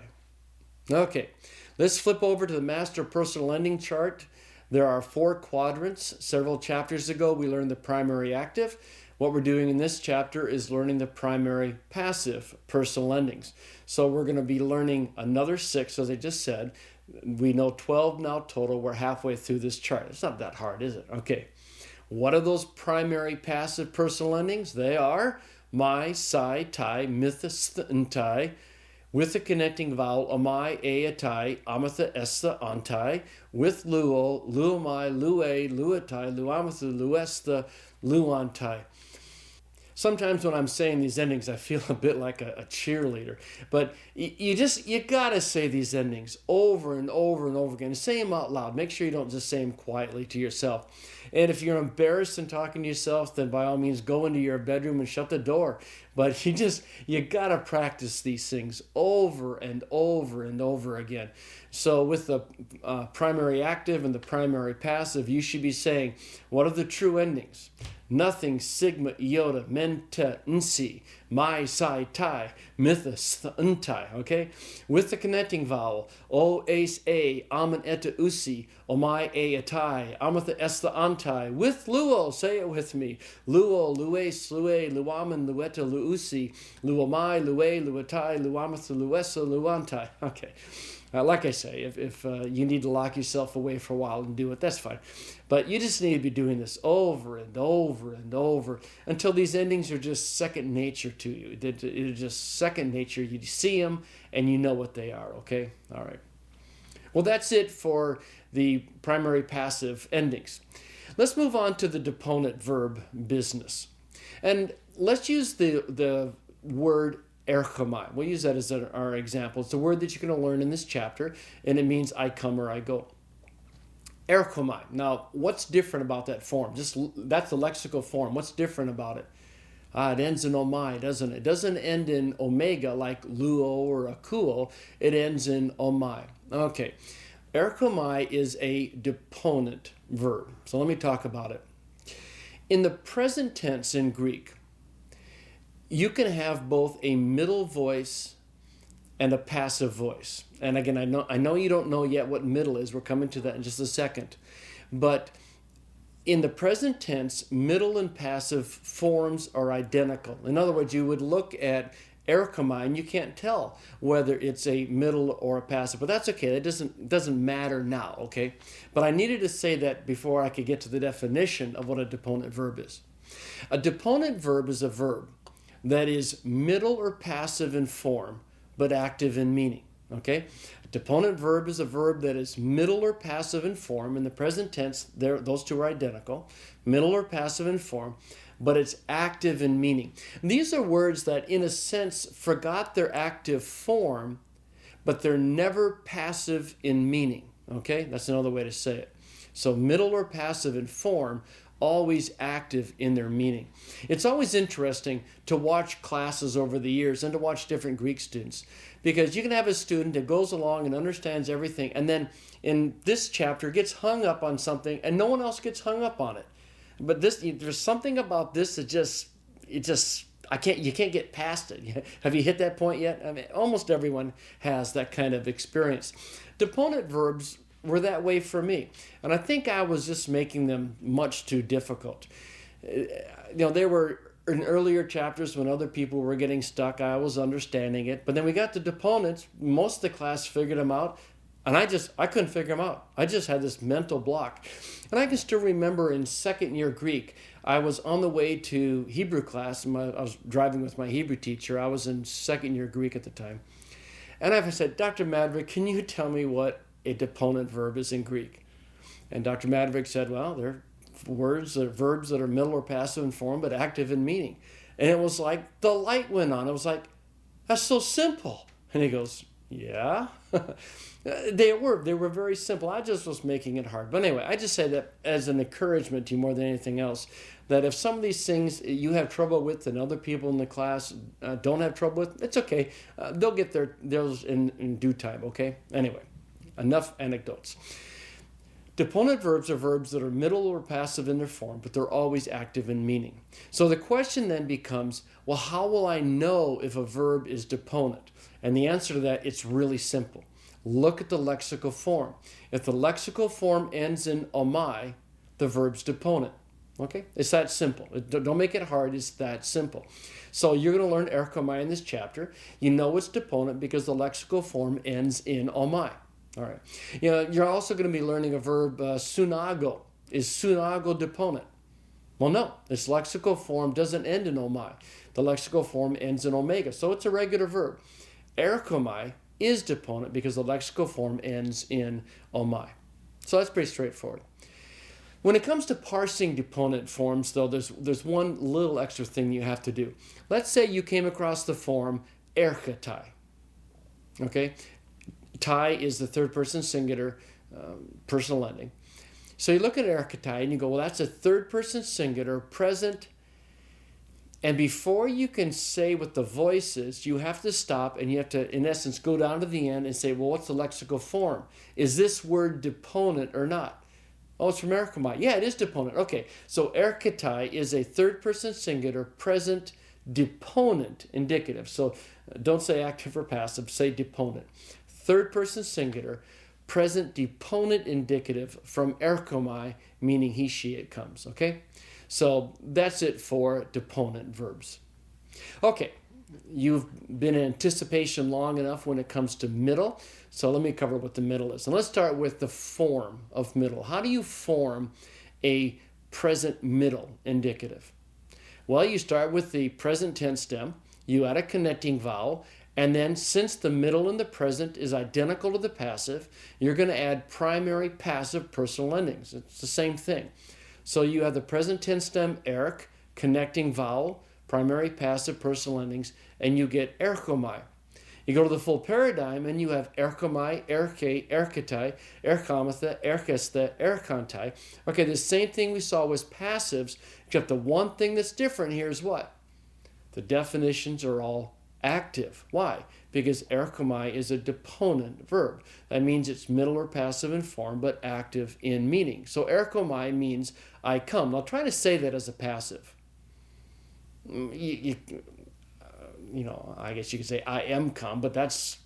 Okay, let's flip over to the master personal ending chart. There are 4 quadrants. Several chapters ago, we learned the primary active. What we're doing in this chapter is learning the primary passive personal endings. So we're going to be learning another 6, as I just said. We know 12 now total. We're halfway through this chart. It's not that hard, is it? Okay. What are those primary passive personal endings? They are mai, sai, tai, mitha, ntai, with the connecting vowel amai, aetai, amatha, estha, antai, with luo, luomai, lue, luetai, luamatha, luestha, luantai. Sometimes when I'm saying these endings, I feel a bit like a cheerleader. But you gotta say these endings over and over and over again. Say them out loud. Make sure you don't just say them quietly to yourself. And if you're embarrassed in talking to yourself, then by all means go into your bedroom and shut the door. But you gotta practice these things over and over and over again. So with the primary active and the primary passive, you should be saying, what are the true endings? Nothing, sigma, iota, menta, nsi, mai, sai, tai, mythos, untai, okay? With the connecting vowel, o, ace, a, amen, eta, usi, omai, a, atai, amatha, esta, antai. With luo, say it with me. Luo, lues, lue, luamen, lueta, luusi, luomai, lue, luatai, luamatha, luesa, luantai. Okay. Like I say, if you need to lock yourself away for a while and do it, that's fine. But you just need to be doing this over and over and over until these endings are just second nature to you. They're just second nature. You see them and you know what they are, okay? All right. Well, that's it for the primary passive endings. Let's move on to the deponent verb business. And let's use the word erchomai. We'll use that as our example. It's a word that you're going to learn in this chapter, and it means I come or I go. Erchomai. Now, what's different about that form? That's the lexical form. What's different about it? It ends in omai, doesn't it? It doesn't end in omega like luo or akuo. It ends in omai. Okay. Erchomai is a deponent verb. So let me talk about it. In the present tense in Greek, you can have both a middle voice and a passive voice. And again, I know you don't know yet what middle is. We're coming to that in just a second. But in the present tense, middle and passive forms are identical. In other words, you would look at erchomai and you can't tell whether it's a middle or a passive. But that's okay. That doesn't matter now, okay? But I needed to say that before I could get to the definition of what a deponent verb is. A deponent verb is a verb that is middle or passive in form, but active in meaning. Okay? A deponent verb is a verb that is middle or passive in form. In the present tense, those two are identical. Middle or passive in form, but it's active in meaning. And these are words that, in a sense, forgot their active form, but they're never passive in meaning. Okay? That's another way to say it. So middle or passive in form, always active in their meaning. It's always interesting to watch classes over the years and to watch different Greek students, because you can have a student that goes along and understands everything, and then in this chapter gets hung up on something and no one else gets hung up on it. But there's something about this that you can't get past it. Have you hit that point yet? I mean, almost everyone has that kind of experience. Deponent verbs were that way for me. And I think I was just making them much too difficult. They were in earlier chapters when other people were getting stuck, I was understanding it. But then we got to deponents. Most of the class figured them out. And I couldn't figure them out. I just had this mental block. And I can still remember in second year Greek, I was on the way to Hebrew class. I was driving with my Hebrew teacher. I was in second year Greek at the time. And I said, Dr. Madrick, can you tell me what a deponent verb is in Greek? And Dr. Madrick said, well, they're verbs that are middle or passive in form, but active in meaning. And it was like the light went on. It was like, that's so simple. And he goes, yeah. They were very simple. I just was making it hard. But anyway, I just say that as an encouragement to you more than anything else, that if some of these things you have trouble with and other people in the class don't have trouble with, it's okay. They'll get theirs in due time, okay? Anyway, enough anecdotes. Deponent verbs are verbs that are middle or passive in their form, but they're always active in meaning. So the question then becomes, well, how will I know if a verb is deponent? And the answer to that, it's really simple. Look at the lexical form. If the lexical form ends in omai, the verb's deponent. Okay? It's that simple. Don't make it hard. It's that simple. So you're going to learn erchomai in this chapter. You know it's deponent because the lexical form ends in omai. All right. You're also going to be learning a verb, sunago. Is sunago deponent? Well, no. Its lexical form doesn't end in omai. The lexical form ends in omega. So it's a regular verb. Erchomai is deponent because the lexical form ends in omai. So that's pretty straightforward. When it comes to parsing deponent forms, though, there's one little extra thing you have to do. Let's say you came across the form erketai. Okay? Tai is the third person singular personal ending. So you look at erketai and you go, well, that's a third person singular present. And before you can say what the voice is, you have to stop and you have to, in essence, go down to the end and say, well, what's the lexical form? Is this word deponent or not? Oh, it's from erkomai. Yeah, it is deponent. Okay, so erketai is a third person singular present deponent indicative. So don't say active or passive, say deponent. Third person singular present deponent indicative from erkomai, meaning he, she, it comes. Okay? So that's it for deponent verbs. Okay, you've been in anticipation long enough when it comes to middle. So let me cover what the middle is. And let's start with the form of middle. How do you form a present middle indicative? Well, you start with the present tense stem. You add a connecting vowel. And then since the middle in the present is identical to the passive, you're going to add primary passive personal endings. It's the same thing. So you have the present tense stem, erk, connecting vowel, primary passive personal endings, and you get erkomai. You go to the full paradigm and you have erkomai, erke, erketai, erkamatha, erkestha, erkantai. Okay, the same thing we saw was passives, except the one thing that's different here is what? The definitions are all active. Why? Because erkomai is a deponent verb. That means it's middle or passive in form, but active in meaning. So erkomai means I come. Now try to say that as a passive. I guess you could say I am come, but that's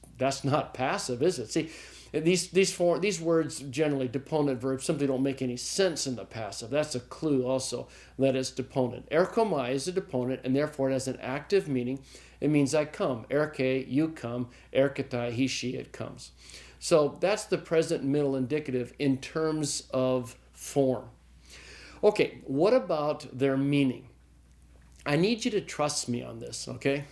not passive, is it? See, these words generally, deponent verbs, simply don't make any sense in the passive. That's a clue also that it's deponent. Erkomai is a deponent, and therefore it has an active meaning. It means I come. Erke, you come. Erketai, he, she, it comes. So that's the present middle indicative in terms of form. Okay, what about their meaning? I need you to trust me on this, okay?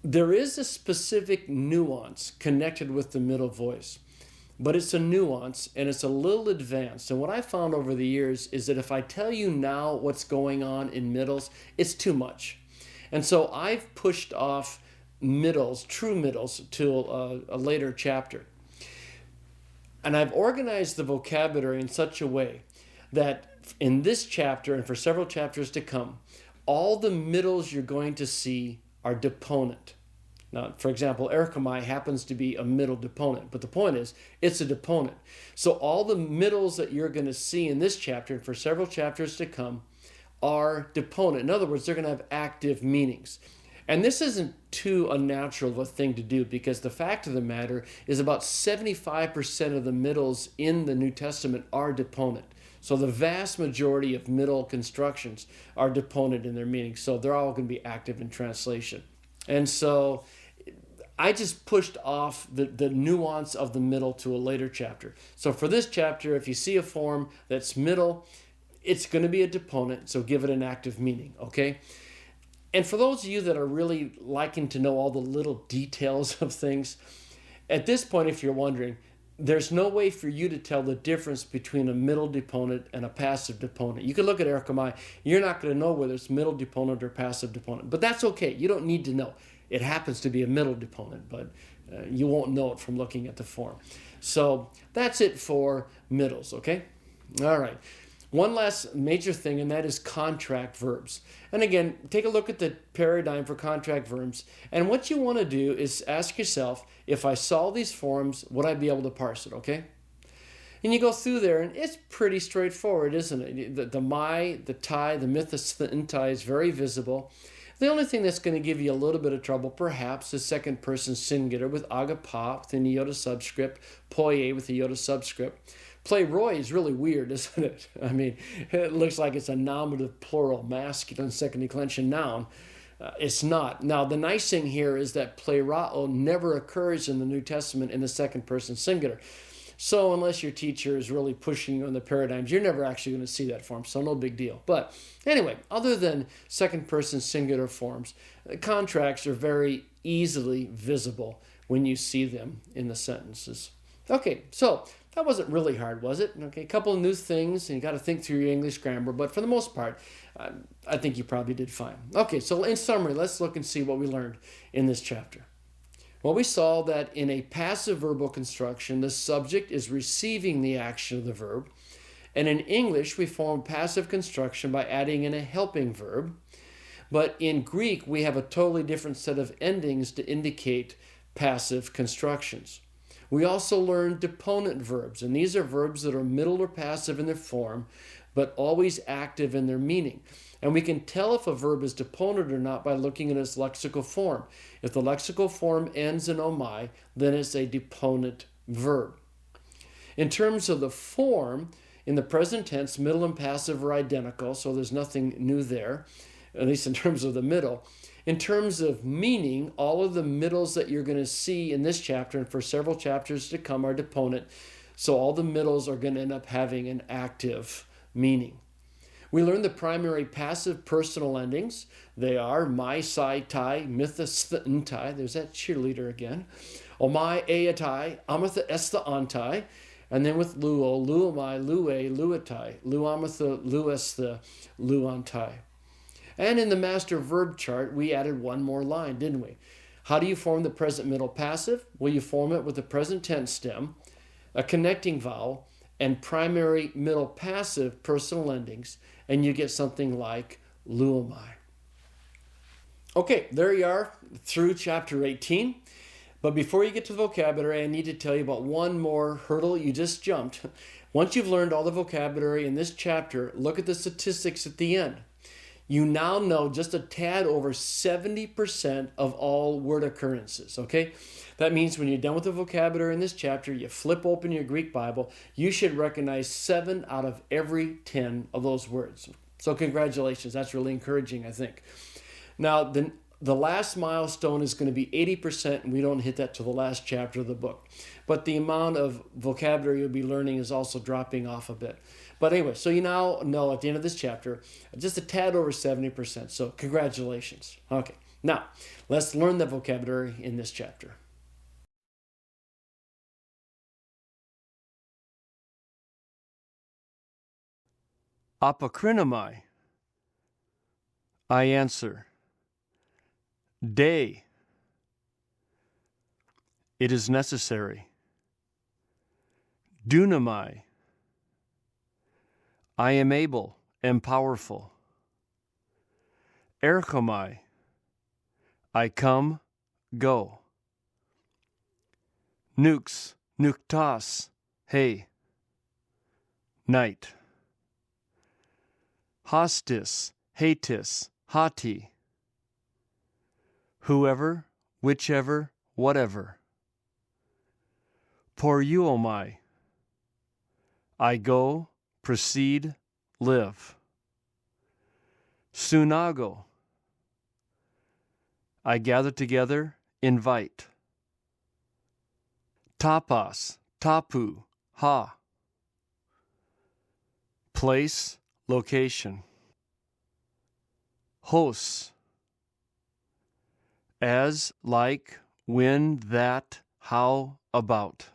There is a specific nuance connected with the middle voice, but it's a nuance and it's a little advanced. And what I found over the years is that if I tell you now what's going on in middles, it's too much. And so I've pushed off middles, true middles, to a later chapter. And I've organized the vocabulary in such a way that in this chapter and for several chapters to come, all the middles you're going to see are deponent. Now, for example, erkomai happens to be a middle deponent, but the point is, it's a deponent. So all the middles that you're going to see in this chapter and for several chapters to come are deponent. In other words, they're going to have active meanings. And this isn't too unnatural of a thing to do because the fact of the matter is about 75% of the middles in the New Testament are deponent. So the vast majority of middle constructions are deponent in their meaning. So they're all going to be active in translation. And so I just pushed off the nuance of the middle to a later chapter. So for this chapter, if you see a form that's middle, it's going to be a deponent, so give it an active meaning, okay? And for those of you that are really liking to know all the little details of things, at this point, if you're wondering, there's no way for you to tell the difference between a middle deponent and a passive deponent. You can look at erkomai, you're not going to know whether it's middle deponent or passive deponent, but that's okay. You don't need to know. It happens to be a middle deponent, but you won't know it from looking at the form. So that's it for middles, okay? All right. One last major thing, and that is contract verbs. And again, take a look at the paradigm for contract verbs. And what you want to do is ask yourself, if I saw these forms, would I be able to parse it, okay? And you go through there, and it's pretty straightforward, isn't it? The my, the tai, the mythos, the intai is very visible. The only thing that's going to give you a little bit of trouble, perhaps, is second person singular with agapa, with an iota subscript, poie with the iota subscript. Play Roy is really weird, isn't it? I mean, it looks like it's a nominative plural, masculine, second declension noun. It's not. Now, the nice thing here is that plerao never occurs in the New Testament in the second person singular. So unless your teacher is really pushing you on the paradigms, you're never actually going to see that form, so no big deal. But anyway, other than second person singular forms, contracts are very easily visible when you see them in the sentences. Okay, so That wasn't really hard, was it? Okay, a couple of new things, and you got to think through your English grammar, but for the most part, I think you probably did fine. Okay, so in summary, let's look and see what we learned in this chapter. Well, we saw that in a passive verbal construction, the subject is receiving the action of the verb, and in English, we form passive construction by adding in a helping verb, but in Greek, we have a totally different set of endings to indicate passive constructions. We also learned deponent verbs, and these are verbs that are middle or passive in their form, but always active in their meaning. And we can tell if a verb is deponent or not by looking at its lexical form. If the lexical form ends in omai, then it's a deponent verb. In terms of the form, in the present tense, middle and passive are identical, so there's nothing new there, at least in terms of the middle. In terms of meaning, all of the middles that you're going to see in this chapter and for several chapters to come are deponent. So all the middles are going to end up having an active meaning. We learned the primary passive personal endings. They are my, sai, tai, mithas, ntai. There's that cheerleader again. Omai, eatai, amatha, esta, antai. And then with luo, luomai, lue, luatai, luamatha, luesta, luantai. And in the master verb chart, we added one more line, didn't we? How do you form the present middle passive? Well, you form it with the present tense stem, a connecting vowel, and primary middle passive personal endings, and you get something like luomai. Okay, there you are through chapter 18. But before you get to the vocabulary, I need to tell you about one more hurdle you just jumped. Once you've learned all the vocabulary in this chapter, look at the statistics at the end. You now know just a tad over 70% of all word occurrences, okay? That means when you're done with the vocabulary in this chapter, you flip open your Greek Bible, you should recognize 7 out of every 10 of those words. So congratulations, that's really encouraging, I think. Now, the last milestone is going to be 80%, and we don't hit that till the last chapter of the book. But the amount of vocabulary you'll be learning is also dropping off a bit. But anyway, so you now know at the end of this chapter, just a tad over 70%. So congratulations. Okay, now let's learn the vocabulary in this chapter. Apokrinomai. I answer. Day. It is necessary. Dunamai. I am able and powerful. Erchomai. I come, go. Nux, nuktas, hey. Night. Hostis, hatis, hati. Whoever, whichever, whatever. Poruomai. I go, proceed, live. Sunago. I gather together, invite. Tapas, tapu, ha. Place, location. Hos. As, like, when, that, how, about.